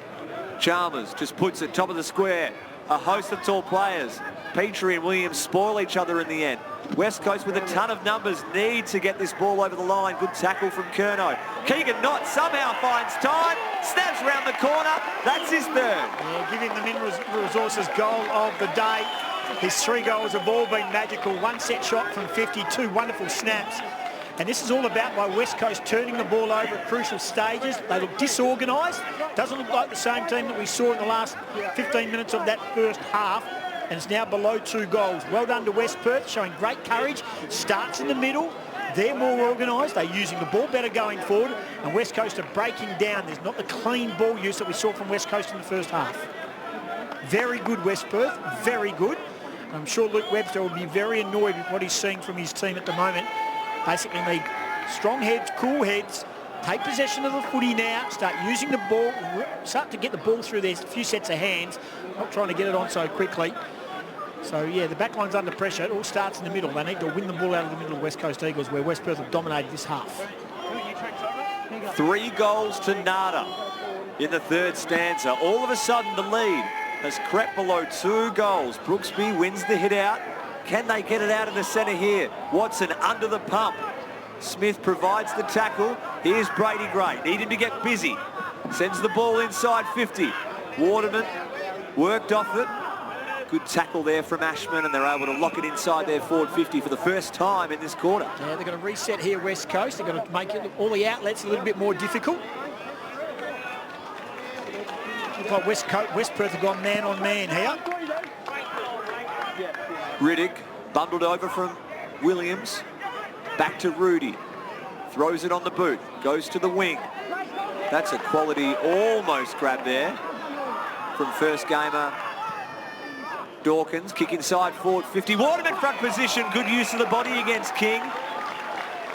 Chalmers just puts it top of the square. A host of tall players. Petrie and Williams spoil each other in the end. West Coast with a ton of numbers need to get this ball over the line. Good tackle from Curnow. Keegan Knott somehow finds time. Snaps around the corner. That's his third. Yeah, give him the Mineral Resources goal of the day. His 3 goals have all been magical. 1 set shot from 50, 2 wonderful snaps. And this is all about by West Coast turning the ball over at crucial stages. They look disorganised. Doesn't look like the same team that we saw in the last 15 minutes of that first half. And it's now below 2 goals. Well done to West Perth, showing great courage. Starts in the middle. They're more organised. They're using the ball better going forward. And West Coast are breaking down. There's not the clean ball use that we saw from West Coast in the first half. Very good West Perth. Very good. I'm sure Luke Webster will be very annoyed with what he's seeing from his team at the moment. Basically need strong heads, cool heads, take possession of the footy now, start using the ball, start to get the ball through their few sets of hands, not trying to get it on so quickly. So, yeah, the back line's under pressure. It all starts in the middle. They need to win the ball out of the middle of West Coast Eagles, where West Perth have dominated this half. 3 goals to nada in the third stanza. All of a sudden, the lead has crept below 2 goals. Brooksby wins the hit out. Can they get it out of the centre here? Watson under the pump. Smith provides the tackle. Here's Brady Gray. Need him to get busy. Sends the ball inside 50. Waterman worked off it. Good tackle there from Ashman, and they're able to lock it inside their forward 50 for the first time in this quarter. Yeah, they're going to reset here, West Coast. They're going to make it, all the outlets a little bit more difficult. Looks like West Perth have gone man on man here. Riddick bundled over from Williams. Back to Rudy. Throws it on the boot. Goes to the wing. That's a quality almost grab there from first gamer Dawkins. Kick inside forward 50. Waterman front position. Good use of the body against King.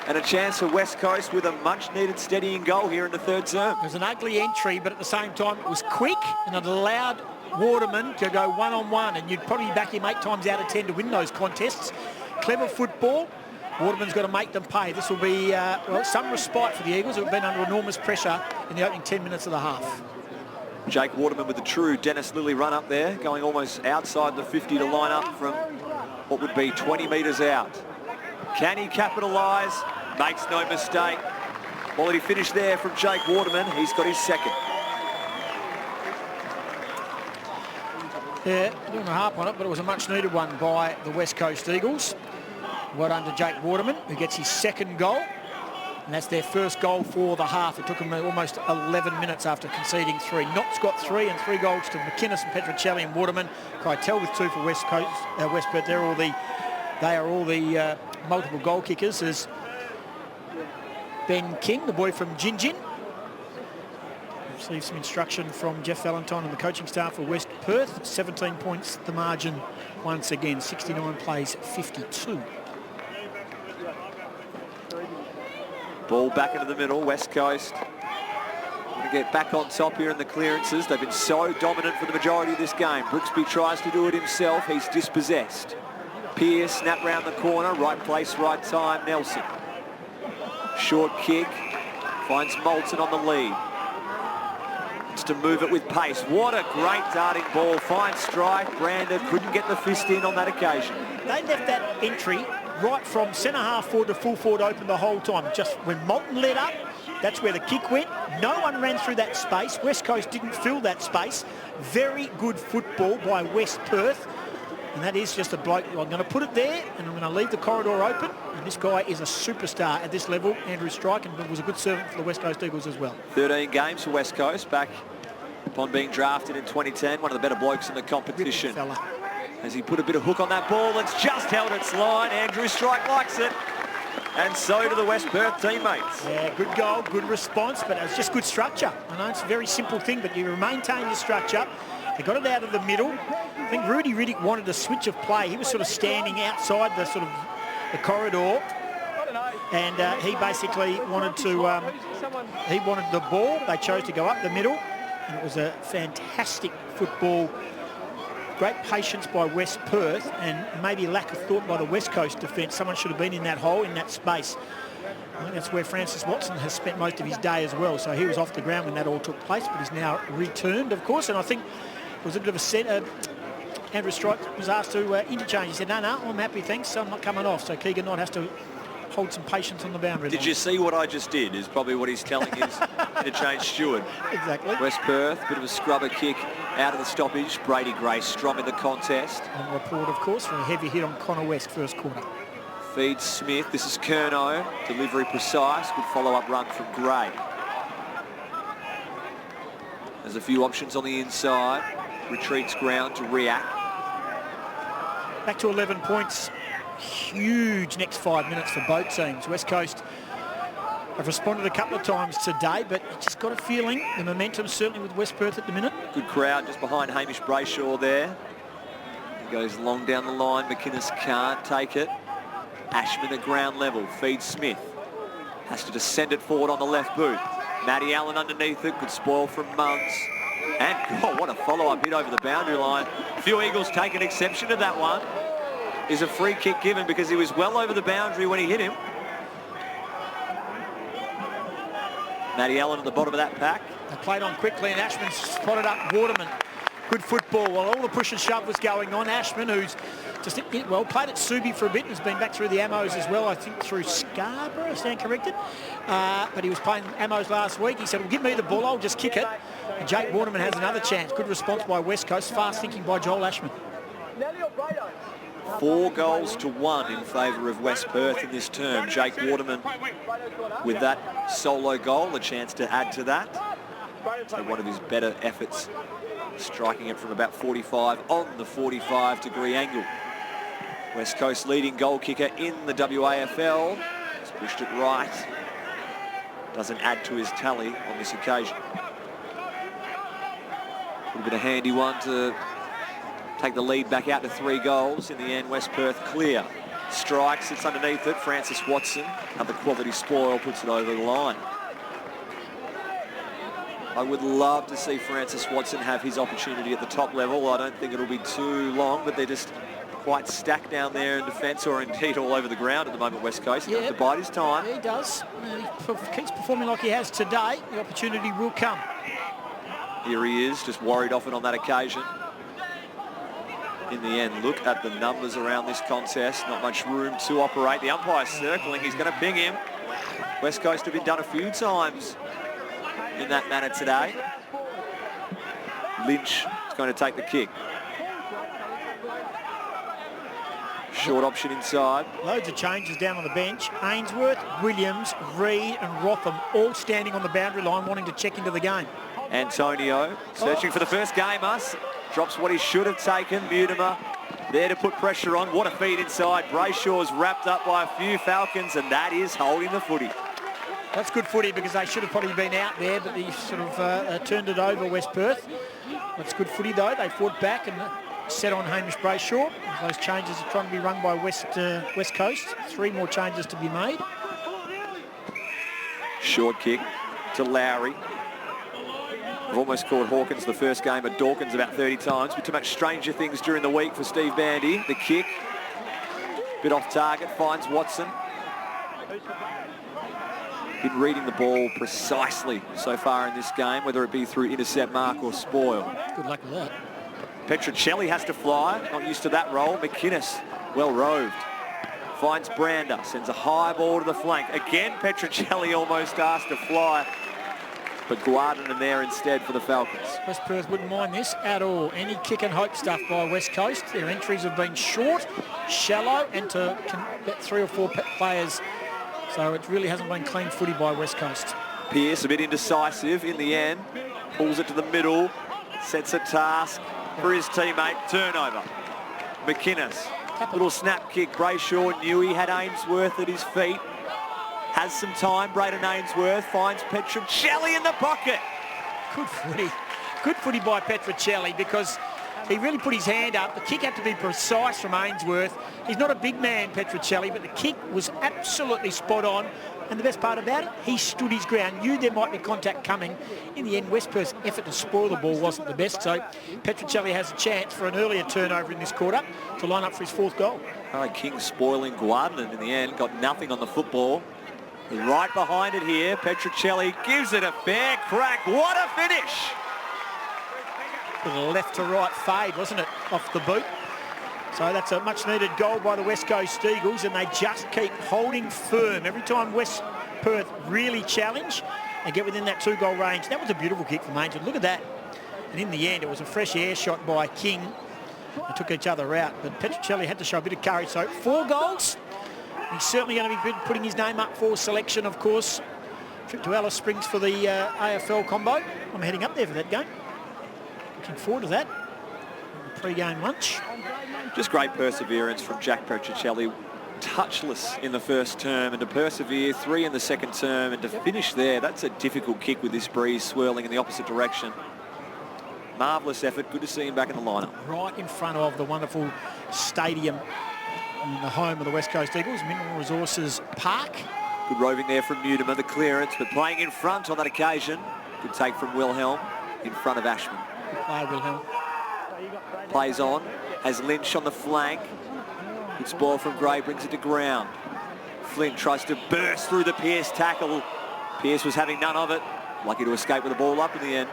And a chance for West Coast with a much-needed steadying goal here in the third term. It was an ugly entry, but at the same time it was quick and it allowed Waterman to go one-on-one, and you'd probably back him 8 times out of 10 to win those contests. Clever football. Waterman's got to make them pay. This will be well, some respite for the Eagles who have been under enormous pressure in the opening 10 minutes of the half. Jake Waterman with the true Dennis Lilly run up there, going almost outside the 50 to line up from what would be 20 metres out. Can he capitalise? Makes no mistake. Quality finish there from Jake Waterman. He's got his second. Yeah, doing a harp on it, but it was a much-needed one by the West Coast Eagles. Well done to Jake Waterman, who gets his second goal. And that's their first goal for the half. It took them almost 11 minutes after conceding 3. Knott's got 3 and 3 goals to McInnes and Petruccelli and Waterman. Keitel with 2 for West Perth. They are all the multiple goal kickers. As Ben King, the boy from Gingin, received some instruction from Jeff Valentine and the coaching staff for West Perth. 17 points the margin once again. 69 plays 52. Ball back into the middle. West Coast going to get back on top here in the clearances. They've been so dominant for the majority of this game. Brooksby tries to do it himself. He's dispossessed. Pearce, snap round the corner. Right place, right time. Nelson. Short kick. Finds Moulton on the lead. It's to move it with pace. What a great darting ball. Fine strike. Brander couldn't get the fist in on that occasion. They left that entry right from centre-half forward to full forward open the whole time. Just when Moulton led up, that's where the kick went. No one ran through that space. West Coast didn't fill that space. Very good football by West Perth. And that is just a bloke. I'm going to put it there and I'm going to leave the corridor open. And this guy is a superstar at this level, Andrew Strike, and was a good servant for the West Coast Eagles as well. 13 games for West Coast, back upon being drafted in 2010. One of the better blokes in the competition. As he put a bit of hook on that ball, it's just held its line. Andrew Strike likes it. And so do the West Perth teammates. Yeah, good goal, good response, but it's just good structure. I know it's a very simple thing, but you maintain the structure. They got it out of the middle. I think Rudy Riddick wanted a switch of play. He was sort of standing outside the sort of the corridor, and he basically wanted to. He wanted the ball. They chose to go up the middle, and it was a fantastic football. Great patience by West Perth, and maybe lack of thought by the West Coast defence. Someone should have been in that hole, in that space. I think that's where Francis Watson has spent most of his day as well. So he was off the ground when that all took place, but he's now returned, of course. And I think it was a bit of a set. Andrew Strike was asked to interchange. He said, no, I'm happy, thanks. So I'm not coming off. So Keegan Knott has to hold some patience on the boundary line. Did you see what I just did? Is probably what he's telling his interchange steward. Exactly. West Perth, bit of a scrubber kick out of the stoppage. Brady Gray strong in the contest. And report, of course, for a heavy hit on Connor West first quarter. Feeds Smith. This is Curnow. Delivery precise. Good follow-up run from Gray. There's a few options on the inside. Retreats ground to Riak. Back to 11 points. Huge next 5 minutes for both teams. West Coast have responded a couple of times today, but you just got a feeling the momentum certainly with West Perth at the minute. Good crowd just behind Hamish Brayshaw there. He goes long down the line. McInnes can't take it. Ashman at ground level. Feeds Smith. Has to just send it forward on the left boot. Matty Allen underneath it. Good spoil from Munns. And, oh, what a follow-up hit over the boundary line. A few Eagles take an exception to that one. Is a free kick given because he was well over the boundary when he hit him. Matty Allen at the bottom of that pack. They played on quickly and Ashman spotted up Waterman. Good football. While all the push and shove was going on, Ashman, who's just, well, played at Subi for a bit and has been back through the Ammos as well, I think through Scarborough, I stand corrected. But he was playing Ammos last week. He said, well, give me the ball, I'll just kick it. And Jake Waterman has another chance. Good response by West Coast. Fast thinking by Joel Ashman. 4 goals to 1 in favour of West Perth in this term. Jake Waterman with that solo goal, a chance to add to that. So one of his better efforts, striking it from about 45 on the 45-degree angle. West Coast leading goal kicker in the WAFL. He's pushed it right. Doesn't add to his tally on this occasion. A little bit of handy one to take the lead back out to 3 goals. In the end, West Perth clear. Strike sits underneath it. Francis Watson, another quality spoil, puts it over the line. I would love to see Francis Watson have his opportunity at the top level. I don't think it'll be too long, but they're just quite stacked down there in defence, or indeed all over the ground at the moment, West Coast. He has to bide his time. Yeah, he does. He keeps performing like he has today. The opportunity will come. Here he is, just worried off it on that occasion. in the end. Look at the numbers around this contest. Not much room to operate. The umpire circling. He's going to ping him. West Coast have been done a few times in that manner today. Lynch is going to take the kick. Short option inside. Loads of changes down on the bench. Ainsworth, Williams, Reid and Rotham all standing on the boundary line wanting to check into the game. Antonio searching for the first gamer. Drops what he should have taken. Mutimer there to put pressure on. What a feed inside. Brayshaw's wrapped up by a few Falcons, and that is holding the footy. That's good footy because they should have probably been out there, but they sort of turned it over, West Perth. That's good footy though. They fought back and set on Hamish Brayshaw. Those changes are trying to be run by West Coast. 3 more changes to be made. Short kick to Lowry. I've almost called Hawkins the first game at Dawkins about 30 times, but too much stranger things during the week for Steve Bandy. The kick, bit off target, finds Watson. Been reading the ball precisely so far in this game, whether it be through intercept mark or spoil. Good luck with that. Petruccelli has to fly, not used to that role. McInnes, well roved. Finds Brander, sends a high ball to the flank. Again, Petruccelli almost asked to fly, but Guardian there instead for the Falcons. West Perth wouldn't mind this at all. Any kick and hope stuff by West Coast. Their entries have been short, shallow, and to get 3 or 4 players. So it really hasn't been clean footy by West Coast. Pearce a bit indecisive in the end. Pulls it to the middle, sets a task for his teammate. Turnover. McInnes, little snap kick. Brayshaw knew he had Ainsworth at his feet. Has some time. Braden Ainsworth finds Petruccelli in the pocket. Good footy. Good footy by Petruccelli because he really put his hand up. The kick had to be precise from Ainsworth. He's not a big man, Petruccelli, but the kick was absolutely spot on. And the best part about it, he stood his ground, knew there might be contact coming. In the end, West Perth's effort to spoil the ball wasn't the best, so Petruccelli has a chance for an earlier turnover in this quarter to line up for his 4th goal. King spoiling Guardian in the end, got nothing on the football. Right behind it here, Petruccelli gives it a fair crack. What a finish! Little left to right fade, wasn't it, off the boot? So that's a much needed goal by the West Coast Eagles, and they just keep holding firm. Every time West Perth really challenge and get within that 2-goal range. That was a beautiful kick from Angel. Look at that. And in the end, it was a fresh air shot by King. They took each other out, but Petruccelli had to show a bit of courage. So 4 goals. He's certainly going to be putting his name up for selection, of course. Trip to Alice Springs for the AFL combo. I'm heading up there for that game. Looking forward to that. The pre-game lunch. Just great perseverance from Jack Petruccelli. Touchless in the first term, and to persevere 3 in the second term, and to finish there, that's a difficult kick with this breeze swirling in the opposite direction. Marvellous effort. Good to see him back in the lineup. Right in front of the wonderful stadium in the home of the West Coast Eagles, Mineral Resources Park. Good roving there from Mutimer, the clearance, but playing in front on that occasion. Good take from Wilhelm in front of Ashman. Good play, Wilhelm. Plays on, has Lynch on the flank. Good spoil from Gray, brings it to ground. Flynn tries to burst through the Pearce tackle. Pearce was having none of it. Lucky to escape with the ball up in the end.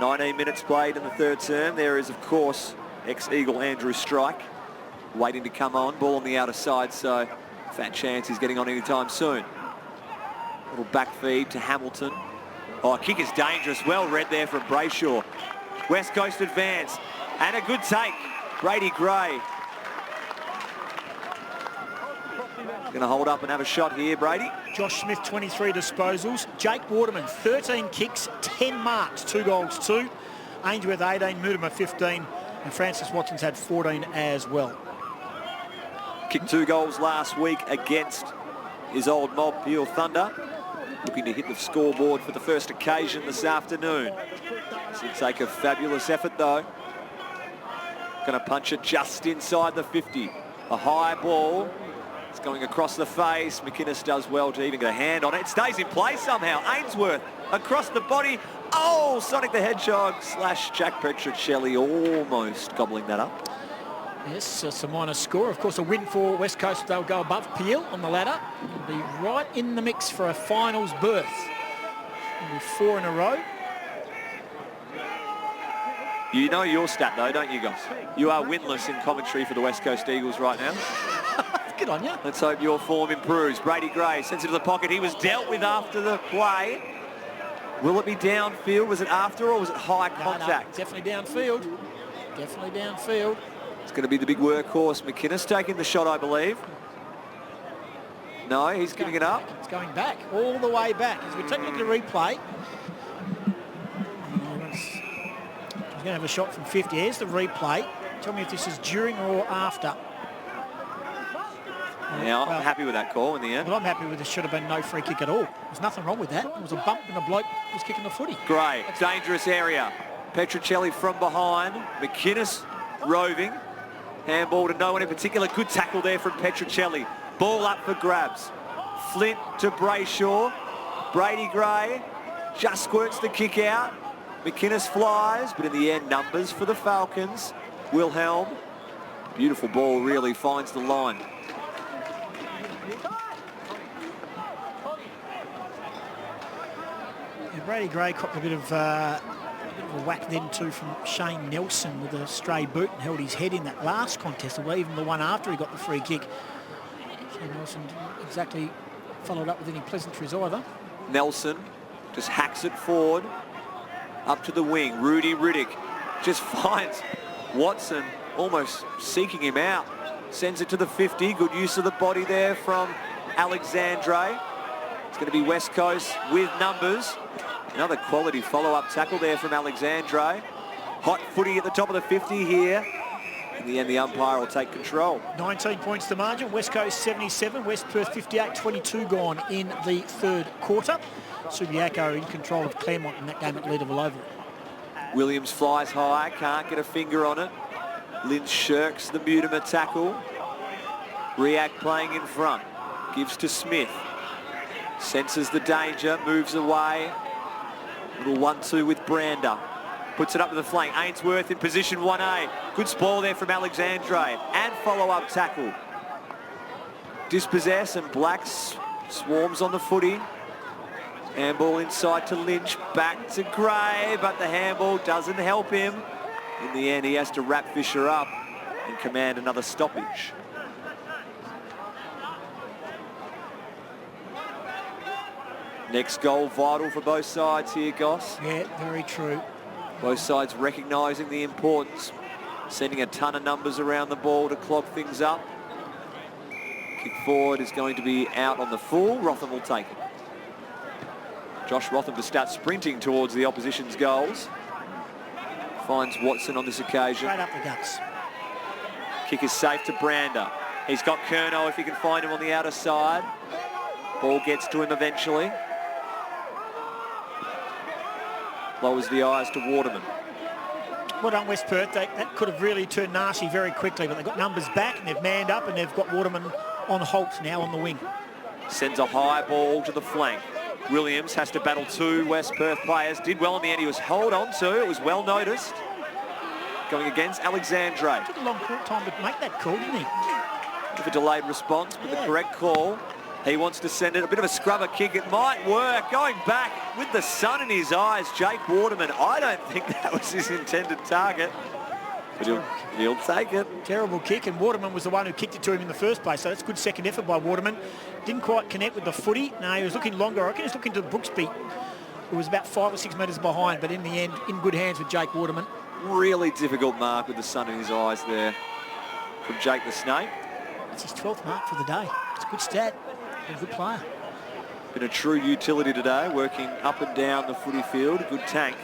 19 minutes played in the 3rd term. There is, of course, ex-Eagle Andrew Strike waiting to come on. Ball on the outer side, so fat chance he's getting on anytime soon. Little back feed to Hamilton. Oh, kick is dangerous. Well read there from Brayshaw. West Coast advance. And a good take. Brady Gray. Going to hold up and have a shot here, Brady. Josh Smith, 23 disposals. Jake Waterman, 13 kicks, 10 marks, 2 goals, 2. Ainsworth, 18. Mutimer, 15. And Francis Watson's had 14 as well. Kicked 2 goals last week against his old mob, Peel Thunder. Looking to hit the scoreboard for the first occasion this afternoon. This will take a fabulous effort though. Going to punch it just inside the 50. A high ball. It's going across the face. McInnes does well to even get a hand on it. It stays in play somehow. Ainsworth across the body. Oh, Sonic the Hedgehog / Jack Petruccelli almost gobbling that up. Yes, it's a minor score. Of course, a win for West Coast. They'll go above Peel on the ladder. They'll be right in the mix for a finals berth. It'll be 4 in a row. You know your stat though, don't you, Goss? You are winless in commentary for the West Coast Eagles right now. Good on you. Let's hope your form improves. Brady Gray sends it to the pocket. He was dealt with after the play. Will it be downfield? Was it after or was it high contact? No, definitely downfield. Definitely downfield. It's going to be the big workhorse. McInnes taking the shot, I believe. No, he's giving it up. It's going back, all the way back. As we take a look at the replay, he's going to have a shot from 50. Here's the replay. Tell me if this is during or after. Now, I'm happy with that call in the end. Well, I'm happy with this. Should have been no free kick at all. There's nothing wrong with that. It was a bump and the bloke was kicking the footy. Gray, dangerous area. Petruccelli from behind. McInnes roving. Handball to no one in particular. Good tackle there from Petruccelli. Ball up for grabs. Flint to Brayshaw. Brady Gray just squirts the kick out. McInnes flies, but in the end, numbers for the Falcons. Wilhelm, beautiful ball, really finds the line. Yeah, Brady Gray copped a bit of a whack then too from Shane Nelson with a stray boot and held his head in that last contest, or even the one after he got the free kick. Shane Nelson didn't exactly followed up with any pleasantries either. Nelson just hacks it forward, up to the wing. Rudy Riddick just finds Watson almost seeking him out. Sends it to the 50. Good use of the body there from Alexandre. It's going to be West Coast with numbers. Another quality follow-up tackle there from Alexandre. Hot footy at the top of the 50 here. In the end, the umpire will take control. 19 points to margin. West Coast 77, West Perth 58, 22 gone in the third quarter. Subiaco in control of Claremont in that game at Leederville Oval. Williams flies high, can't get a finger on it. Lynch shirks the Mutimer tackle. Riak playing in front. Gives to Smith. Senses the danger, moves away. Little 1-2 with Brander. Puts it up to the flank. Ainsworth in position 1A. Good spoil there from Alexandre. And follow-up tackle. Dispossess and Blacks swarms on the footy. Handball inside to Lynch. Back to Gray, but the handball doesn't help him. In the end, he has to wrap Fisher up and command another stoppage. Next goal vital for both sides here, Goss. Yeah, very true. Both sides recognising the importance, sending a ton of numbers around the ball to clog things up. Kick forward is going to be out on the full. Rotham will take it. Josh Rotham to start sprinting towards the opposition's goals. Finds Watson on this occasion. Straight up the guts. Kick is safe to Brander. He's got Curnow if he can find him on the outer side. Ball gets to him eventually. Lowers the eyes to Waterman. Well done, West Perth. That could have really turned nasty very quickly, but they've got numbers back and they've manned up and they've got Waterman on Holtz now on the wing. Sends a high ball to the flank. Williams has to battle two West Perth players. Did well in the end. He was held on to. It was well noticed. Going against Alexandre. Took a long time to make that call, didn't he? With a delayed response, but the correct call. He wants to send it. A bit of a scrubber kick. It might work. Going back with the sun in his eyes, Jake Waterman. I don't think that was his intended target. But he'll take it. Terrible kick, and Waterman was the one who kicked it to him in the first place, so that's good second effort by Waterman. Didn't quite connect with the footy. No, he was looking longer. I reckon he was looking to Brooksby, who was about 5 or 6 metres behind, but in the end, in good hands with Jake Waterman. Really difficult mark with the sun in his eyes there from Jake the Snake. It's his 12th mark for the day. It's a good stat. He's a good player. Been a true utility today, working up and down the footy field. Good tank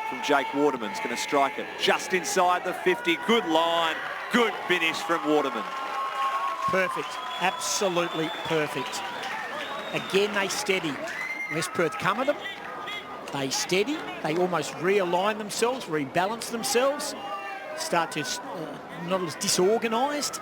from Jake Waterman. He's going to strike it just inside the 50. Good line. Good finish from Waterman. Perfect. Absolutely perfect. Again, they steady. West Perth come at them. They steady. They almost realign themselves, rebalance themselves, start to not as disorganised.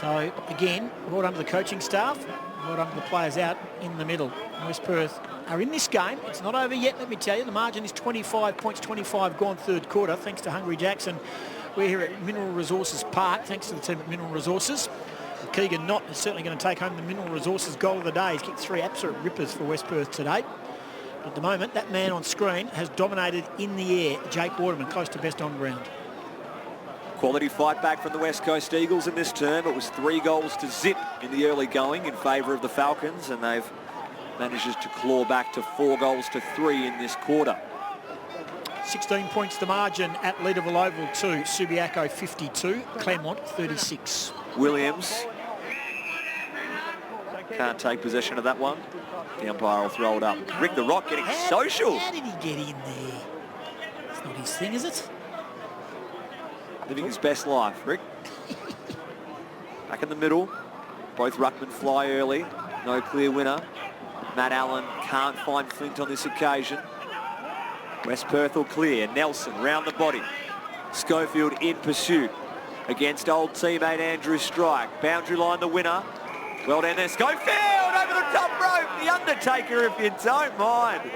So, again, well done to the coaching staff, well done to the players out in the middle. West Perth are in this game. It's not over yet, let me tell you. The margin is 25 points, 25 gone third quarter, thanks to Hungry Jacks. And we're here at Mineral Resources Park, thanks to the team at Mineral Resources. Keegan Knott is certainly going to take home the Mineral Resources goal of the day. He's kicked 3 absolute rippers for West Perth today. But at the moment, that man on screen has dominated in the air. Jake Waterman, close to best on ground. Quality fight back from the West Coast Eagles in this term. It was 3 goals to zip in the early going in favour of the Falcons, and they've managed to claw back to 4 goals to 3 in this quarter. 16 points the margin at Leederville Oval to Subiaco 52, Claremont 36. Williams can't take possession of that one. The umpire will throw it up. Rick the Rock getting social. How did he get in there? It's not his thing, is it? Living his best life, Rick. Back in the middle. Both ruckmen fly early. No clear winner. Matt Allen can't find Flint on this occasion. West Perth will clear. Nelson round the body. Schofield in pursuit against old teammate Andrew Strike. Boundary line the winner. Well down there. Schofield over the top rope. The Undertaker, if you don't mind.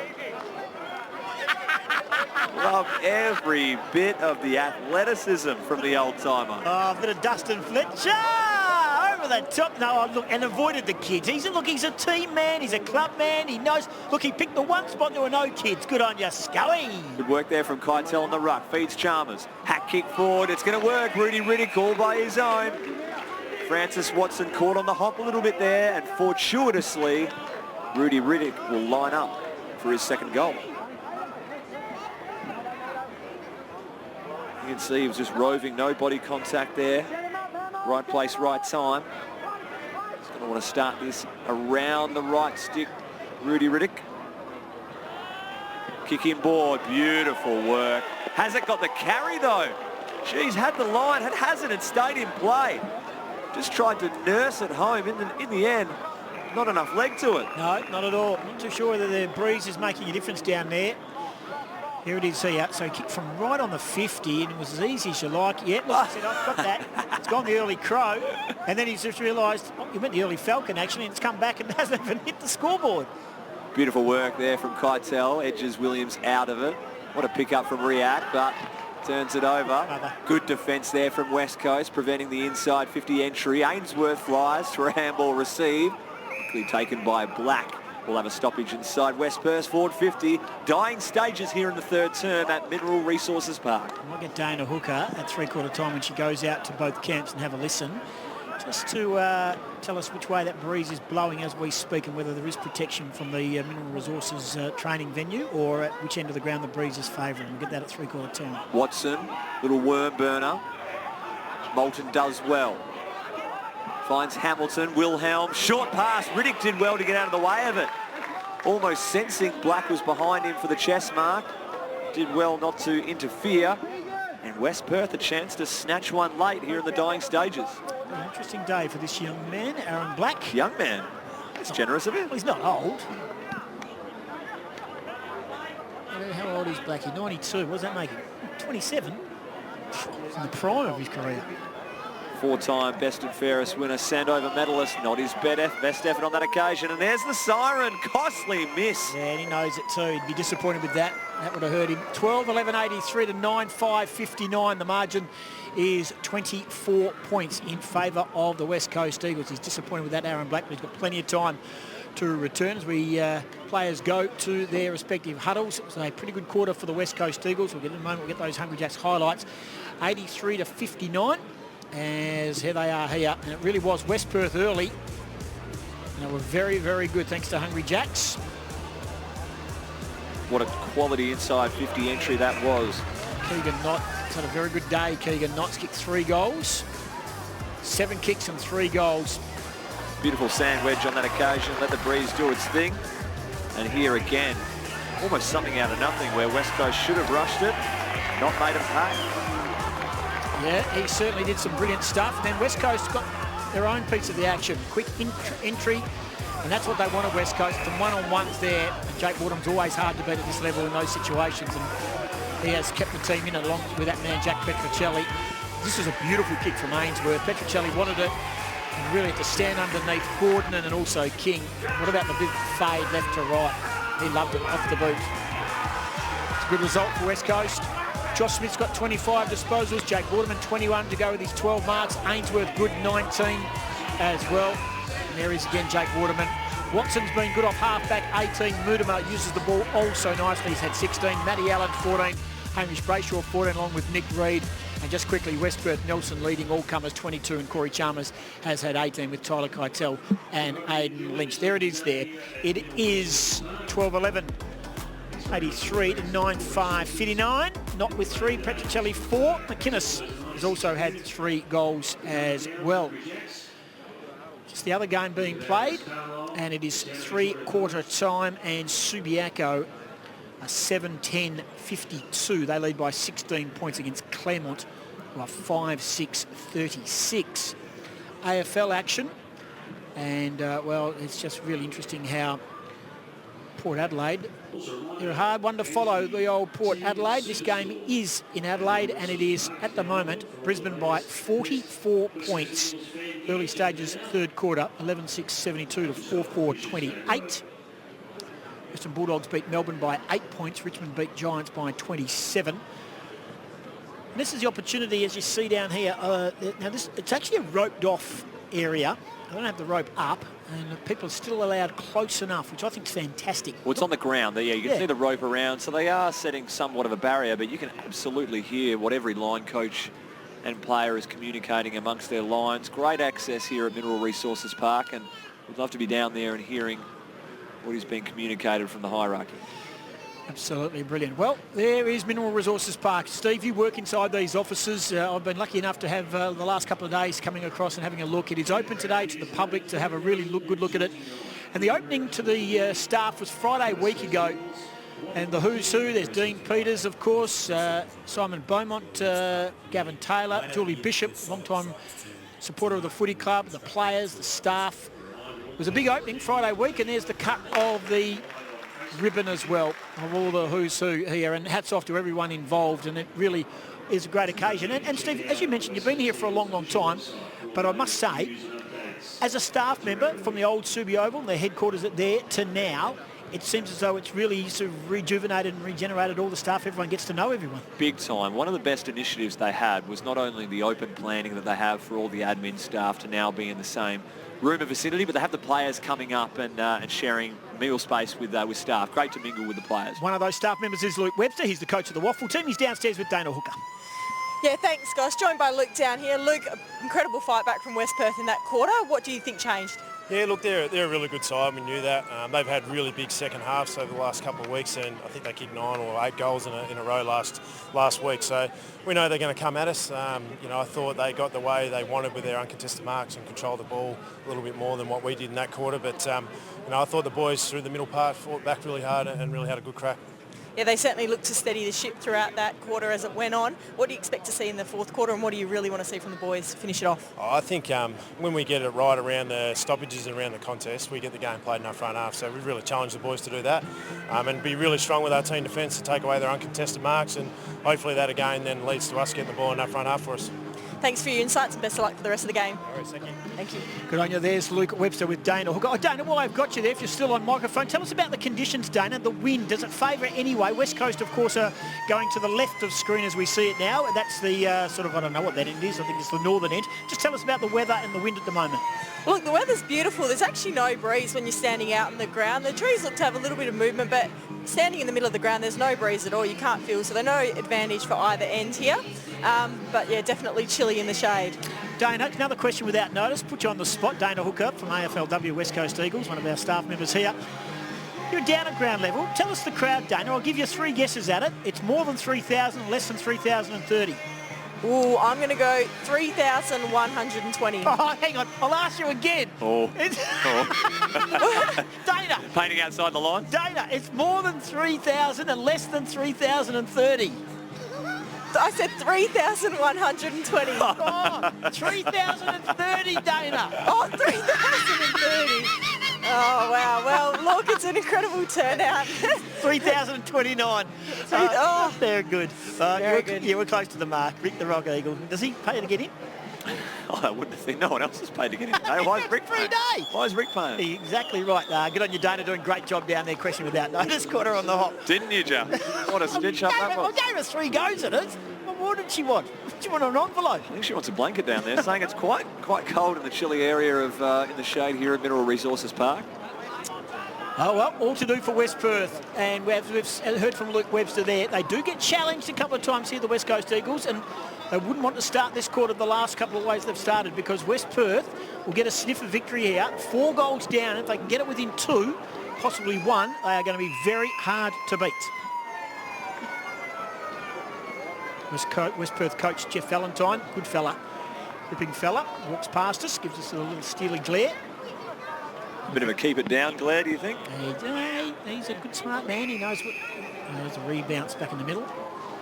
Love every bit of the athleticism from the old-timer. Oh, a bit of Dustin Fletcher over the top. No, look, and avoided the kids. He's a team man. He's a club man. He knows. Look, he picked the one spot there were no kids. Good on you, Scully. Good work there from Keitel on the ruck. Feeds Chalmers. Hack kick forward. It's going to work. Rudy Riddick all by his own. Francis Watson caught on the hop a little bit there, and fortuitously, Rudy Riddick will line up for his second goal. You can see he was just roving, no body contact there. Right place, right time. He's going to want to start this around the right stick. Rudy Riddick. Kick inboard, beautiful work. Hasn't got the carry though. Geez, had the line, had Hazard and stayed in play. Just tried to nurse it home. In the end, not enough leg to it. No, not at all. Not too sure whether the breeze is making a difference down there. Here it is here. So he kicked from right on the 50 and it was as easy as you like. Yeah, look, I said, I've got that. It's gone the early crow. And then he's just realised, oh, he went the early falcon actually, and it's come back and hasn't even hit the scoreboard. Beautiful work there from Keitel. Edges Williams out of it. What a pick up from Riak, but turns it over. Good defence there from West Coast, preventing the inside 50 entry. Ainsworth flies for a handball receive. Quickly taken by Black. We'll have a stoppage inside West Perth, forward 50. Dying stages here in the third term at Mineral Resources Park. I'll get Dana Hooker at three-quarter time when she goes out to both camps and have a listen, just to tell us which way that breeze is blowing as we speak and whether there is protection from the Mineral Resources training venue or at which end of the ground the breeze is favouring. We'll get that at three-quarter time. Watson, little worm burner. Moulton does well. Finds Hamilton, Wilhelm, short pass. Riddick did well to get out of the way of it. Almost sensing Black was behind him for the chest mark. Did well not to interfere. And West Perth a chance to snatch one late here in the dying stages. An interesting day for this young man, Aaron Black. Young man. That's generous of him. Well, he's not old. How old is Blackie? 92. What does that make him? 27. He's in the prime of his career. 4-time best and fairest winner, Sandover medalist, not his best effort on that occasion. And there's the siren, costly miss. Yeah, and he knows it too. He'd be disappointed with that. That would have hurt him. 12-11-83 to 9-5-59. The margin is 24 points in favour of the West Coast Eagles. He's disappointed with that, Aaron Black, but he's got plenty of time to return as we players go to their respective huddles. It was a pretty good quarter for the West Coast Eagles. We'll get in a moment, we'll get those Hungry Jacks highlights. 83 to 59. As here they are here, and it really was West Perth early, and they were very, very good thanks to Hungry Jacks. What a quality inside 50 entry that was. Keegan Knott had a very good day. Keegan Knott's kicked 3 goals, 7 kicks and 3 goals. Beautiful sand wedge on that occasion, let the breeze do its thing. And here again, almost something out of nothing where West Coast should have rushed it, not made them pay. Yeah, he certainly did some brilliant stuff. And then West Coast got their own piece of the action. Quick entry, and that's what they wanted, West Coast. Some one-on-ones there. And Jake Waterman's always hard to beat at this level in those situations, and he has kept the team in along with that man, Jack Petrocelli. This was a beautiful kick from Ainsworth. Petrocelli wanted it, and really had to stand underneath Gordon and also King. What about the big fade left to right? He loved it off the boot. It's a good result for West Coast. Josh Smith's got 25 disposals. Jake Waterman 21 to go with his 12 marks. Ainsworth good 19 as well. And there is again Jake Waterman Watson's been good off half-back 18. Mudama uses the ball also nicely. He's had 16. Matty Allen 14. Hamish Brayshaw 14 along with Nick Reed. And just quickly, West Perth Nelson leading all comers 22, and Corey Chalmers has had 18 with Tyler Keitel and Aidan Lynch. There it is there. It is 12-11. 83 to 9-5. 59, not with 3. Petrocelli 4. McInnes has also had 3 goals as well. Just the other game being played, and it is 3-quarter time, and Subiaco a 7-10-52. They lead by 16 points against Claremont, who are 5-6-36. AFL action, and well, it's just really interesting how Port Adelaide, they're a hard one to follow, the old Port Adelaide. This game is in Adelaide, and it is at the moment Brisbane by 44 points. Early stages, third quarter, 11-6-72 to 4-4-28. Western Bulldogs beat Melbourne by 8 points. Richmond beat Giants by 27. And this is the opportunity, as you see down here. Now, it's actually a roped off area. I don't have the rope up, and people are still allowed close enough, which I think is fantastic. Well, it's on the ground there. Yeah, you can see the rope around, so they are setting somewhat of a barrier, but you can absolutely hear what every line coach and player is communicating amongst their lines. Great access here at Mineral Resources Park, and we'd love to be down there and hearing what is being communicated from the hierarchy. Absolutely brilliant. Well, there is Mineral Resources Park. Steve, you work inside these offices. I've been lucky enough to have the last couple of days coming across and having a look. It is open today to the public to have a really good look at it. And the opening to the staff was Friday a week ago. And the who's who, there's Dean Peters, of course, Simon Beaumont, Gavin Taylor, Julie Bishop, long-time supporter of the footy club, the players, the staff. It was a big opening Friday week, and there's the cut of the ribbon as well of all the who's who here, and hats off to everyone involved, and it really is a great occasion. And Steve, as you mentioned, you've been here for a long time, but I must say, as a staff member from the old Subi Oval, their headquarters there, to now, it seems as though it's really sort of rejuvenated and regenerated all the staff. Everyone gets to know everyone. Big time. One of the best initiatives they had was not only the open planning that they have for all the admin staff to now be in the same room and vicinity, but they have the players coming up and sharing meal space with staff. Great to mingle with the players. One of those staff members is Luke Webster. He's the coach of the Waffle team. He's downstairs with Dana Hooker. Yeah, thanks, guys. Joined by Luke down here. Luke, incredible fight back from West Perth in that quarter. What do you think changed? Yeah, look, they're a really good side. We knew that. They've had really big second halves over the last couple of weeks, and I think they kicked 9 or 8 goals in a row last week. So we know they're going to come at us. I thought they got the way they wanted with their uncontested marks and controlled the ball a little bit more than what we did in that quarter. But I thought the boys through the middle part fought back really hard and really had a good crack. Yeah, they certainly looked to steady the ship throughout that quarter as it went on. What do you expect to see in the fourth quarter, and what do you really want to see from the boys to finish it off? I think when we get it right around the stoppages and around the contest, we get the game played in our front half. So we really challenge the boys to do that and be really strong with our team defence to take away their uncontested marks, and hopefully that again then leads to us getting the ball in our front half for us. Thanks for your insights and best of luck for the rest of the game. All right, thank you. Thank you. Good on you. There's Luke Webster with Dana Hooker. Oh, Dana, while I've got you there, if you're still on microphone, tell us about the conditions, Dana. The wind, does it favour anyway? West Coast, of course, are going to the left of screen as we see it now. That's the I don't know what that end is. I think it's the northern end. Just tell us about the weather and the wind at the moment. Well, look, the weather's beautiful. There's actually no breeze when you're standing out on the ground. The trees look to have a little bit of movement, but standing in the middle of the ground, there's no breeze at all. You can't feel, so there's no advantage for either end here. But yeah, definitely chilly in the shade. Dana, another question without notice. Put you on the spot. Dana Hooker from AFLW West Coast Eagles, one of our staff members here. You're down at ground level. Tell us the crowd, Dana. I'll give you 3 guesses at it. It's more than 3,000, less than 3,030. Ooh, I'm going to go 3,120. Oh, hang on. I'll ask you again. Dana. Painting outside the line. Dana, it's more than 3,000 and less than 3,030. I said 3,120. Oh, 3,030, Dana. Oh, 3,030. Oh, wow. Well, look, it's an incredible turnout. 3,029. They're good. Very good. Yeah, we're close to the mark. Rick the Rock Eagle. Does he pay to get in? I wouldn't think no one else has paid to get in today. Why is Rick paying? Why is Rick paying? Exactly right. Good on you, Dana. Doing a great job down there. Question without notice. Quarter on the hop. Didn't you, Joe? What a stitch up that was. I gave her 3 goes at it. What did she want? She wanted an envelope. I think she wants a blanket down there, saying it's quite cold in the chilly area of in the shade here at Mineral Resources Park. Oh, well, all to do for West Perth. And we've heard from Luke Webster there. They do get challenged a couple of times here, the West Coast Eagles, and they wouldn't want to start this quarter the last couple of ways they've started, because West Perth will get a sniff of victory here. 4 goals down. If they can get it within 2, possibly 1, they are going to be very hard to beat. West Perth coach Jeff Valentine, good fella, ripping fella, walks past us, gives us a little steely glare. Bit of a keep it down glare, do you think? He's a good, smart man. He knows what. There's a rebounce back in the middle.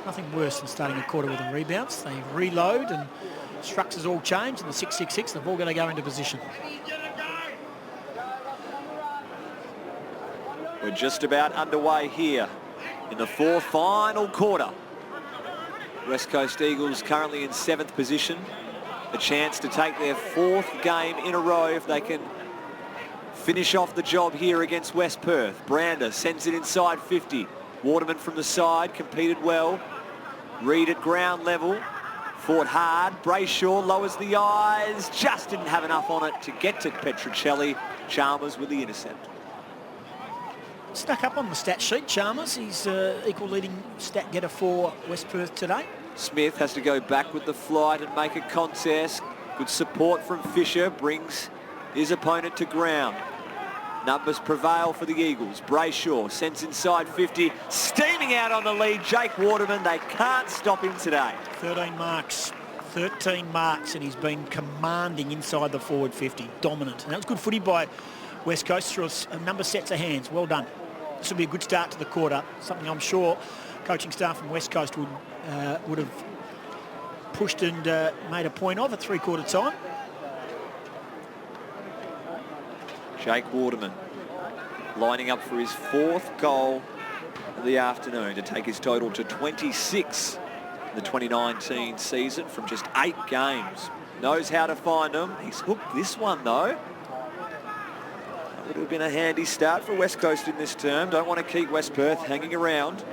Nothing worse than starting a quarter with a rebounce. They reload and structures all change, and the 6-6-6, they've all got to go into position. We're just about underway here in the 4th final quarter. West Coast Eagles currently in 7th position. A chance to take their 4th game in a row if they can finish off the job here against West Perth. Brander sends it inside 50. Waterman from the side, competed well. Reed at ground level, fought hard. Brayshaw lowers the eyes, just didn't have enough on it to get to Petruccelli. Chalmers with the intercept. Snuck up on the stat sheet, Chalmers. He's equal leading stat getter for West Perth today. Smith has to go back with the flight and make a contest. Good support from Fisher, brings his opponent to ground. Numbers prevail for the Eagles. Brayshaw sends inside 50, steaming out on the lead. Jake Waterman, they can't stop him today. 13 marks, and he's been commanding inside the forward 50, dominant. And that was good footy by West Coast through a number of sets of hands. Well done. This will be a good start to the quarter, something I'm sure coaching staff from West Coast would have pushed and made a point of at 3/4 time. Jake Waterman lining up for his 4th goal of the afternoon to take his total to 26 in the 2019 season from just 8 games. Knows how to find them. He's hooked this one though. That would have been a handy start for West Coast in this term. Don't want to keep West Perth hanging around.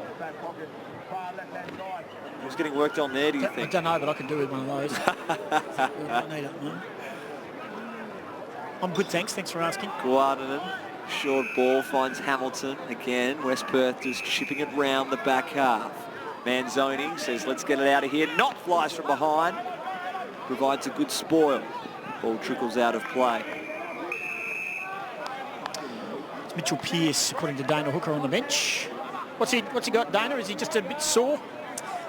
Who's getting worked on there, do you think? I don't know, but I can do with one of those. I need it, man. I'm good, thanks. Thanks for asking. Guardanen, short ball, finds Hamilton. Again, West Perth just chipping it round the back half. Manzoni says, let's get it out of here. Not flies from behind. Provides a good spoil. Ball trickles out of play. It's Mitchell Pearce, according to Dana Hooker, on the bench. What's he got, Dana? Is he just a bit sore?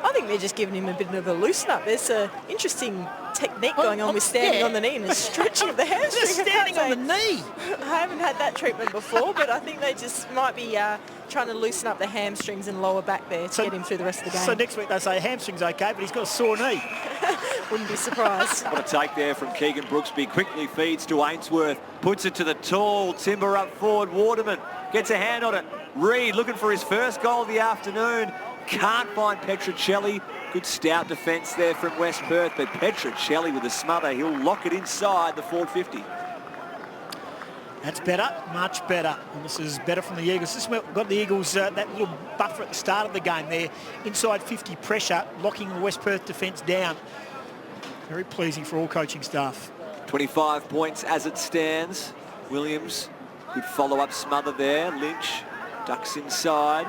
I think they're just giving him a bit of a loosen up. There's an interesting technique going on with standing on the knee and stretching of the hamstring. Standing on the knee? I haven't had that treatment before, but I think they just might be trying to loosen up the hamstrings and lower back there to get him through the rest of the game. So next week they say hamstring's okay, but he's got a sore knee. Wouldn't be surprised. What a take there from Keegan Brooksby. Quickly feeds to Ainsworth. Puts it to the tall timber up forward. Waterman gets a hand on it. Reed looking for his first goal of the afternoon. Can't find Petruccelli. Good stout defence there from West Perth, but Petruccelli with a smother. He'll lock it inside the 450. That's better, much better. And this is better from the Eagles. This is where we've got the Eagles, that little buffer at the start of the game there. Inside 50 pressure, locking the West Perth defence down. Very pleasing for all coaching staff. 25 points as it stands. Williams, good follow-up smother there. Lynch ducks inside.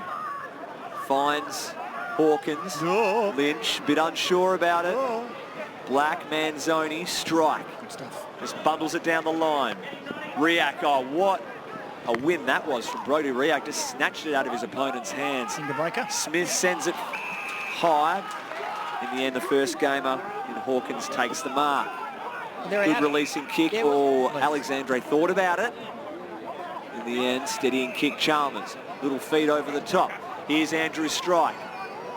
Finds Hawkins. Lynch, a bit unsure about it. Black, Manzoni, strike. Good stuff. Just bundles it down the line. Riak, oh, what a win that was from Brodie Riak. Just snatched it out of his opponent's hands. Finger breaker. Smith sends it high. In the end, the first gamer in Hawkins takes the mark. Good releasing kick, or Alexandre thought about it. In the end, steadying kick, Chalmers. Little feed over the top. Here's Andrew Strike.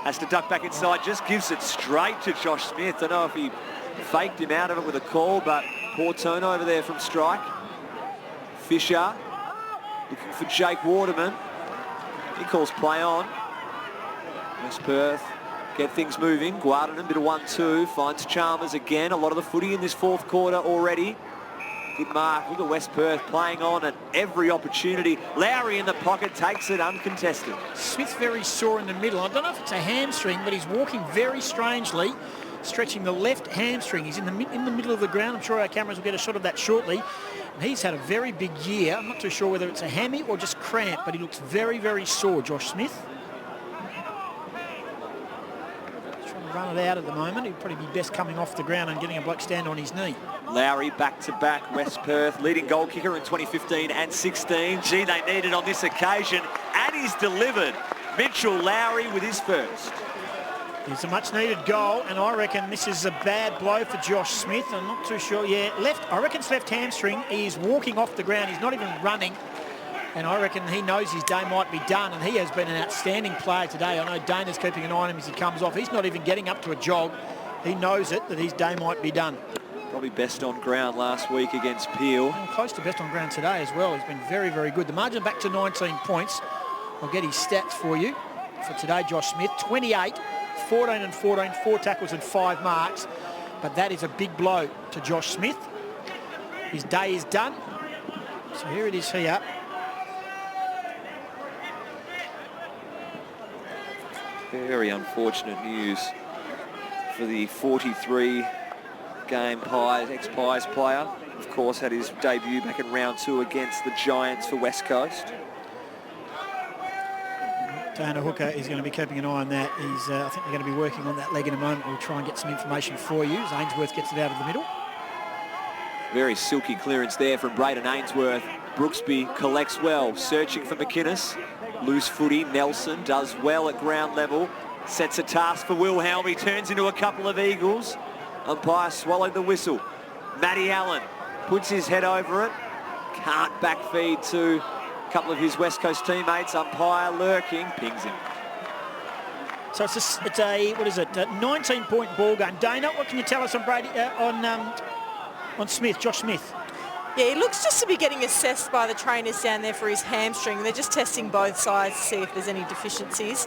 Has to duck back inside, just gives it straight to Josh Smith. I don't know if he faked him out of it with a call, but poor turnover there from Strike. Fisher looking for Jake Waterman. He calls play on. West Perth get things moving. Guardanen, bit of 1-2, finds Chalmers again. A lot of the footy in this 4th quarter already. Good mark. Look at West Perth playing on at every opportunity. Lowry in the pocket, takes it uncontested. Smith very sore in the middle. I don't know if it's a hamstring, but he's walking very strangely, stretching the left hamstring. He's in the middle of the ground. I'm sure our cameras will get a shot of that shortly. He's had a very big year. I'm not too sure whether it's a hammy or just cramp, but he looks very, very sore, Josh Smith. Run it out at the moment. He'd probably be best coming off the ground and getting a bloke stand on his knee. Lowry back-to-back, West Perth, leading goal kicker in 2015 and 16. Gee, they needed on this occasion, and he's delivered. Mitchell Lowry with his first. It's a much-needed goal, and I reckon this is a bad blow for Josh Smith. I'm not too sure. Yeah, I reckon it's left hamstring. He's walking off the ground. He's not even running. And I reckon he knows his day might be done, and he has been an outstanding player today. I know Dana's keeping an eye on him as he comes off. He's not even getting up to a jog. He knows it, that his day might be done. Probably best on ground last week against Peel. And close to best on ground today as well. He's been very, very good. The margin back to 19 points. I'll get his stats for you. For today, Josh Smith, 28, 14 and 14, 4 tackles and 5 marks. But that is a big blow to Josh Smith. His day is done. So here it is here. Very unfortunate news for the 43-game Pies, ex-Pies player. Of course, had his debut back in round 2 against the Giants for West Coast. Dana Hooker is going to be keeping an eye on that. I think they're going to be working on that leg in a moment. We'll try and get some information for you as Ainsworth gets it out of the middle. Very silky clearance there from Braden Ainsworth. Brooksby collects well, searching for McInnes. Loose footy, Nelson does well at ground level. Sets a task for Wilhelm. He turns into a couple of Eagles. Umpire swallowed the whistle. Matty Allen puts his head over it. Can't backfeed to a couple of his West Coast teammates. Umpire lurking, pings him. So it's a 19-point ball game. Dana, what can you tell us on Smith, Josh Smith? Yeah, he looks just to be getting assessed by the trainers down there for his hamstring. They're just testing both sides to see if there's any deficiencies.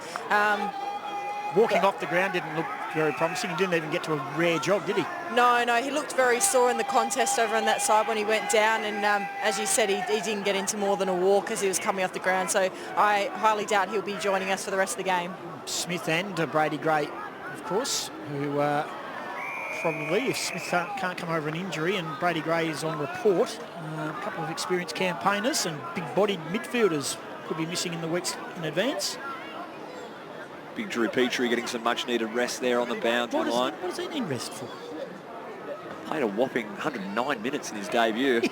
Walking off the ground didn't look very promising. He didn't even get to a rare jog, did he? No, he looked very sore in the contest over on that side when he went down. And as you said, he didn't get into more than a walk as he was coming off the ground. So I highly doubt he'll be joining us for the rest of the game. Smith and Brady Gray, of course, who probably, if Smith can't come over an injury and Brady Gray is on report, a couple of experienced campaigners and big-bodied midfielders could be missing in the weeks in advance. Big Drew Petrie getting some much-needed rest there on the boundary line. What does he need rest for? Played a whopping 109 minutes in his debut.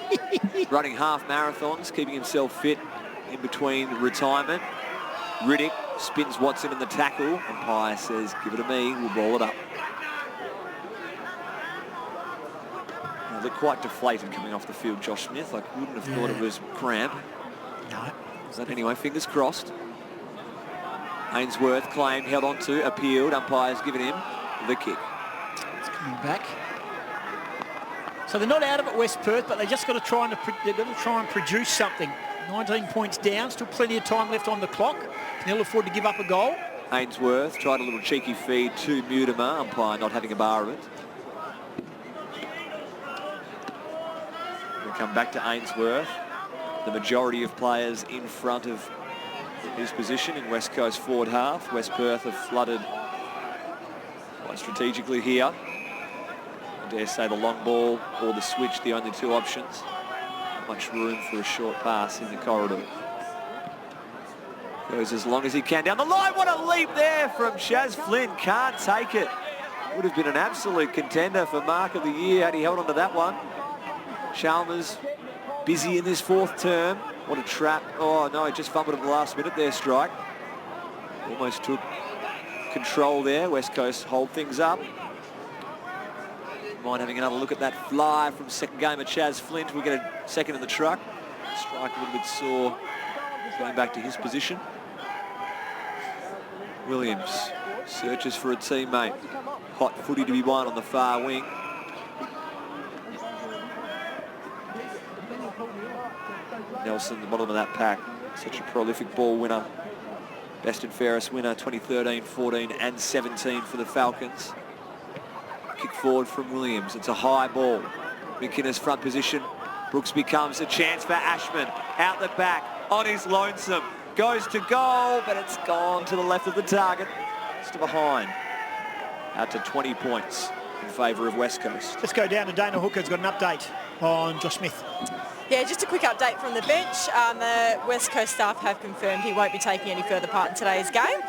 Running half marathons, keeping himself fit in between retirement. Riddick spins Watson in the tackle. Umpire says, give it to me, we'll roll it up. Looked quite deflated coming off the field, Josh Smith. I wouldn't have thought it was cramp. No. But anyway, fingers crossed. Ainsworth claimed, held on to, appealed. Umpire's given him the kick. It's coming back. So they're not out of it, West Perth, but they just got to try and produce something. 19 points down, still plenty of time left on the clock. Can they afford to give up a goal? Ainsworth tried a little cheeky feed to Mutimer. Umpire not having a bar of it. We come back to Ainsworth. The majority of players in front of his position in West Coast forward half. West Perth have flooded quite strategically here. I dare say the long ball or the switch, the only two options. Not much room for a short pass in the corridor. Goes as long as he can down the line. What a leap there from Chaz Flynn. Can't take it. Would have been an absolute contender for Mark of the Year had he held on to that one. Chalmers busy in this fourth term. What a trap. Oh no, he just fumbled at the last minute there, Strike. Almost took control there. West Coast hold things up. Mind having another look at that fly from second game of Chaz Flint. We'll get a second in the truck. Strike a little bit sore going back to his position. Williams searches for a teammate. Hot footy to be won on the far wing. Nelson, the bottom of that pack, such a prolific ball winner. Best and fairest winner, 2013, 14 and 17 for the Falcons. Kick forward from Williams. It's a high ball. McInnes front position. Brooks becomes a chance for Ashman. Out the back, on his lonesome. Goes to goal, but it's gone to the left of the target. Just to behind. Out to 20 points in favour of West Coast. Let's go down to Dana Hooker. Has got an update on Josh Smith. Yeah, just a quick update from the bench. The West Coast staff have confirmed he won't be taking any further part in today's game.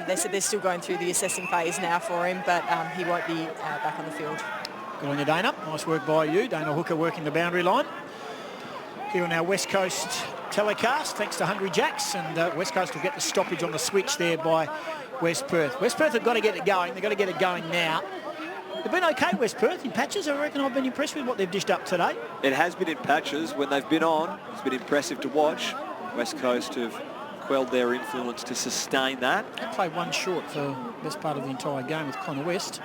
They said they're still going through the assessing phase now for him, but he won't be back on the field. Good on you, Dana. Nice work by you. Dana Hooker working the boundary line. Here on our West Coast telecast, thanks to Hungry Jacks, and West Coast will get the stoppage on the switch there by West Perth. West Perth have got to get it going. They've got to get it going now. They've been okay, West Perth, in patches. I reckon I've been impressed with what they've dished up today. It has been in patches. When they've been on, it's been impressive to watch. West Coast have quelled their influence to sustain that. They played one short for the best part of the entire game with Connor West.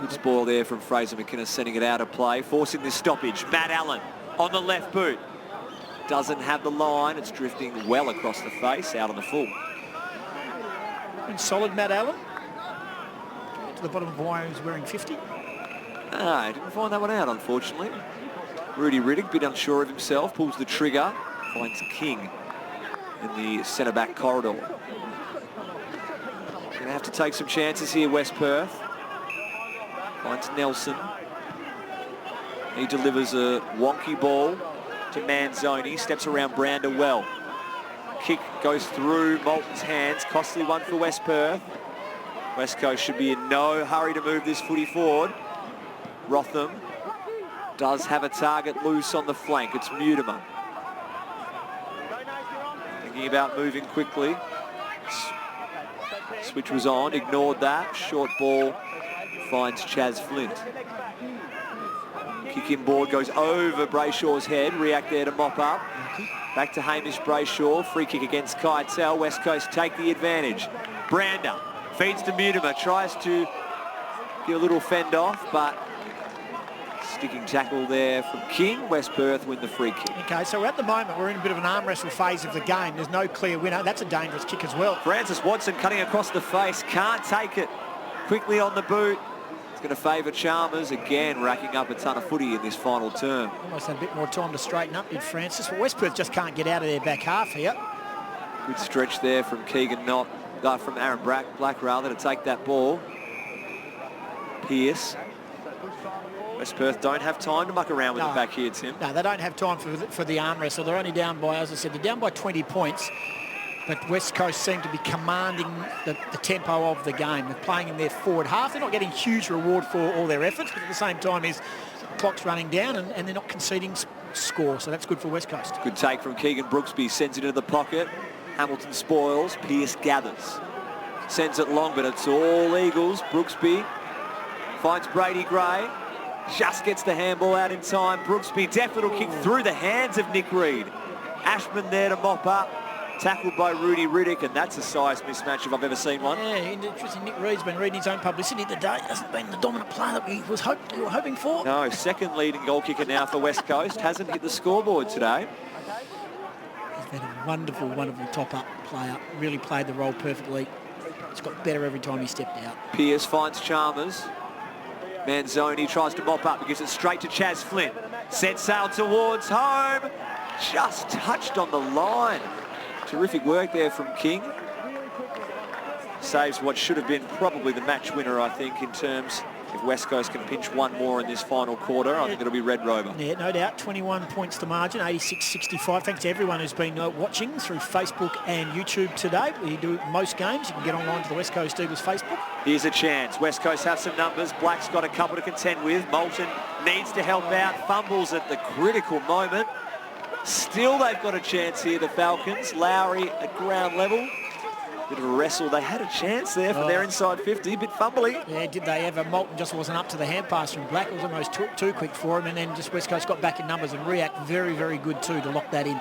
Good spoil there from Fraser McInnes, sending it out of play, forcing this stoppage. Matt Allen on the left boot. Doesn't have the line. It's drifting well across the face, out on the full. Been solid, Matt Allen. To the bottom of why he's wearing 50. I didn't find that one out, unfortunately. Rudy Riddick, bit unsure of himself, pulls the trigger, finds King in the centre-back corridor. Going to have to take some chances here, West Perth. Finds Nelson. He delivers a wonky ball to Manzoni, steps around Brander well. Kick goes through Moulton's hands, costly one for West Perth. West Coast should be in no hurry to move this footy forward. Rotham does have a target loose on the flank. It's Mutimer. Thinking about moving quickly. Switch was on, ignored that. Short ball finds Chaz Flint. Kick inboard goes over Brayshaw's head. React there to mop up. Back to Hamish Brayshaw. Free kick against Keitel. West Coast take the advantage. Brander feeds to Mutimer. Tries to get a little fend off, but sticking tackle there from King. West Perth win the free kick. Okay, so at the moment we're in a bit of an arm wrestle phase of the game. There's no clear winner. That's a dangerous kick as well. Francis Watson cutting across the face. Can't take it. Quickly on the boot. It's going to favour Chalmers. Again, racking up a ton of footy in this final term. Almost had a bit more time to straighten up, did Francis. But West Perth just can't get out of their back half here. Good stretch there from Keegan Knott. From Aaron Black rather, to take that ball. Pearce. West Perth don't have time to muck around with it back here, Tim. No, they don't have time for the arm wrestle. They're only down by, as I said, they're down by 20 points. But West Coast seem to be commanding the tempo of the game. They're playing in their forward half. They're not getting huge reward for all their efforts, but at the same time the clock's running down and they're not conceding score. So that's good for West Coast. Good take from Keegan Brooksby. Sends it into the pocket. Hamilton spoils. Pearce gathers. Sends it long, but it's all Eagles. Brooksby finds Brady Gray. Just gets the handball out in time. Brooksby, deft little kick through the hands of Nick Reid. Ashman there to mop up. Tackled by Rudy Riddick, and that's a size mismatch if I've ever seen one. Yeah, interesting. Nick Reid's been reading his own publicity today. Hasn't been the dominant player that we were hoping for. No, second leading goal kicker now for West Coast. Hasn't hit the scoreboard today. He's been a wonderful, wonderful top-up player. Really played the role perfectly. He's got better every time he stepped out. Pearce finds Chalmers. Manzoni tries to mop up. He gives it straight to Chaz Flint. Set sail towards home. Just touched on the line. Terrific work there from King. Saves what should have been probably the match winner, I think, in terms if West Coast can pinch one more in this final quarter. I think it'll be Red Rover. Yeah, no doubt. 21 points to margin, 86-65. Thanks to everyone who's been watching through Facebook and YouTube today. We do most games. You can get online to the West Coast Eagles Facebook. Here's a chance. West Coast have some numbers. Black's got a couple to contend with. Moulton needs to help out. Fumbles at the critical moment. Still, they've got a chance here, the Falcons. Lowry at ground level. Bit of a wrestle. They had a chance there for their inside 50. A bit fumbly. Yeah, did they ever? Moulton just wasn't up to the hand pass from Black. It was almost too quick for him. And then just West Coast got back in numbers and React very, very good too to lock that in.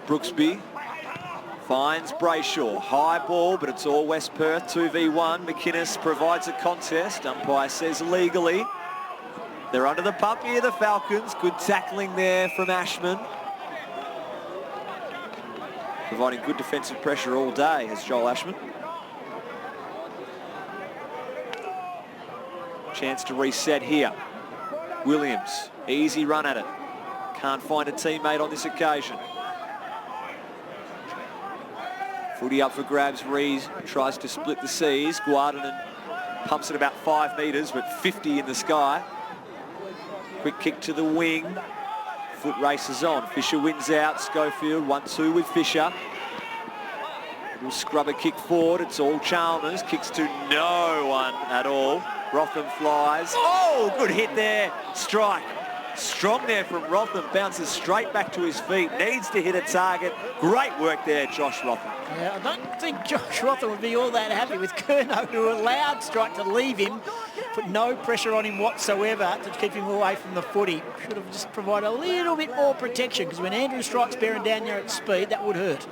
Brooksby finds Brayshaw. High ball, but it's all West Perth. 2v1. McInnes provides a contest. Umpire says legally. They're under the pump here, the Falcons. Good tackling there from Ashman. Providing good defensive pressure all day, has Joel Ashman. Chance to reset here. Williams, easy run at it. Can't find a teammate on this occasion. Footy up for grabs. Rees tries to split the seas. Guardinan pumps it about 5 metres, but 50 in the sky. Quick kick to the wing. Foot races on. Fisher wins out. Schofield 1-2 with Fisher. Little scrubber kick forward. It's all Chalmers. Kicks to no one at all. Rotham flies. Oh, good hit there. Strike. Strong there from Rotham. Bounces straight back to his feet. Needs to hit a target. Great work there, Josh Rotham. Yeah, I don't think Josh Rotham would be all that happy with Curnow, who allowed Strike to leave him, put no pressure on him whatsoever to keep him away from the footy. Should have just provided a little bit more protection, because when Andrew Strike's bearing down there at speed, that would hurt.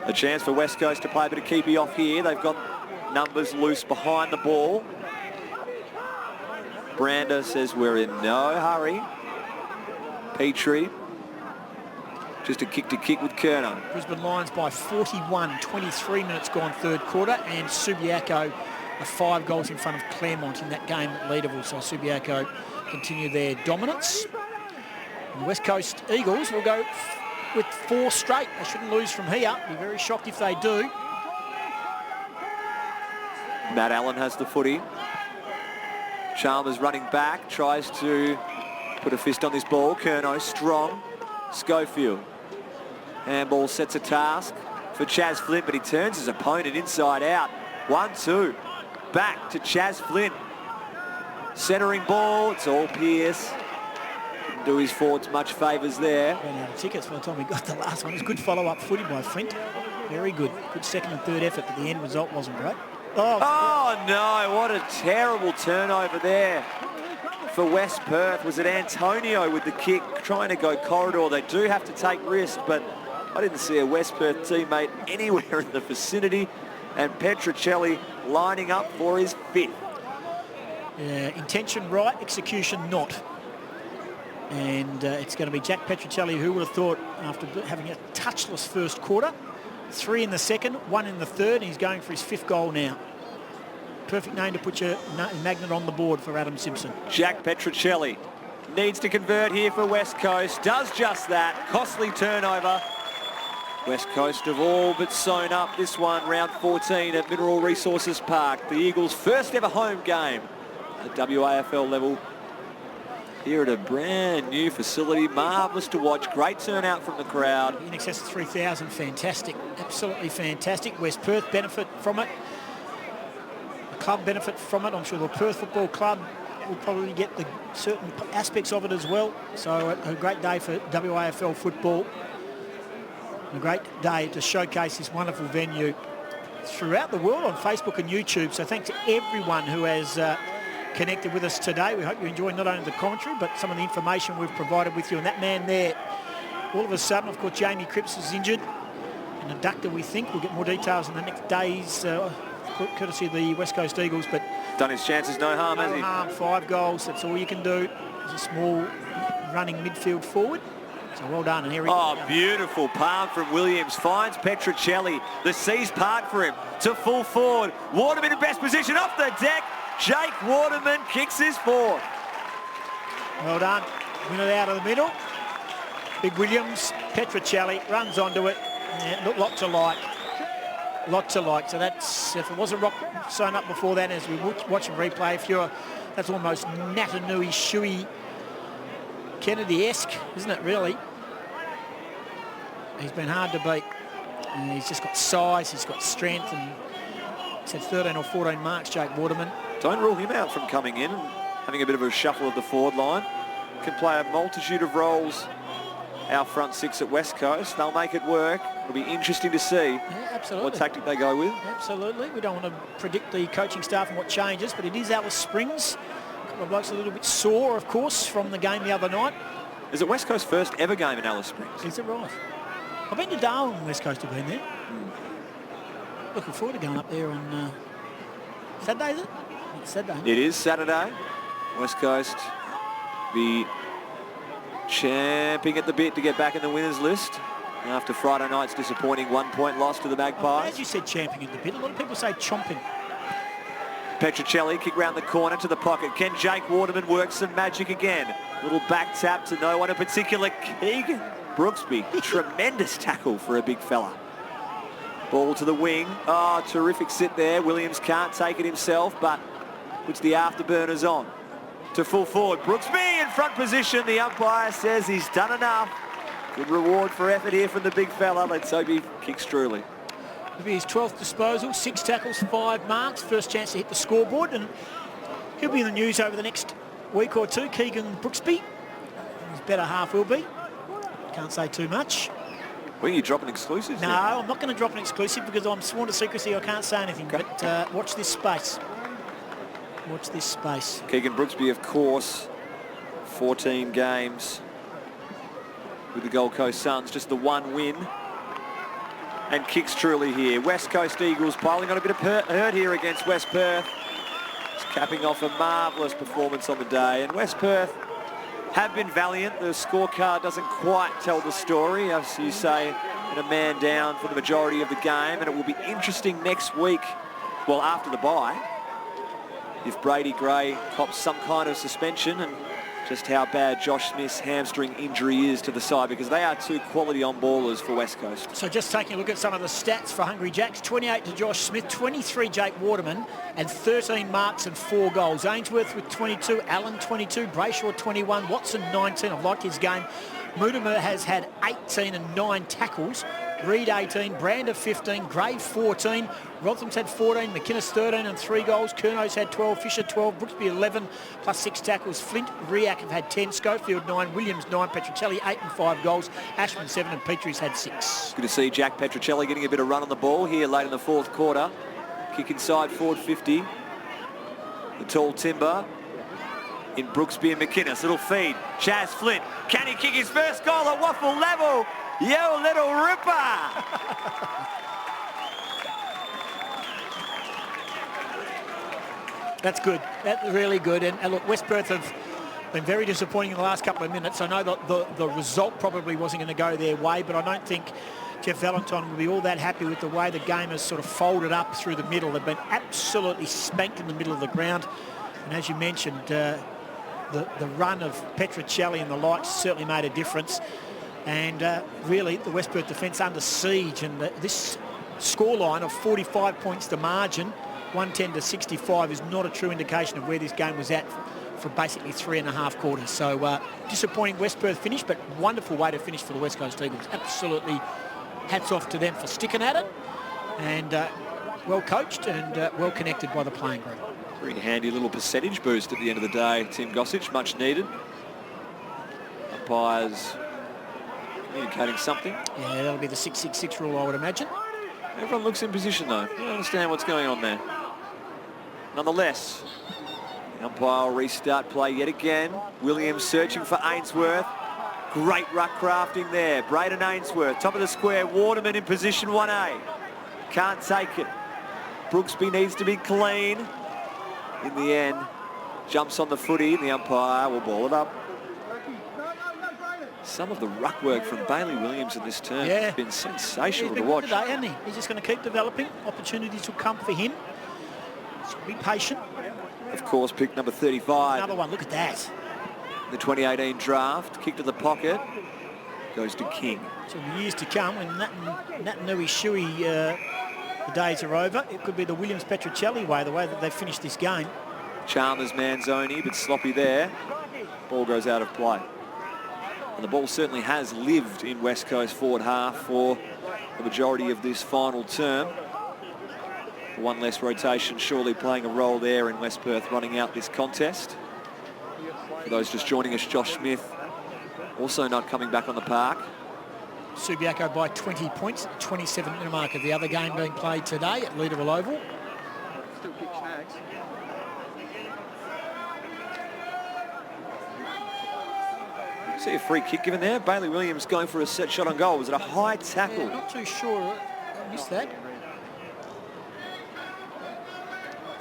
A chance for West Coast to play a bit of keepy off here. They've got numbers loose behind the ball. Brander says we're in no hurry. Petrie. Just a kick-to-kick with Curnow. Brisbane Lions by 41, 23 minutes gone third quarter, and Subiaco are 5 goals in front of Claremont in that game at Leederville. So Subiaco continue their dominance. And the West Coast Eagles will go with 4 straight. They shouldn't lose from here. Be very shocked if they do. Matt Allen has the footy. Chalmers running back, tries to put a fist on this ball. Curnow strong. Schofield. Handball sets a task for Chaz Flynn, but he turns his opponent inside out. 1-2. Back to Chaz Flynn. Centering ball. It's all Pearce. Didn't do his forwards much favours there. Ran out of tickets by the time we got the last one. It was good follow-up footy by Flint. Very good. Good second and third effort, but the end result wasn't great. Oh no, what a terrible turnover there for West Perth. Was it Antonio with the kick trying to go corridor? They do have to take risks, but I didn't see a West Perth teammate anywhere in the vicinity, and Petruccelli lining up for his 5th. Yeah, intention right, execution not. And it's going to be Jack Petruccelli, who would have thought, after having a touchless first quarter, 3 in the second, 1 in the third, and he's going for his 5th goal now. Perfect name to put your magnet on the board for Adam Simpson. Jack Petruccelli needs to convert here for West Coast. Does just that. Costly turnover. West Coast have all but sewn up this one, round 14 at Mineral Resources Park. The Eagles' first ever home game at WAFL level. Here at a brand new facility. Marvellous to watch. Great turnout from the crowd. In excess of 3,000. Fantastic. Absolutely fantastic. West Perth benefit from it. The club benefit from it. I'm sure the Perth Football Club will probably get the certain aspects of it as well. So a great day for WAFL football. A great day to showcase this wonderful venue throughout the world on Facebook and YouTube. So thanks to everyone who has connected with us today. We hope you enjoy not only the commentary, but some of the information we've provided with you. And that man there, all of a sudden, of course, Jamie Cripps is injured. An adductor, we think. We'll get more details in the next days, courtesy of the West Coast Eagles. But done his chances, no harm, has he? No harm, 5 goals. That's all you can do. He's a small running midfield forward. So well done. And here beautiful palm from Williams. Finds Petruccelli. The seas part for him to full forward. Waterman in best position off the deck. Jake Waterman kicks his 4th. Well done. Win it out of the middle. Big Williams. Petruccelli runs onto it. Yeah, lot to like. Lot to like. So that's, if it wasn't rock sewn up before that, as we watch and replay, that's almost Natanui Shui Kennedy-esque, isn't it, really? He's been hard to beat. And he's just got size, he's got strength, and he's had 13 or 14 marks, Jake Waterman. Don't rule him out from coming in and having a bit of a shuffle of the forward line. Can play a multitude of roles, our front 6 at West Coast. They'll make it work. It'll be interesting to see what tactic they go with. Absolutely. We don't want to predict the coaching staff and what changes, but it is Alice Springs. A couple of blokes a little bit sore, of course, from the game the other night. Is it West Coast's first ever game in Alice Springs? Is it right? I've been to Darwin and West Coast have been there. Looking forward to going up there on Saturday, is it? It's Saturday. It is Saturday. West Coast be champing at the bit to get back in the winners list after Friday night's disappointing 1-point loss to the Magpies. As you said, champing at the bit. A lot of people say chomping. Petruccelli kick round the corner to the pocket. Can Jake Waterman work some magic again? Little back tap to no one in particular. Keegan Brooksby. Tremendous tackle for a big fella. Ball to the wing. Oh, terrific sit there. Williams can't take it himself, but puts the afterburners on. to full forward. Brooksby in front position. The umpire says he's done enough. Good reward for effort here from the big fella. Let's hope he kicks truly. It'll be his 12th disposal, 6 tackles, 5 marks. First chance to hit the scoreboard, and he'll be in the news over the next week or two. Keegan Brooksby, his better half will be. Can't say too much. Well, you dropping exclusives? No, I'm not going to drop an exclusive because I'm sworn to secrecy. I can't say anything. Okay. But watch this space. Watch this space. Keegan Brooksby, of course, 14 games with the Gold Coast Suns, just the 1 win. And kicks truly here. West Coast Eagles piling on a bit of hurt here against West Perth. It's capping off a marvellous performance on the day. And West Perth have been valiant. The scorecard doesn't quite tell the story, as you say, in a man down for the majority of the game. And it will be interesting next week, well, after the bye, if Brady Gray cops some kind of suspension, and just how bad Josh Smith's hamstring injury is to the side, because they are 2 quality on-ballers for West Coast. So just taking a look at some of the stats for Hungry Jacks, 28 to Josh Smith, 23 Jake Waterman, and 13 marks and 4 goals. Ainsworth with 22, Allen 22, Brayshaw 21, Watson 19. I've liked his game. Mutimer has had 18 and 9 tackles. Reed 18, Brander 15, Gray 14, Rotham's had 14, McInnes 13 and 3 goals, Curno's had 12, Fisher 12, Brooksby 11 plus 6 tackles, Flint, Riak have had 10, Schofield 9, Williams 9, Petruccelli 8 and 5 goals, Ashman 7 and Petrie's had 6. Good to see Jack Petruccelli getting a bit of run on the ball here late in the 4th quarter. Kick inside forward 50. The tall timber in Brooksby and McInnes. Little feed. Chaz Flint. Can he kick his first goal at waffle level? Yo, little ripper! That's good. That's really good. And look, West Perth have been very disappointing in the last couple of minutes. I know that the result probably wasn't going to go their way, but I don't think Jeff Valentine will be all that happy with the way the game has sort of folded up through the middle. They've been absolutely spanked in the middle of the ground. And as you mentioned, the run of Petruccelli and the likes certainly made a difference. And really, the West Perth defence under siege. And this scoreline of 45 points to margin, 110 to 65, is not a true indication of where this game was at for basically 3.5 quarters. So disappointing West Perth finish, but wonderful way to finish for the West Coast Eagles. Absolutely hats off to them for sticking at it. And well coached and well connected by the playing group. Very handy little percentage boost at the end of the day, Tim Gossage, much needed. Umpires communicating something. Yeah, that'll be the 666 rule, I would imagine. Everyone looks in position, though. I don't understand what's going on there. Nonetheless, the umpire will restart play yet again. Williams searching for Ainsworth. Great ruck crafting there. Braden Ainsworth, top of the square. Waterman in position 1A. Can't take it. Brooksby needs to be clean. In the end, jumps on the footy, and the umpire will ball it up. Some of the ruck work from Bailey Williams in this term has been sensational to watch. Today, hasn't he? He's just going to keep developing. Opportunities will come for him. He's going to be patient. Of course, pick number 35. Another one, look at that. The 2018 draft, kick to the pocket, goes to King. So in the years to come, when Natanui Shui, the days are over, it could be the Williams Petruccelli way, the way that they finished this game. Chalmers Manzoni, but sloppy there. Ball goes out of play. And the ball certainly has lived in West Coast forward half for the majority of this final term. One less rotation surely playing a role there in West Perth running out this contest. For those just joining us, Josh Smith also not coming back on the park. Subiaco by 20 points, 27-minute mark of the other game being played today at Leederville Oval. Still kick snags. See a free kick given there. Bailey Williams going for a set shot on goal. Was it a high tackle? Yeah, not too sure. I missed that.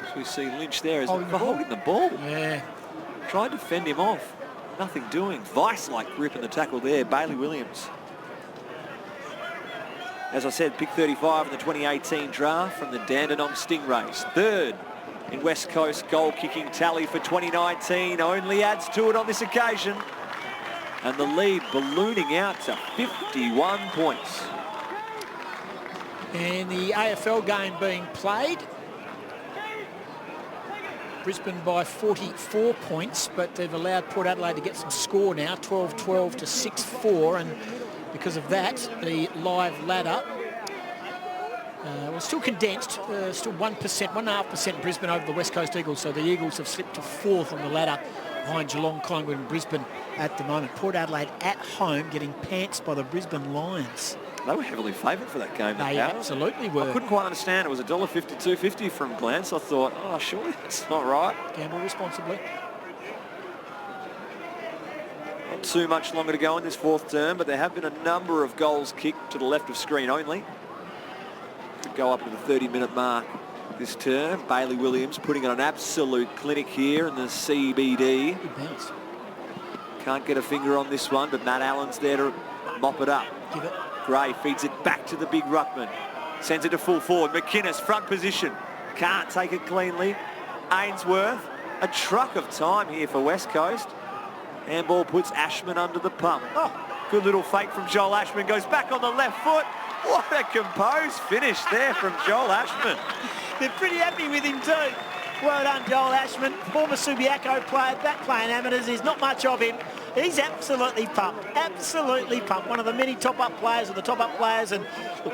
As we see Lynch there is holding the ball. Yeah. Tried to fend him off. Nothing doing. Vice-like grip in the tackle there. Bailey Williams. As I said, pick 35 in the 2018 draft from the Dandenong Stingrays. Third in West Coast goal-kicking tally for 2019. Only adds to it on this occasion. And the lead ballooning out to 51 points. And the AFL game being played. Brisbane by 44 points, but they've allowed Port Adelaide to get some score now, 12-12 to 6-4, and because of that, the live ladder was still condensed, still 1.5% Brisbane over the West Coast Eagles, so the Eagles have slipped to 4th on the ladder behind Geelong, Collingwood and Brisbane at the moment. Port Adelaide at home getting pantsed by the Brisbane Lions. They were heavily favoured for that game. They absolutely were. I couldn't quite understand. It was $1.50, $2.50 from glance. I thought, oh, surely that's not right. Gamble responsibly. Not too much longer to go in this 4th term, but there have been a number of goals kicked to the left of screen only. Could go up to the 30-minute mark this term. Bailey Williams putting on an absolute clinic here in the CBD. Good bounce. Can't get a finger on this one, but Matt Allen's there to mop it up. Give it. Gray feeds it back to the big ruckman. Sends it to full forward. McInnes, front position. Can't take it cleanly. Ainsworth, a truck of time here for West Coast. Handball puts Ashman under the pump. Oh, good little fake from Joel Ashman. Goes back on the left foot. What a composed finish there from Joel Ashman. They're pretty happy with him too. Well done, Joel Ashman. Former Subiaco player, back playing amateurs. There's not much of him. He's absolutely pumped, absolutely pumped. One of the many top-up players, or the top-up players, and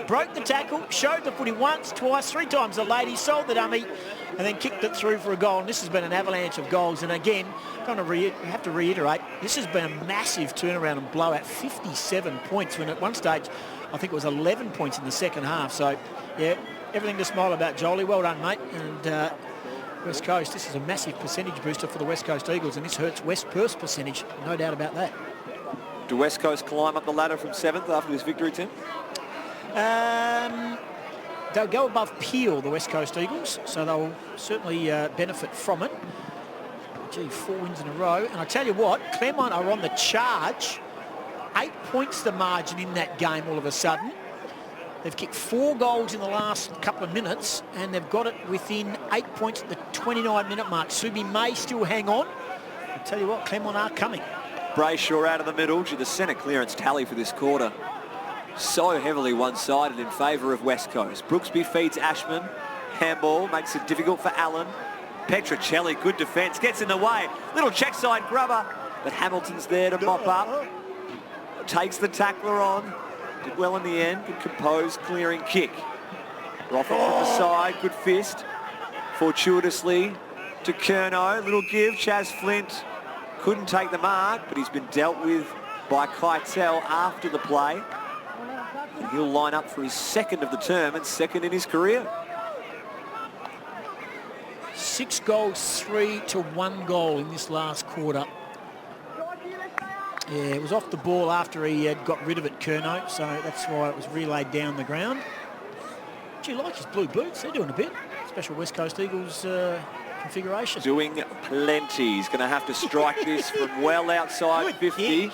broke the tackle, showed the footy once, twice, 3 times the lady, sold the dummy, and then kicked it through for a goal. And this has been an avalanche of goals. And again, we have to reiterate, this has been a massive turnaround and blowout, 57 points, when at one stage, I think it was 11 points in the second half. So, yeah, everything to smile about, Jolie. Well done, mate. And West Coast, this is a massive percentage booster for the West Coast Eagles, and this hurts West Perth's percentage, no doubt about that. Do West Coast climb up the ladder from 7th after this victory, Tim? They'll go above Peel, the West Coast Eagles, so they'll certainly benefit from it. Gee, 4 wins in a row. And I tell you what, Claremont are on the charge. 8 points the margin in that game all of a sudden. They've kicked 4 goals in the last couple of minutes, and they've got it within 8 points at the 29-minute mark. Subi may still hang on. I tell you what, Claremont are coming. Brayshaw out of the middle. Gee, the centre clearance tally for this quarter so heavily one-sided in favour of West Coast. Brooksby feeds Ashman. Handball makes it difficult for Allen. Petrocelli, good defence, gets in the way. Little check side grubber, but Hamilton's there to mop up. Takes the tackler on. Did well in the end. Good composed clearing kick. Rotham from the side. Good fist. Fortuitously to Curnow. Little give. Chaz Flint couldn't take the mark, but he's been dealt with by Keitel after the play. And he'll line up for his 2nd of the term and 2nd in his career. 6 goals, 3 to 1 goal in this last quarter. Yeah, it was off the ball after he had got rid of it, Curnow, so that's why it was relayed down the ground. Do you like his blue boots? They're doing a bit. Special West Coast Eagles configuration. Doing plenty. He's going to have to strike this from well outside 50.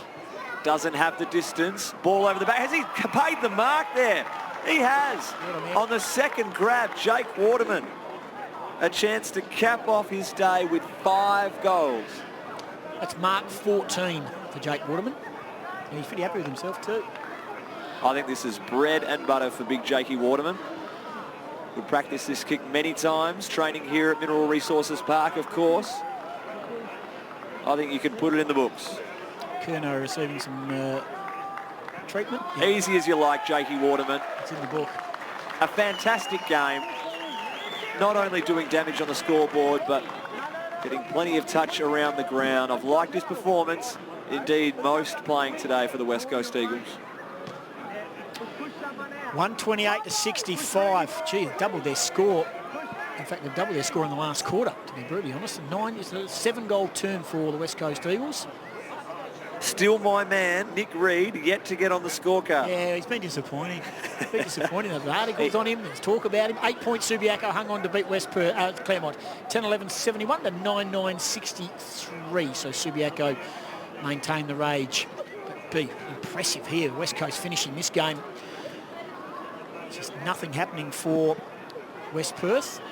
Doesn't have the distance. Ball over the back. Has he paid the mark there? He has. On the 2nd grab, Jake Waterman. A chance to cap off his day with 5 goals. That's mark 14 for Jake Waterman. And he's pretty happy with himself too. I think this is bread and butter for big Jakey Waterman. We practiced this kick many times, training here at Mineral Resources Park, of course. I think you can put it in the books. Curnow receiving some treatment. Yep. Easy as you like, Jakey Waterman. It's in the book. A fantastic game. Not only doing damage on the scoreboard, but getting plenty of touch around the ground. I've liked his performance. Indeed, most playing today for the West Coast Eagles. 128 to 65. Gee, doubled their score. In fact, they've doubled their score in the last quarter, to be brutally honest. It's a 7-goal turn for the West Coast Eagles. Still my man, Nick Reid, yet to get on the scorecard. Yeah, he's been disappointing. There's articles on him. There's talk about him. 8 points Subiaco hung on to beat Claremont. 10-11-71 to 9-9-63. So Subiaco maintained the rage. But be impressive here. West Coast finishing this game. Just nothing happening for West Perth.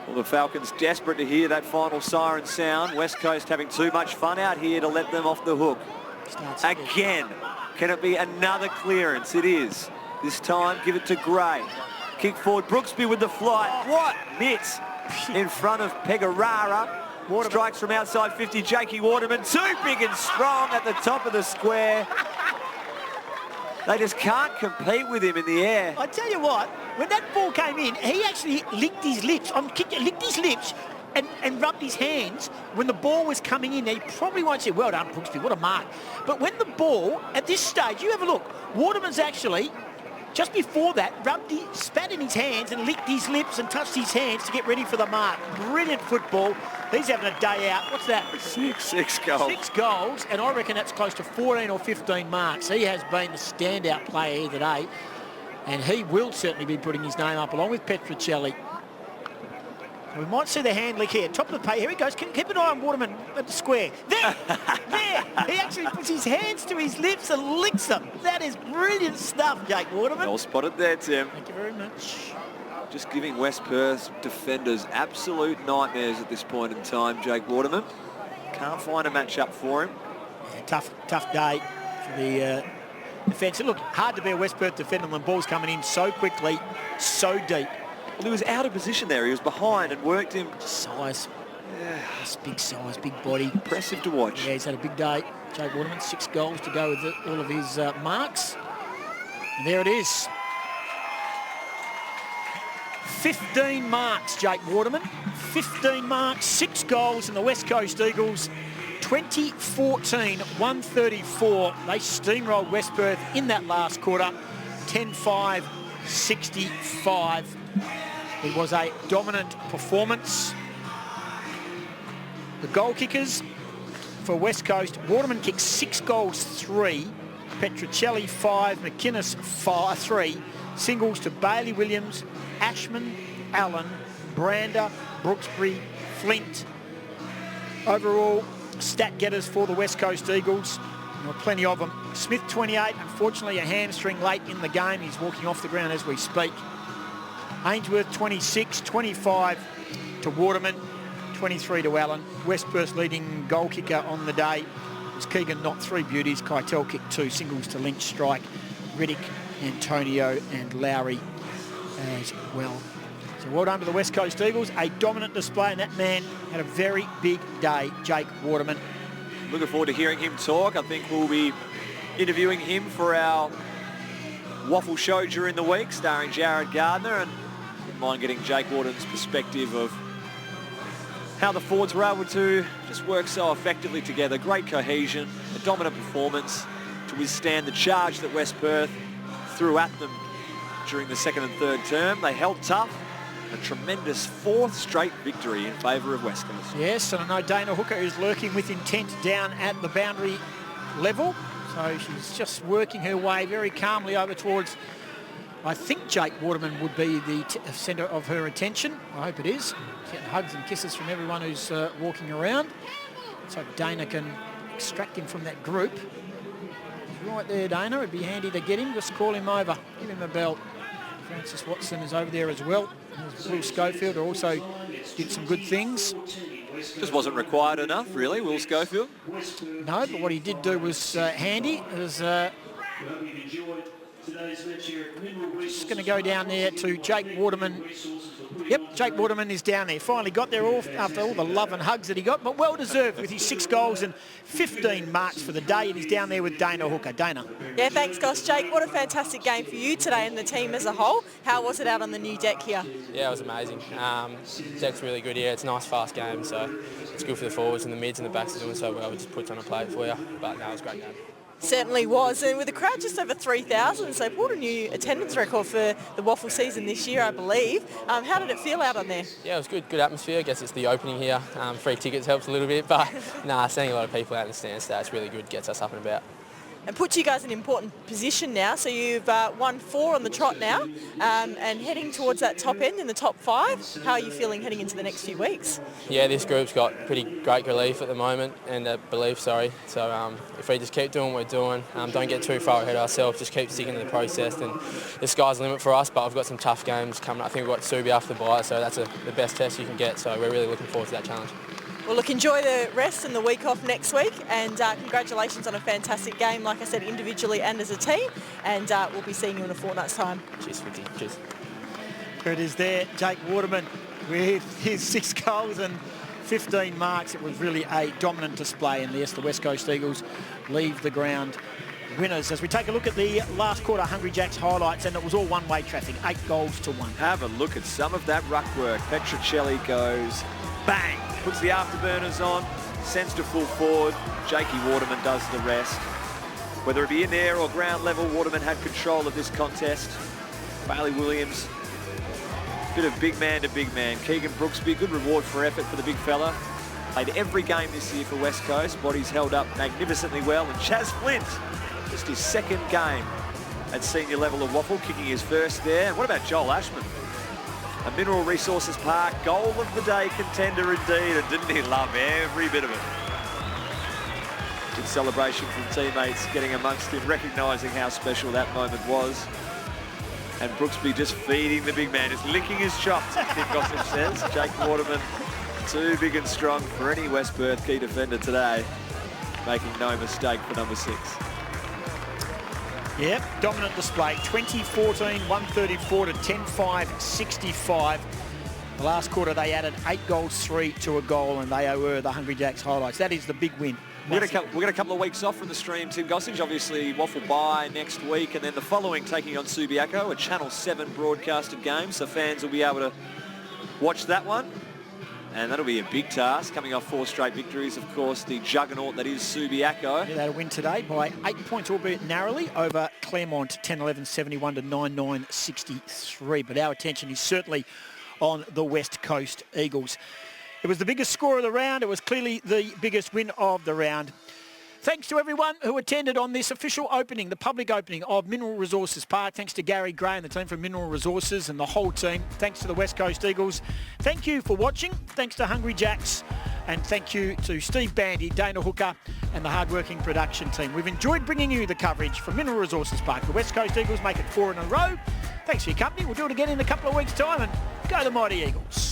Well, the Falcons desperate to hear that final siren sound. West Coast having too much fun out here to let them off the hook. Again, can it be another clearance? It is. This time, give it to Gray. Kick forward, Brooksby with the flight. What mitts in front of Pegarara. Strikes from outside 50, Jakey Waterman, too big and strong at the top of the square. They just can't compete with him in the air. I tell you what, when that ball came in, he actually licked his lips. Licked his lips and rubbed his hands when the ball was coming in. Now, you probably won't say, well done, Brooksby, what a mark. But when the ball, at this stage, you have a look, Waterman's actually, just before that, spat in his hands and licked his lips and touched his hands to get ready for the mark. Brilliant football. He's having a day out. What's that? Six goals. 6 goals, and I reckon that's close to 14 or 15 marks. He has been the standout player here today, and he will certainly be putting his name up along with Petruccelli. We might see the hand lick here. Top of the pay. Here he goes. Keep an eye on Waterman at the square. There! There! He actually puts his hands to his lips and licks them. That is brilliant stuff, Jake Waterman. Well spotted there, Tim. Thank you very much. Just giving West Perth defenders absolute nightmares at this point in time, Jake Waterman. Can't find a match-up for him. Yeah, tough day for the defence. Look, hard to be a West Perth defender when ball's coming in so quickly, so deep. Well, he was out of position there. He was behind and worked him. Size. Yeah. That's big size, big body. Impressive to watch. Yeah, he's had a big day. Jake Waterman, 6 goals to go with all of his marks. And there it is. 15 marks, Jake Waterman. 15 marks, 6 goals, and the West Coast Eagles, 2014, 134. They steamrolled West Perth in that last quarter, 10-5, 65. It was a dominant performance. The goal kickers for West Coast, Waterman kicked 6 goals, 3. Petruccelli 5, McInnes 3. Singles to Bailey Williams, Ashman, Allen, Brander, Brooksbury, Flint. Overall, stat getters for the West Coast Eagles. There were plenty of them. Smith 28, unfortunately a hamstring late in the game. He's walking off the ground as we speak. Ainsworth 26, 25 to Waterman, 23 to Allen. West Perth's leading goal kicker on the day was Keegan, not 3 beauties. Keitel kicked 2, singles to Lynch, Strike, Riddick, Antonio and Lowry as well. So well done to the West Coast Eagles. A dominant display, and that man had a very big day, Jake Waterman. Looking forward to hearing him talk. I think we'll be interviewing him for our Waffle Show during the week, starring Jared Gardner, and wouldn't mind getting Jake Waterman's perspective of how the forwards were able to just work so effectively together. Great cohesion, a dominant performance to withstand the charge that West Perth threw at them during the second and third term. They held tough. A tremendous 4th straight victory in favour of West Coast. Yes, and I know Dana Hooker is lurking with intent down at the boundary level. So she's just working her way very calmly over towards, I think Jake Waterman would be the centre of her attention. I hope it is. Getting hugs and kisses from everyone who's walking around. So Dana can extract him from that group. Right there, Dana. It'd be handy to get him. Just call him over. Give him a bell. Francis Watson is over there as well. Will Schofield also did some good things. Just wasn't required enough, really, Will Schofield. No, but what he did do was handy. It was just going to go down there to Jake Waterman. Yep, Jake Waterman is down there. Finally got there after all the love and hugs that he got, but well deserved with his 6 goals and 15 marks for the day. And he's down there with Dana Hooker. Dana. Yeah, thanks, Goss. Jake, what a fantastic game for you today and the team as a whole. How was it out on the new deck here? Yeah, it was amazing. Deck's really good here. It's a nice, fast game, so it's good for the forwards and the mids and the backs are doing so well. We just put on a play for you, but no, it was a great game. Certainly was, and with the crowd just over 3,000, so pulled a new attendance record for the Waffle season this year, I believe. How did it feel out on there? Yeah, it was good atmosphere. I guess it's the opening here. Free tickets helps a little bit, but seeing a lot of people out in the stands, that's really good, gets us up and about. And puts you guys in an important position now, so you've won 4 on the trot now, and heading towards that top end in the top 5. How are you feeling heading into the next few weeks? Yeah, this group's got pretty great relief at the moment, and belief, sorry. So if we just keep doing what we're doing, don't get too far ahead of ourselves, just keep sticking to the process, then the sky's the limit for us, but I've got some tough games coming up. I think we've got Subi after the bye, so that's the best test you can get, so we're really looking forward to that challenge. Well, look, enjoy the rest and the week off next week, and congratulations on a fantastic game, like I said, individually and as a team, and we'll be seeing you in a fortnight's time. Cheers, Vicky. Cheers. It is there, Jake Waterman with his 6 goals and 15 marks. It was really a dominant display, and yes, the West Coast Eagles leave the ground winners. As we take a look at the last quarter Hungry Jacks highlights, and it was all one-way traffic, 8 goals to 1. Have a look at some of that ruck work. Petrocelli goes, bang, puts the afterburners on, sends to full forward. Jakey Waterman does the rest. Whether it be in air or ground level, Waterman had control of this contest. Bailey Williams, bit of big man to big man. Keegan Brooksby, good reward for effort for the big fella. Played every game this year for West Coast. Bodies held up magnificently well. And Chaz Flint, just his second game at senior level of Waffle, kicking his first there. And what about Joel Ashman? A Mineral Resources Park goal of the day contender indeed, and didn't he love every bit of it? Good celebration from teammates getting amongst him, recognising how special that moment was. And Brooksby just feeding the big man, just licking his chops, as Tim Gossip says. Jake Waterman, too big and strong for any West Perth key defender today, making no mistake for number 6. Yep, dominant display. 20-14, 134 to 10-5, 65. The last quarter they added 8 goals, 3 to a goal, and they were the Hungry Jacks highlights. That is the big win. We're going to get a couple of weeks off from the stream, Tim Gossage. Obviously, Waffle bye next week, and then the following taking on Subiaco, a Channel 7 broadcasted game, so fans will be able to watch that one. And that'll be a big task, coming off 4 straight victories, of course, the juggernaut that is Subiaco. Yeah, they'll win today by 8 points, albeit narrowly, over Claremont, 10-11-71 to 9-9-63. But our attention is certainly on the West Coast Eagles. It was the biggest score of the round. It was clearly the biggest win of the round. Thanks to everyone who attended on this official opening, the public opening of Mineral Resources Park. Thanks to Gary Gray and the team from Mineral Resources and the whole team. Thanks to the West Coast Eagles. Thank you for watching. Thanks to Hungry Jacks. And thank you to Steve Bandy, Dana Hooker and the hard-working production team. We've enjoyed bringing you the coverage from Mineral Resources Park. The West Coast Eagles make it 4 in a row. Thanks for your company. We'll do it again in a couple of weeks' time, and go the Mighty Eagles.